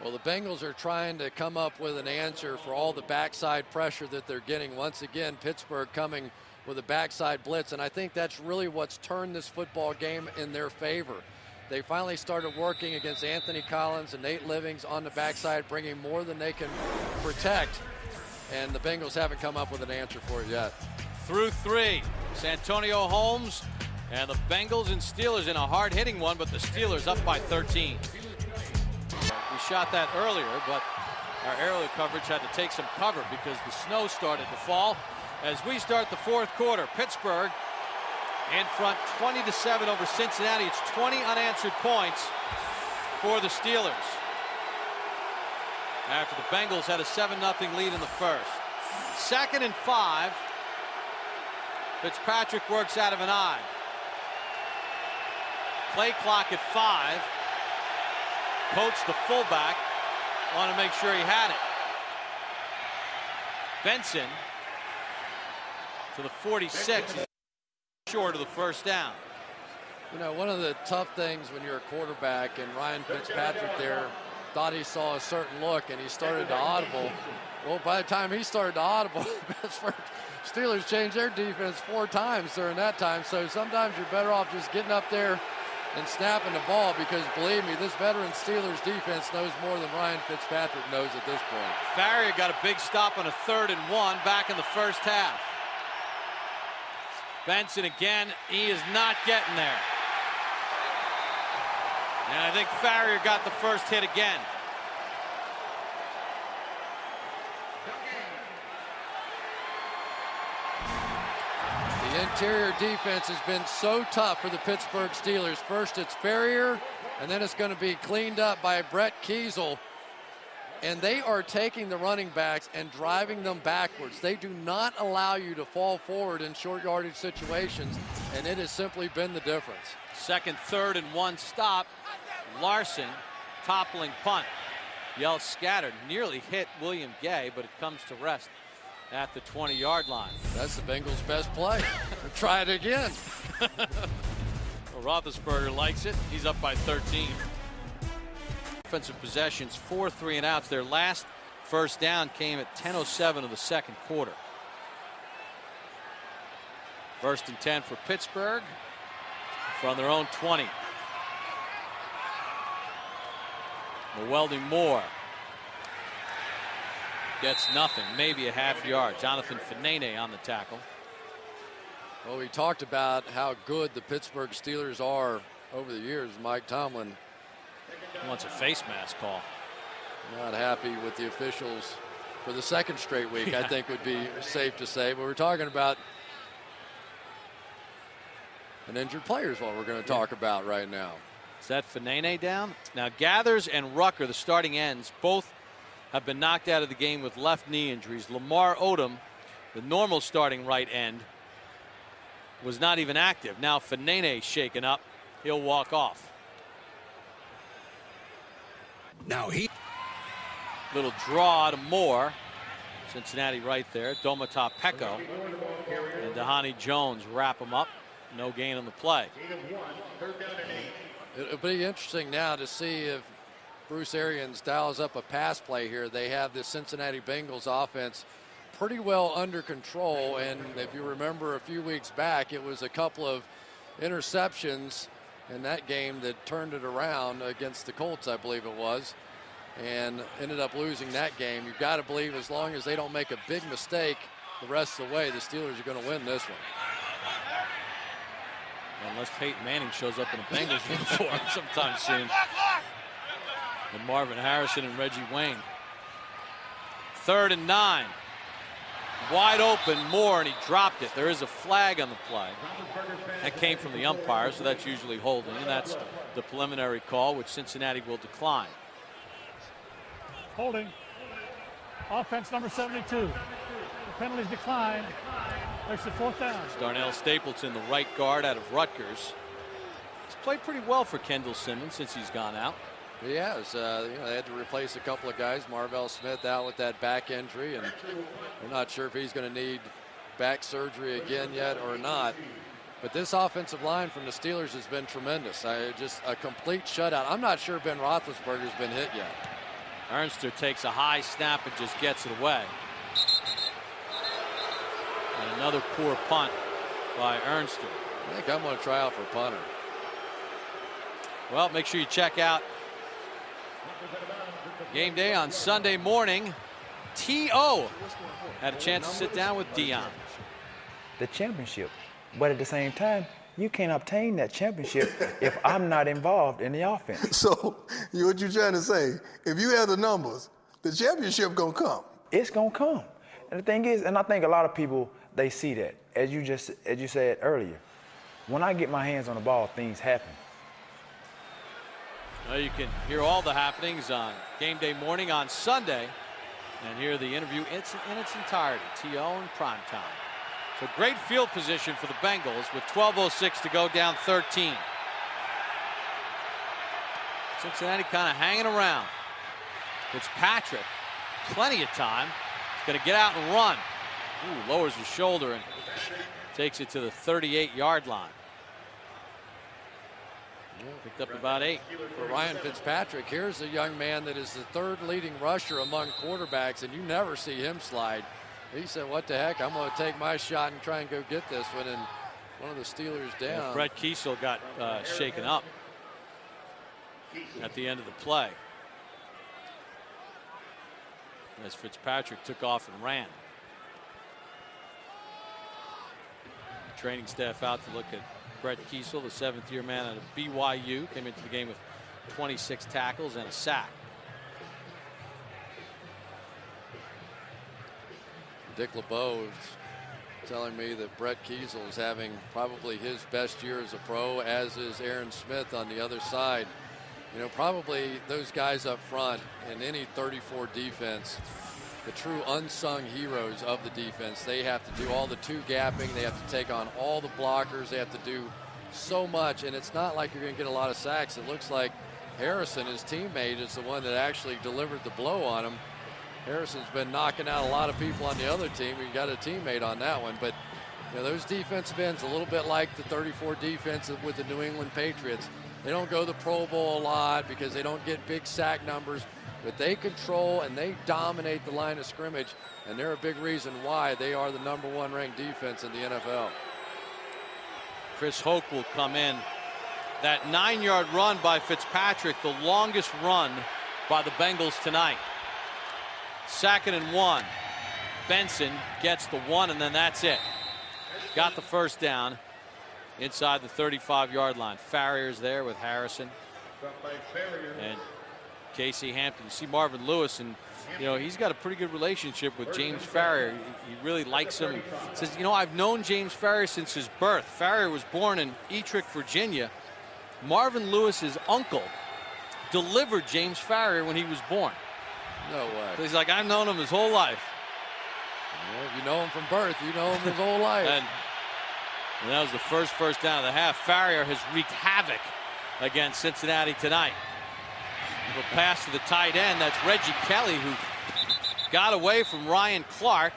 Well, the Bengals are trying to come up with an answer for all the backside pressure that they're getting. Once again, Pittsburgh coming with a backside blitz, and I think that's really what's turned this football game in their favor. They finally started working against Anthony Collins and Nate Livings on the backside, bringing more than they can protect, and the Bengals haven't come up with an answer for it yet. Through 3, Santonio Holmes and the Bengals and Steelers in a hard-hitting one, but the Steelers up by 13. We shot that earlier, but our aerial coverage had to take some cover because the snow started to fall. As we start the fourth quarter, Pittsburgh in front 20-7 over Cincinnati. It's 20 unanswered points for the Steelers, after the Bengals had a 7-0 lead in the first. 2nd and 5. Fitzpatrick works out of an eye. Play clock at 5. Coach, the fullback, wanted to make sure he had it. Benson to the 46, short of the first down. You know, one of the tough things when you're a quarterback, and Ryan Fitzpatrick there thought he saw a certain look and he started to audible. Well, by the time he started to audible, Steelers changed their defense 4 times during that time. So sometimes you're better off just getting up there and snapping the ball, because believe me, this veteran Steelers defense knows more than Ryan Fitzpatrick knows at this point. Farrier got a big stop on a 3rd and 1 back in the first half. Benson again, he is not getting there. And I think Farrier got the first hit again. The interior defense has been so tough for the Pittsburgh Steelers. First it's Farrier, and then it's going to be cleaned up by Brett Kiesel. And they are taking the running backs and driving them backwards. They do not allow you to fall forward in short yardage situations, and it has simply been the difference. 2nd, 3rd, and 1 stop. Larson, toppling punt. Yell scattered, nearly hit William Gay, but it comes to rest at the 20-yard line. That's the Bengals' best play. Try it again. Well, Roethlisberger likes it. He's up by 13. Offensive possessions, 4 3-and-outs. Their last first down came at 10:07 of the second quarter. 1st and 10 for Pittsburgh from their own 20. Welding Moore gets nothing, maybe a half yard. Jonathan Fanene on the tackle. Well, we talked about how good the Pittsburgh Steelers are over the years. Mike Tomlin wants a face mask call. Not happy with the officials for the 2nd straight week, I think would be safe to say. But we're talking about an injured player is what we're going to talk about right now. Is that Fanene down? Now Gathers and Rucker, the starting ends, both have been knocked out of the game with left knee injuries. Lamar Odom, the normal starting right end, was not even active. Now Fanene shaken up. He'll walk off. Now little draw to Moore. Cincinnati right there. Domata Peko and Dahani Jones wrap him up. No gain on the play. It'll be interesting now to see if Bruce Arians dials up a pass play here. They have the Cincinnati Bengals offense pretty well under control, and if you remember a few weeks back, it was a couple of interceptions in that game that turned it around against the Colts, I believe it was, and ended up losing that game. You've got to believe as long as they don't make a big mistake the rest of the way, the Steelers are going to win this one. Unless Peyton Manning shows up in a Bengals uniform sometime soon. And Marvin Harrison and Reggie Wayne. 3rd and 9. Wide open, Moore, and he dropped it. There is a flag on the play. That came from the umpire, so that's usually holding, and that's the preliminary call, which Cincinnati will decline. Holding. Offense number 72. The penalties declined. Makes it 4th down. Darnell Stapleton, the right guard out of Rutgers. He's played pretty well for Kendall Simmons since he's gone out. He has. They had to replace a couple of guys. Marvell Smith out with that back injury, and we're not sure if he's going to need back surgery again yet or not. But this offensive line from the Steelers has been tremendous. Just a complete shutout. I'm not sure Ben Roethlisberger's been hit yet. Ernster takes a high snap and just gets it away. And another poor punt by Ernster. I think I'm going to try out for punter. Well, make sure you check out Game Day on Sunday morning. T.O. had a chance to sit down with Dion. The championship. But at the same time, you can't obtain that championship if I'm not involved in the offense. So, what you trying to say, if you have the numbers, the championship going to come. It's going to come. And the thing is, and I think a lot of people, they see that. As you said earlier, when I get my hands on the ball, things happen. Well, you can hear all the happenings on Game Day morning on Sunday and hear the interview in its entirety. T.O. in prime time. So great field position for the Bengals with 12:06 to go, down 13. Cincinnati kind of hanging around. Fitzpatrick, plenty of time. He's going to get out and run. Ooh, lowers his shoulder and takes it to the 38-yard line. Picked up about 8. For Ryan Fitzpatrick, here's a young man that is the 3rd leading rusher among quarterbacks, and you never see him slide. He said, what the heck, I'm going to take my shot and try and go get this one, and one of the Steelers down. Yeah, Brett Kiesel got shaken up at the end of the play as Fitzpatrick took off and ran. Training staff out to look at Brett Kiesel, the 7th-year man out of BYU, came into the game with 26 tackles and a sack. Dick LeBeau is telling me that Brett Kiesel is having probably his best year as a pro, as is Aaron Smith on the other side. You know, probably those guys up front in any 34 defense, the true unsung heroes of the defense. They have to do all the two-gapping. They have to take on all the blockers. They have to do so much, and it's not like you're going to get a lot of sacks. It looks like Harrison, his teammate, is the one that actually delivered the blow on him. Harrison's been knocking out a lot of people on the other team. We got a teammate on that one. But you know, those defensive ends, a little bit like the 34 defense with the New England Patriots. They don't go the Pro Bowl a lot because they don't get big sack numbers, but they control and they dominate the line of scrimmage, and they're a big reason why they are the #1 ranked defense in the NFL. Chris Hoke will come in. That 9-yard run by Fitzpatrick, the longest run by the Bengals tonight. 2nd and 1. Benson gets the 1, and then that's it. Got the first down inside the 35-yard line. Farrier's there with Harrison and Casey Hampton. You see Marvin Lewis, and you know he's got a pretty good relationship with James Farrier. He really likes him. He says, you know, I've known James Farrier since his birth. Farrier was born in Ettrick, Virginia. Marvin Lewis's uncle delivered James Farrier when he was born. No way. So he's like, I've known him his whole life. Yeah, you know him from birth. You know him his whole life. And that was the first down of the half. Farrier has wreaked havoc against Cincinnati tonight. A pass to the tight end. That's Reggie Kelly, who got away from Ryan Clark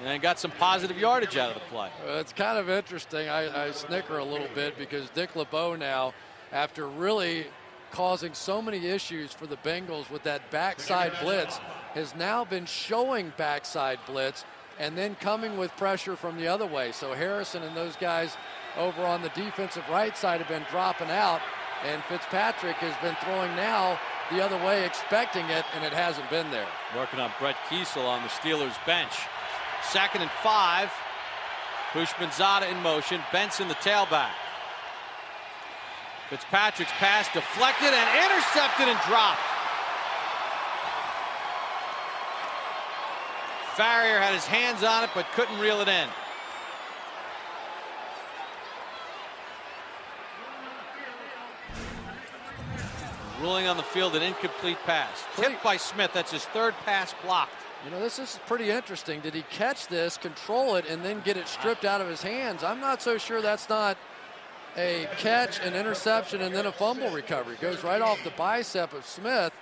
and got some positive yardage out of the play. It's kind of interesting. I snicker a little bit because Dick LeBeau now, after really causing so many issues for the Bengals with that backside blitz, has now been showing backside blitz and then coming with pressure from the other way. So Harrison and those guys over on the defensive right side have been dropping out, and Fitzpatrick has been throwing now the other way, expecting it, and it hasn't been there. Working on Brett Kiesel on the Steelers bench. 2nd and 5. Bushmanzada in motion. Benson the tailback. Fitzpatrick's pass deflected and intercepted and dropped. Farrier had his hands on it but couldn't reel it in. Ruling on the field, an incomplete pass. Tipped by Smith. That's his 3rd pass blocked. You know, this is pretty interesting. Did he catch this, control it, and then get it stripped out of his hands? I'm not so sure that's not a catch, an interception, and then a fumble recovery. It goes right off the bicep of Smith.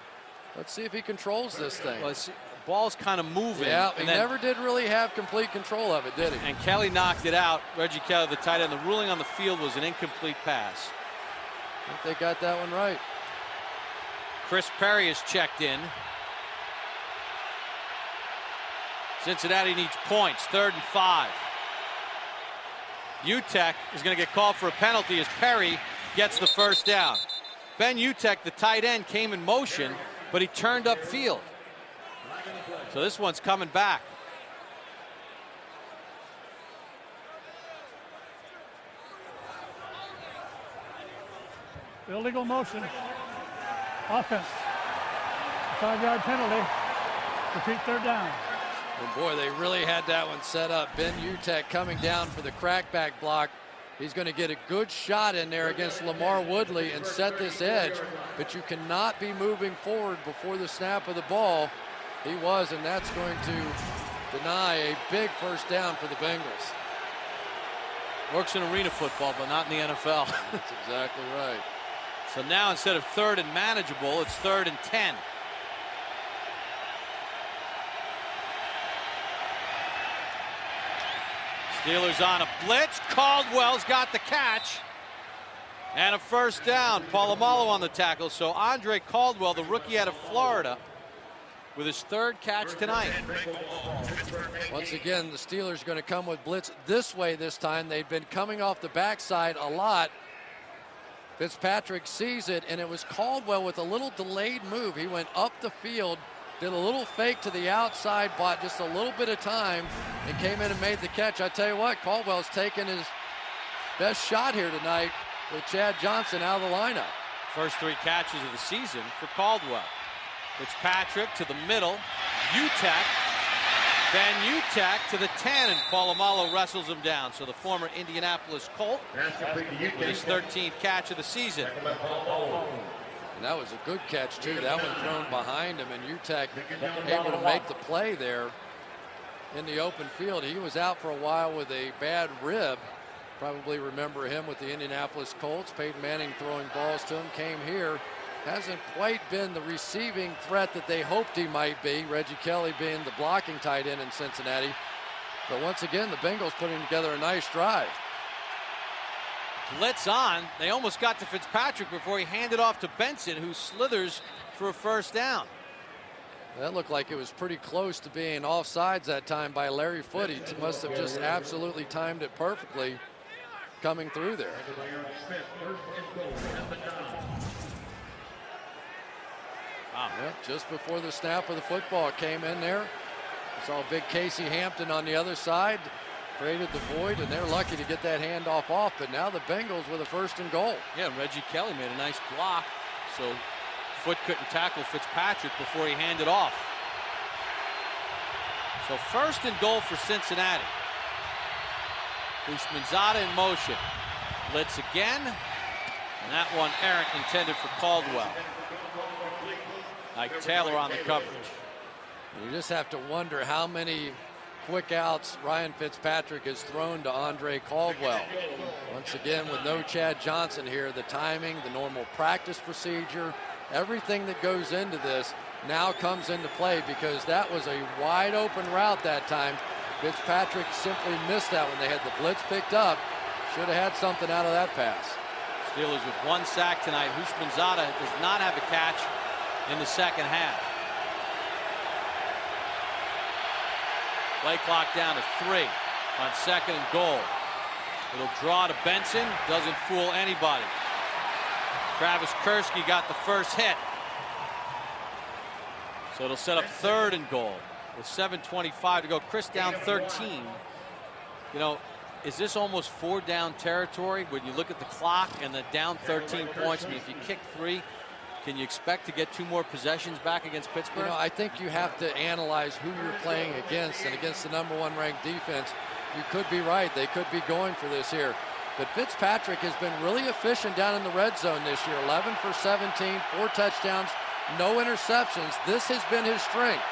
Let's see if he controls this thing. Well, ball's kind of moving. Yeah, he never did really have complete control of it, did he? And Kelly knocked it out. Reggie Kelly, the tight end. The ruling on the field was an incomplete pass. I think they got that one right. Chris Perry is checked in. Cincinnati needs points. 3rd and 5. Utek is going to get called for a penalty as Perry gets the first down. Ben Utek, the tight end, came in motion, but he turned upfield. So this one's coming back. Illegal motion. Offense. 5-yard penalty. Repeat 3rd down. And boy, they really had that one set up. Ben Utek coming down for the crackback block. He's going to get a good shot in there against Lamar Woodley and set this edge, but you cannot be moving forward before the snap of the ball. He was, and that's going to deny a big first down for the Bengals. Works in arena football, but not in the NFL. That's exactly right. So now instead of 3rd and manageable, it's 3rd and 10. Steelers on a blitz. Caldwell's got the catch. And a first down. Polamalu on the tackle. So Andre Caldwell, the rookie out of Florida, with his 3rd catch tonight. Once again, the Steelers are going to come with blitz this way this time. They've been coming off the backside a lot. Fitzpatrick sees it, and it was Caldwell with a little delayed move. He went up the field, did a little fake to the outside, bought just a little bit of time, and came in and made the catch. I tell you what, Caldwell's taken his best shot here tonight with Chad Johnson out of the lineup. First 3 catches of the season for Caldwell. Fitzpatrick to the middle. Utek. Ben Utek to the 10, and Polamalu wrestles him down. So the former Indianapolis Colt with his 13th catch of the season. And that was a good catch, too. That one thrown behind him, and Utek able to make the play there in the open field. He was out for a while with a bad rib. Probably remember him with the Indianapolis Colts. Peyton Manning throwing balls to him. Came here. Hasn't quite been the receiving threat that they hoped he might be. Reggie Kelly being the blocking tight end in Cincinnati. But once again, the Bengals putting together a nice drive. Blitz on. They almost got to Fitzpatrick before he handed off to Benson, who slithers for a first down. That looked like it was pretty close to being offsides that time by Larry Foote. He must have just absolutely timed it perfectly coming through there. Wow. Yep, just before the snap of the football came in there. We saw big Casey Hampton on the other side. Created the void, and they're lucky to get that handoff off, but now the Bengals with a 1st and goal. Yeah, Reggie Kelly made a nice block, so Foote couldn't tackle Fitzpatrick before he handed off. So 1st and goal for Cincinnati. Houshmandzadeh in motion. Blitz again, and that one errant, intended for Caldwell. Ike Taylor on the coverage. You just have to wonder how many quick outs Ryan Fitzpatrick has thrown to Andre Caldwell. Once again, with no Chad Johnson here, the timing, the normal practice procedure, everything that goes into this now comes into play, because that was a wide open route that time. Fitzpatrick simply missed that when they had the blitz picked up. Should have had something out of that pass. Steelers with 1 sack tonight. Houshmandzadeh does not have a catch in the second half. Play clock down to 3 on 2nd and goal. It'll draw to Benson. Doesn't fool anybody. Travis Kursky got the first hit. So it'll set up 3rd and goal with 7:25 to go. Chris down 13. You know, is this almost 4-down territory when you look at the clock and the down 13 points? I mean, if you kick 3, can you expect to get 2 more possessions back against Pittsburgh? You know, I think you have to analyze who you're playing against, and against the #1 ranked defense, you could be right. They could be going for this here. But Fitzpatrick has been really efficient down in the red zone this year. 11 for 17, 4 touchdowns, no interceptions. This has been his strength.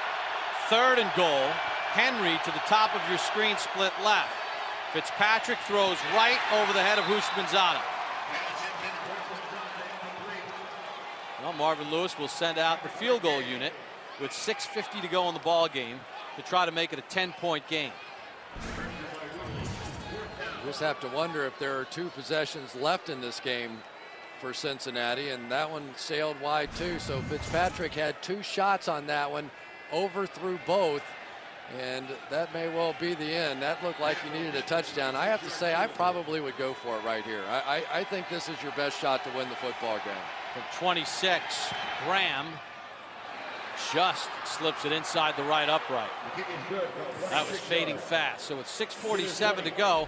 3rd and goal. Henry to the top of your screen, split left. Fitzpatrick throws right over the head of Houshmandzadeh. Well, Marvin Lewis will send out the field goal unit with 6:50 to go in the ball game to try to make it a 10-point game. Just have to wonder if there are 2 possessions left in this game for Cincinnati, and that one sailed wide too. So Fitzpatrick had 2 shots on that one, overthrew both, and that may well be the end. That looked like you needed a touchdown. I have to say, I probably would go for it right here. I think this is your best shot to win the football game. From 26, Graham just slips it inside the right upright. That was fading fast. So with 6:47 to go,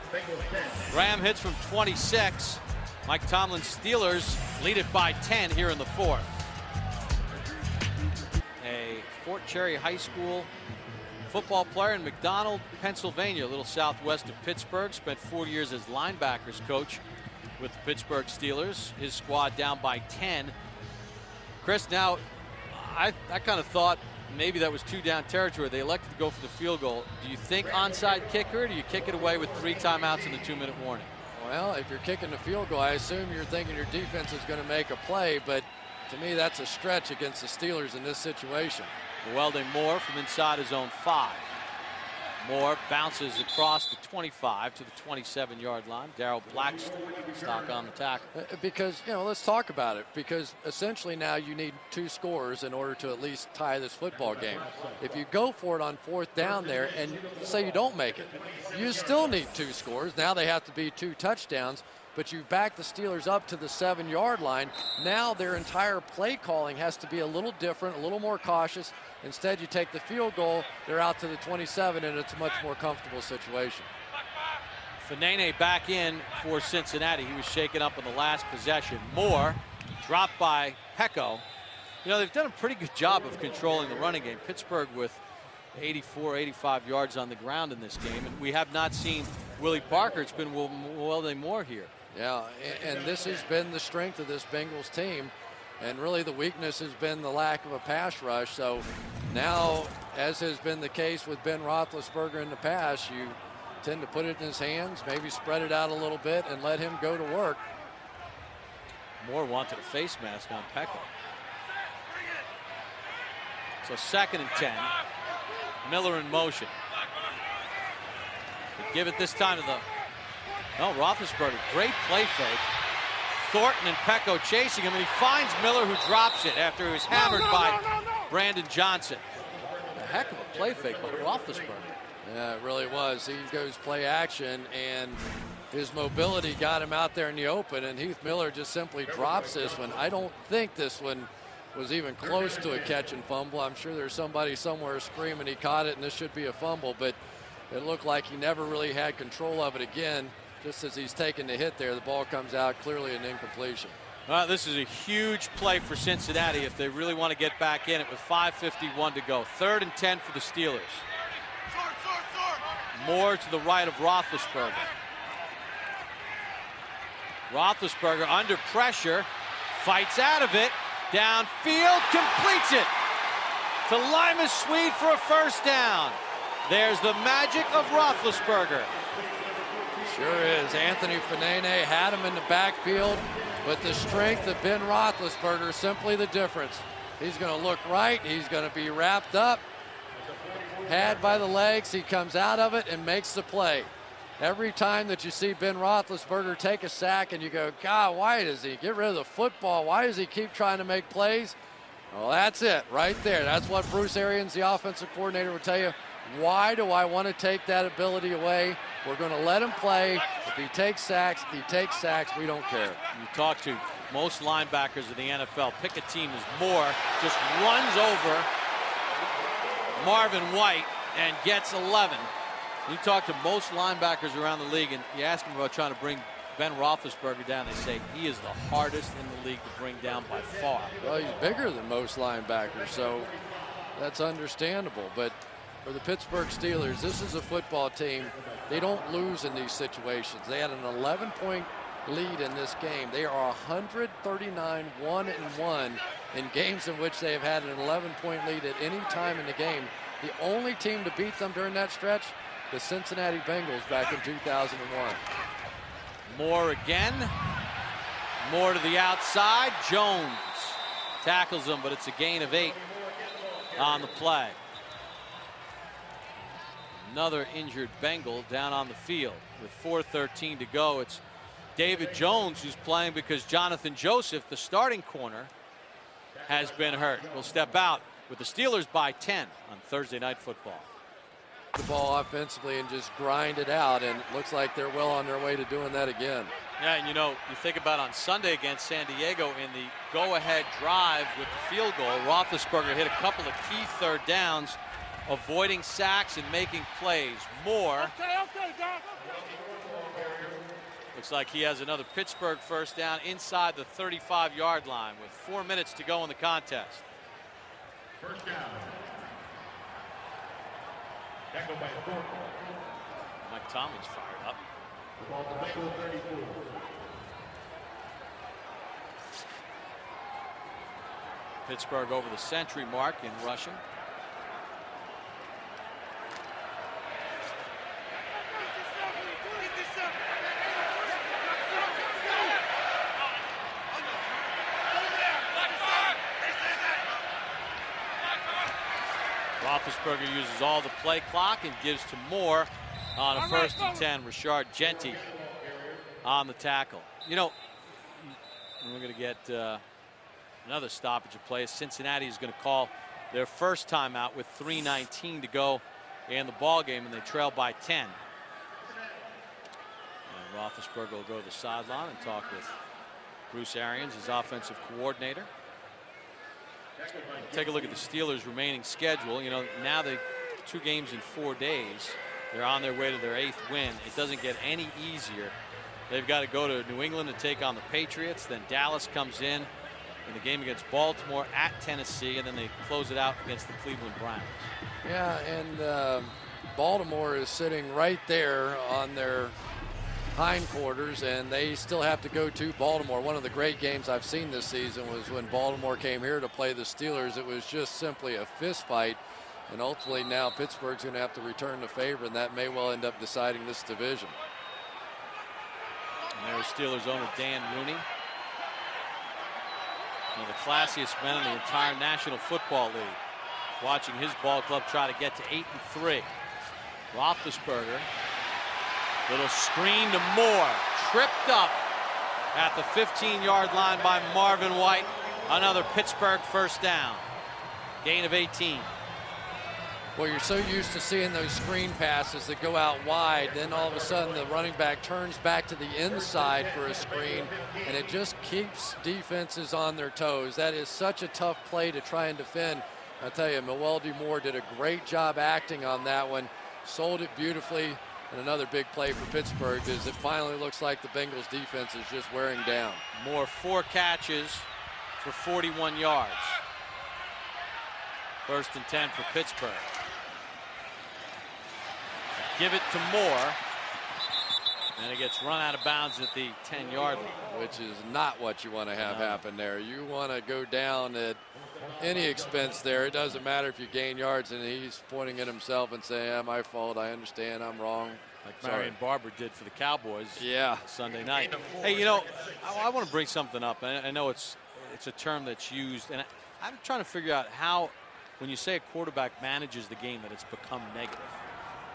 Graham hits from 26. Mike Tomlin's Steelers lead it by 10 here in the 4th. A Fort Cherry High School football player in McDonald, Pennsylvania, a little southwest of Pittsburgh. Spent 4 years as linebackers coach with the Pittsburgh Steelers. His squad down by 10. Chris, now I kind of thought maybe that was 2 down territory. They elected to go for the field goal. Do you think onside kicker, or do you kick it away with 3 timeouts and the 2-minute warning? Well, if you're kicking the field goal, I assume you're thinking your defense is going to make a play, but to me that's a stretch against the Steelers in this situation. Welding Moore from inside his own 5. Moore bounces across the 25 to the 27-yard line. Darrell Blackstock on the tackle. Because, you know, let's talk about it. Because essentially now you need 2 scores in order to at least tie this football game. If you go for it on 4th down there and say you don't make it, you still need 2 scores. Now they have to be 2 touchdowns. But you back the Steelers up to the 7-yard line. Now their entire play calling has to be a little different, a little more cautious. Instead, you take the field goal, they're out to the 27, and it's a much more comfortable situation. Fanene back in for Cincinnati. He was shaken up in the last possession. Moore dropped by Pecco. You know, they've done a pretty good job of controlling the running game. Pittsburgh with 84, 85 yards on the ground in this game. And we have not seen Willie Parker. It's been Welding Moore here. Yeah, and this has been the strength of this Bengals team. And really the weakness has been the lack of a pass rush. So now, as has been the case with Ben Roethlisberger in the past, you tend to put it in his hands, maybe spread it out a little bit and let him go to work. Moore wanted a face mask on Pecco. So 2nd and 10. Miller in motion. They give it this time to the Roethlisberger. Great play fake. Thornton and Pecco chasing him, and he finds Miller, who drops it after he was hammered by Brandon Johnson. A heck of a play fake by Roethlisberger. Yeah, it really was. He goes play action, and his mobility got him out there in the open, and Heath Miller just simply drops this one. I don't think this one was even close to a catch and fumble. I'm sure there's somebody somewhere screaming he caught it, and this should be a fumble, but it looked like he never really had control of it again. Just as he's taking the hit there, the ball comes out, clearly an incompletion. This is a huge play for Cincinnati if they really want to get back in it with 5:51 to go. 3rd and 10 for the Steelers. Moore to the right of Roethlisberger. Roethlisberger under pressure, fights out of it, downfield, completes it to Limas Sweed for a 1st down. There's the magic of Roethlisberger. Sure is. Anthony Fanene had him in the backfield, but the strength of Ben Roethlisberger, simply the difference. He's going to look right. He's going to be wrapped up, had by the legs. He comes out of it and makes the play. Every time that you see Ben Roethlisberger take a sack and you go, God, why does he get rid of the football? Why does he keep trying to make plays? Well, that's it right there. That's what Bruce Arians, the offensive coordinator, would tell you. Why do I want to take that ability away? We're going to let him play. If he takes sacks, he takes sacks. We don't care. You talk to most linebackers in the NFL. Pick a team as Moore just runs over Marvin White and gets 11. You talk to most linebackers around the league, and you ask them about trying to bring Ben Roethlisberger down. They say he is the hardest in the league to bring down by far. Well, he's bigger than most linebackers, so that's understandable. But for the Pittsburgh Steelers, this is a football team. They don't lose in these situations. They had an 11-point lead in this game. They are 139-1-1 in games in which they have had an 11-point lead at any time in the game. The only team to beat them during that stretch, the Cincinnati Bengals back in 2001. Moore again. Moore to the outside. Jones tackles him, but it's a gain of 8 on the play. Another injured Bengal down on the field with 4:13 to go. It's David Jones who's playing because Jonathan Joseph, the starting corner, has been hurt. Will step out with the Steelers by 10 on Thursday Night Football. The ball offensively and just grind it out, and it looks like they're well on their way to doing that again. Yeah, and you know, you think about on Sunday against San Diego in the go-ahead drive with the field goal, Roethlisberger hit a couple of key third downs, avoiding sacks and making plays. Moore. Okay, Doc. Looks like he has another Pittsburgh first down inside the 35-yard line with 4 minutes to go in the contest. First down. Tackled by Thornton. Mike Tomlin's fired up. The ball to Bengal 34. Pittsburgh over the century mark in rushing. Roethlisberger uses all the play clock and gives to Moore on a 1st and 10. Rashard Genty on the tackle. You know, we're going to get another stoppage of play. Cincinnati is going to call their first timeout with 3:19 to go in the ball game, and they trail by 10. And Roethlisberger will go to the sideline and talk with Bruce Arians, his offensive coordinator. Take a look at the Steelers' remaining schedule. You know, now they 2 games in 4 days. They're on their way to their 8th win. It doesn't get any easier. They've got to go to New England to take on the Patriots. Then Dallas comes in the game against Baltimore, at Tennessee, and then they close it out against the Cleveland Browns. Yeah, and Baltimore is sitting right there on their hindquarters, and they still have to go to Baltimore. One of the great games I've seen this season was when Baltimore came here to play the Steelers. It was just simply a fist fight, and ultimately now Pittsburgh's going to have to return the favor, and that may well end up deciding this division. And there's Steelers owner Dan Rooney, one of the classiest men in the entire National Football League, watching his ball club try to get to 8-3. Roethlisberger. Little screen to Moore, tripped up at the 15-yard line by Marvin White. Another Pittsburgh first down. Gain of 18. Well, you're so used to seeing those screen passes that go out wide, then all of a sudden the running back turns back to the inside for a screen, and it just keeps defenses on their toes. That is such a tough play to try and defend. I tell you, Mewelde Moore did a great job acting on that one, sold it beautifully. And another big play for Pittsburgh is it finally looks like the Bengals defense is just wearing down. Moore 4 catches for 41 yards. 1st and 10 for Pittsburgh. Give it to Moore. And it gets run out of bounds at the 10-yard line. Which is not what you want to have happen there. You want to go down at any expense there. It doesn't matter if you gain yards, and he's pointing at himself and saying, yeah, my fault, I understand, I'm wrong. Like Marion Barber did for the Cowboys Sunday night. Hey, you know, I want to bring something up. I know it's a term that's used, and I'm trying to figure out how, when you say a quarterback manages the game, that it's become negative.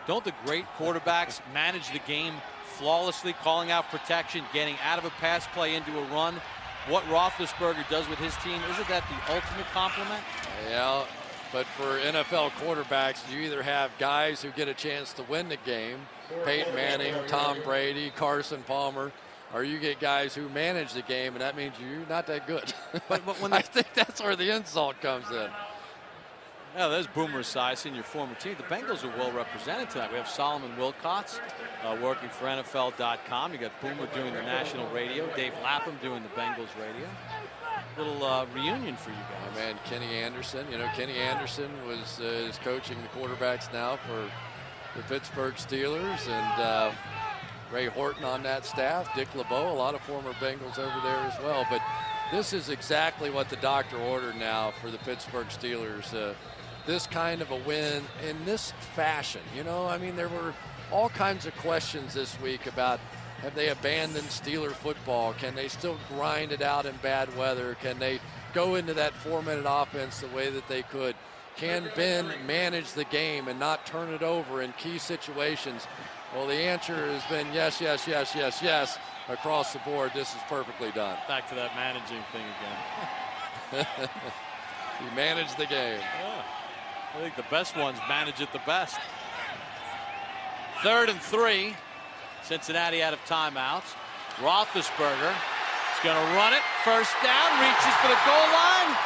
Don't the great quarterbacks manage the game flawlessly, calling out protection, getting out of a pass play into a run? What Roethlisberger does with his team, isn't that the ultimate compliment? Yeah, but for NFL quarterbacks, you either have guys who get a chance to win the game, Peyton Manning, Tom Brady, Carson Palmer, or you get guys who manage the game, and that means you're not that good. But when I think that's where the insult comes in. Yeah, there's Boomer Esiason, your former team. The Bengals are well represented tonight. We have Solomon Wilcots working for NFL.com. You got Boomer doing the national radio, Dave Lapham doing the Bengals radio. Little reunion for you guys. Oh, man, Kenny Anderson. You know, Kenny Anderson is coaching the quarterbacks now for the Pittsburgh Steelers, and Ray Horton on that staff, Dick LeBeau, a lot of former Bengals over there as well. But this is exactly what the doctor ordered now for the Pittsburgh Steelers. This kind of a win in this fashion. You know, I mean, there were all kinds of questions this week about, have they abandoned Steeler football? Can they still grind it out in bad weather? Can they go into that 4-minute offense the way that they could? Can Ben manage the game and not turn it over in key situations? Well, the answer has been yes, yes, yes, yes, yes across the board. This is perfectly done. Back to that managing thing again. He managed the game. Yeah. I think the best ones manage it the best. 3rd and 3. Cincinnati out of timeouts. Roethlisberger is going to run it. First down. Reaches for the goal line.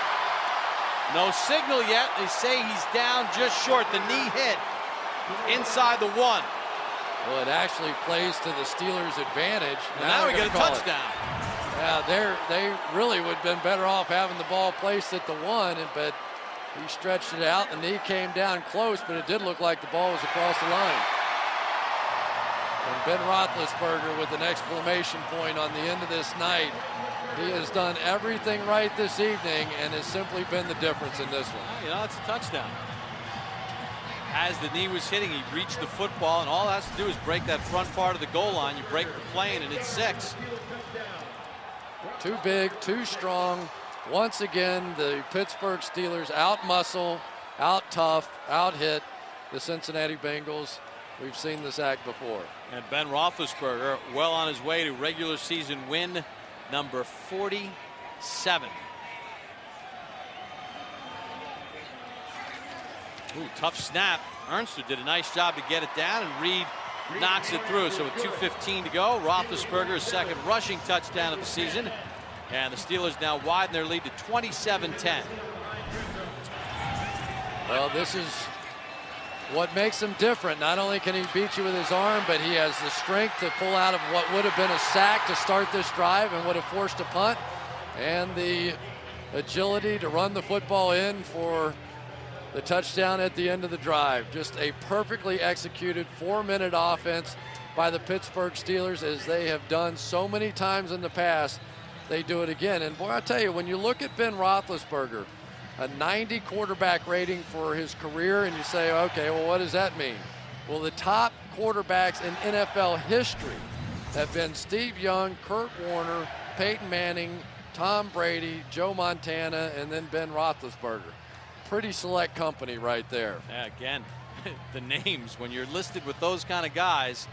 No signal yet. They say he's down just short. The knee hit inside the 1. Well, it actually plays to the Steelers' advantage. Now we get a touchdown. Yeah, they really would have been better off having the ball placed at the 1, but he stretched it out. The knee came down close, but it did look like the ball was across the line. And Ben Roethlisberger with an exclamation point on the end of this night. He has done everything right this evening and has simply been the difference in this one. You know, it's a touchdown. As the knee was hitting, he reached the football, and all it has to do is break that front part of the goal line. You break the plane, and it's 6. Too big, too strong. Once again, the Pittsburgh Steelers out-muscle, out-tough, out-hit the Cincinnati Bengals. We've seen this act before. And Ben Roethlisberger well on his way to regular season win number 47. Ooh, tough snap. Ernster did a nice job to get it down, and Reed knocks it through. So with 2:15 to go, Roethlisberger's second rushing touchdown of the season. And the Steelers now widen their lead to 27-10. Well, this is what makes him different. Not only can he beat you with his arm, but he has the strength to pull out of what would have been a sack to start this drive and would have forced a punt, and the agility to run the football in for the touchdown at the end of the drive. Just a perfectly executed 4-minute offense by the Pittsburgh Steelers, as they have done so many times in the past. They do it again. And boy, I tell you, when you look at Ben Roethlisberger, a 90 quarterback rating for his career, and you say, okay, well, what does that mean? Well, the top quarterbacks in NFL history have been Steve Young, Kurt Warner, Peyton Manning, Tom Brady, Joe Montana, and then Ben Roethlisberger. Pretty select company right there. Yeah, again, the names, when you're listed with those kind of guys,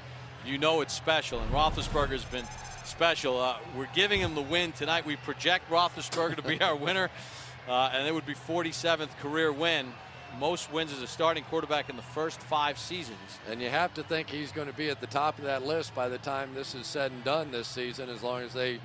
you know it's special. And Roethlisberger's been special. We're giving him the win tonight. We project Roethlisberger to be our winner, and it would be 47th career win. Most wins as a starting quarterback in the first 5 seasons. And you have to think he's going to be at the top of that list by the time this is said and done this season, as long as they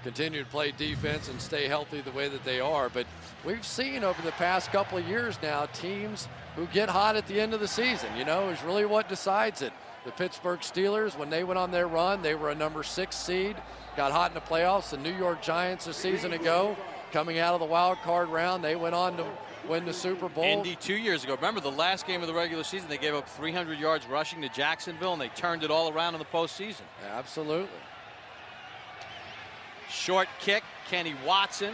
continue to play defense and stay healthy the way that they are. But we've seen over the past couple of years now teams who get hot at the end of the season, you know, is really what decides it. The Pittsburgh Steelers, when they went on their run, they were a number 6 seed, got hot in the playoffs. The New York Giants a season ago, coming out of the wild card round, they went on to win the Super Bowl. Indy 2 years ago. Remember the last game of the regular season, they gave up 300 yards rushing to Jacksonville, and they turned it all around in the postseason. Absolutely. Short kick, Kenny Watson,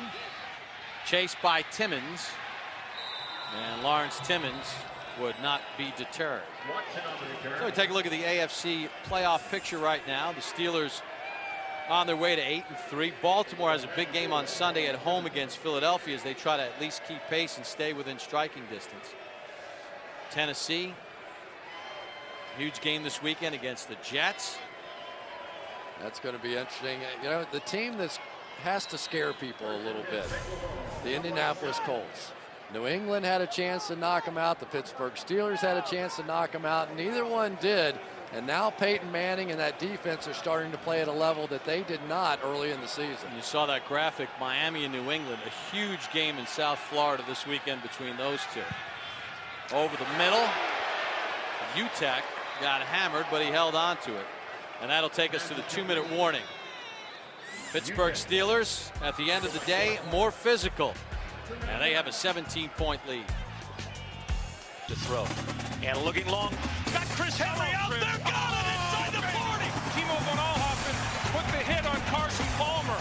chased by Timmons, and Lawrence Timmons would not be deterred. So we take a look at the AFC playoff picture right now. The Steelers on their way to 8-3. Baltimore has a big game on Sunday at home against Philadelphia as they try to at least keep pace and stay within striking distance. Tennessee, huge game this weekend against the Jets. That's going to be interesting. You know, the team that has to scare people a little bit, the Indianapolis Colts. New England had a chance to knock them out. The Pittsburgh Steelers had a chance to knock them out. Neither one did. And now Peyton Manning and that defense are starting to play at a level that they did not early in the season. And you saw that graphic, Miami and New England, a huge game in South Florida this weekend between those two. Over the middle, UTEC got hammered, but he held on to it. And that'll take us to the 2-minute warning. Pittsburgh Steelers, at the end of the day, more physical. And they have a 17-point lead to throw. And looking long. Got Chris Henry out there. Got it inside the 40. Timo von Oelhoffen put the hit on Carson Palmer.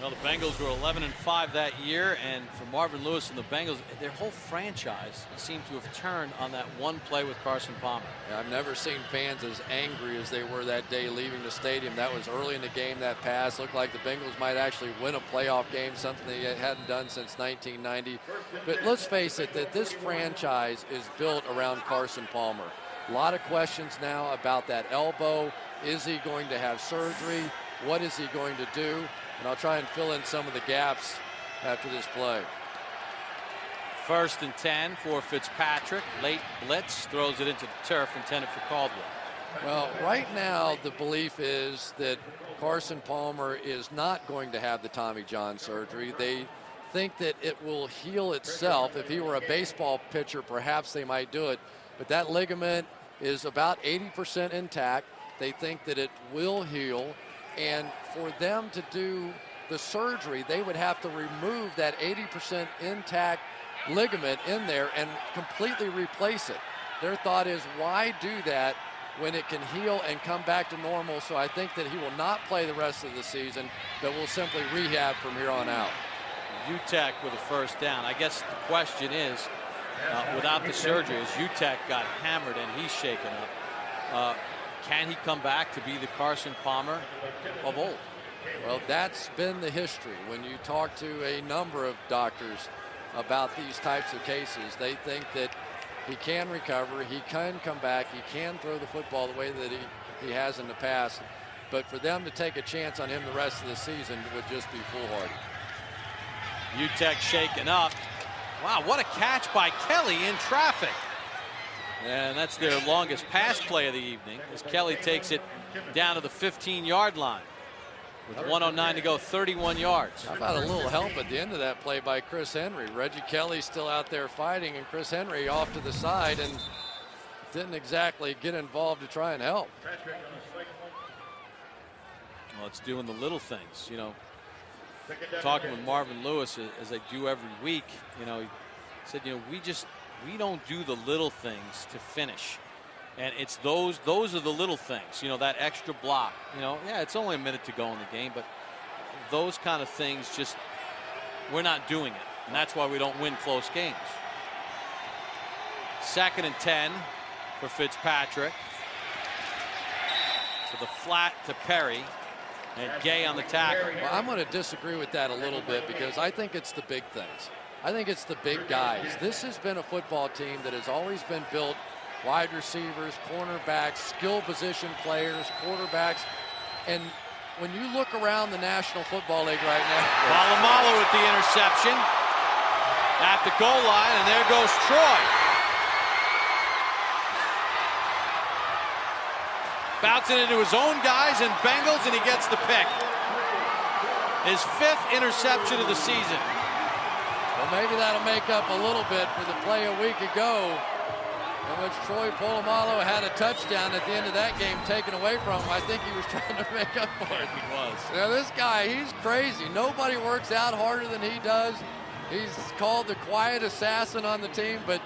Well, the Bengals were 11-5 that year, and for Marvin Lewis and the Bengals, their whole franchise seemed to have turned on that one play with Carson Palmer. Yeah, I've never seen fans as angry as they were that day leaving the stadium. That was early in the game, that pass. Looked like the Bengals might actually win a playoff game, something they hadn't done since 1990. But let's face it, that this franchise is built around Carson Palmer. A lot of questions now about that elbow. Is he going to have surgery? What is he going to do? And I'll try and fill in some of the gaps after this play. 1st and 10 for Fitzpatrick. Late blitz, throws it into the turf, intended for Caldwell. Well, right now the belief is that Carson Palmer is not going to have the Tommy John surgery. They think that it will heal itself. If he were a baseball pitcher, perhaps they might do it. But that ligament is about 80% intact. They think that it will heal. And for them to do the surgery, they would have to remove that 80% intact ligament in there and completely replace it. Their thought is, why do that when it can heal and come back to normal? So I think that he will not play the rest of the season, but will simply rehab from here on out. UTEC with a 1st down. I guess the question is, without the surgery, as UTEC got hammered and he's shaken up, can he come back to be the Carson Palmer of old? Well, that's been the history. When you talk to a number of doctors about these types of cases, they think that he can recover, he can come back, he can throw the football the way that he has in the past. But for them to take a chance on him the rest of the season would just be foolhardy. UTEC shaken up. Wow, what a catch by Kelly in traffic. And that's their longest pass play of the evening, as Kelly takes it down to the 15-yard line. With 1:09 to go, 31 yards. How about a little help at the end of that play by Chris Henry? Reggie Kelly still out there fighting, and Chris Henry off to the side and didn't exactly get involved to try and help. Well, it's doing the little things, you know. Talking with Marvin Lewis, as I do every week, you know, he said, you know, we don't do the little things to finish. And it's those are the little things, you know, that extra block, you know, yeah, it's only a minute to go in the game, but those kind of things, just, we're not doing it. And that's why we don't win close games. 2nd and 10 for Fitzpatrick. To the flat to Perry. And Gay on the tackle. Well, I'm going to disagree with that a little bit, because I think it's the big things. I think it's the big guys. This has been a football team that has always been built wide receivers, cornerbacks, skill position players, quarterbacks. And when you look around the National Football League right now. Polamalu with the interception at the goal line, and there goes Troy. Bouncing into his own guys and Bengals, and he gets the pick. His 5th interception of the season. Well, maybe that'll make up a little bit for the play a week ago in which Troy Polamalu had a touchdown at the end of that game taken away from him. I think he was trying to make up for it. He was. Now, this guy, he's crazy. Nobody works out harder than he does. He's called the quiet assassin on the team, but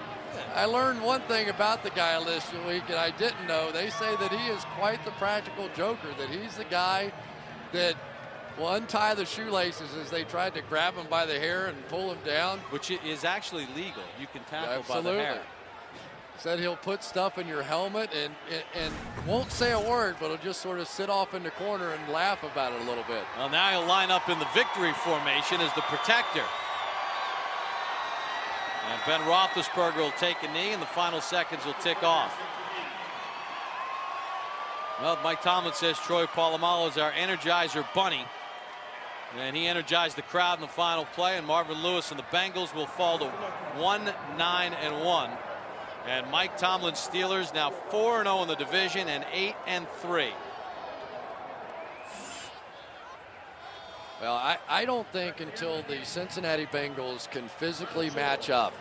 I learned one thing about the guy this week, and I didn't know. They say that he is quite the practical joker, that he's the guy that will untie the shoelaces as they tried to grab him by the hair and pull him down. Which is actually legal. You can tackle Absolutely. by the hair. Said he'll put stuff in your helmet and won't say a word, but he'll just sort of sit off in the corner and laugh about it a little bit. Well, now he'll line up in the victory formation as the protector. And Ben Roethlisberger will take a knee, and the final seconds will tick off. Well, Mike Tomlin says Troy Polamalu is our Energizer Bunny. And he energized the crowd in the final play, and Marvin Lewis and the Bengals will fall to 1-9-1. And Mike Tomlin's Steelers now 4-0 in the division and 8-3. Well, I don't think until the Cincinnati Bengals can physically match up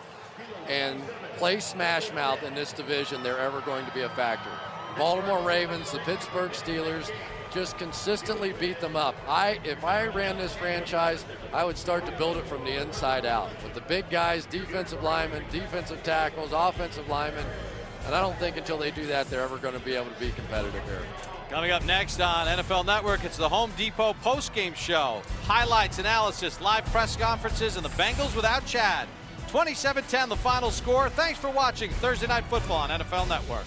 and play smash mouth in this division, they're ever going to be a factor. Baltimore Ravens, the Pittsburgh Steelers, just consistently beat them up. If I ran this franchise, I would start to build it from the inside out with the big guys, defensive linemen, defensive tackles, offensive linemen, And I don't think until they do that, they're ever going to be able to be competitive here. Coming up next on NFL Network, it's the Home Depot postgame show. Highlights, analysis, live press conferences, and the Bengals without Chad. 27-10 the final score. Thanks for watching Thursday Night Football on NFL Network.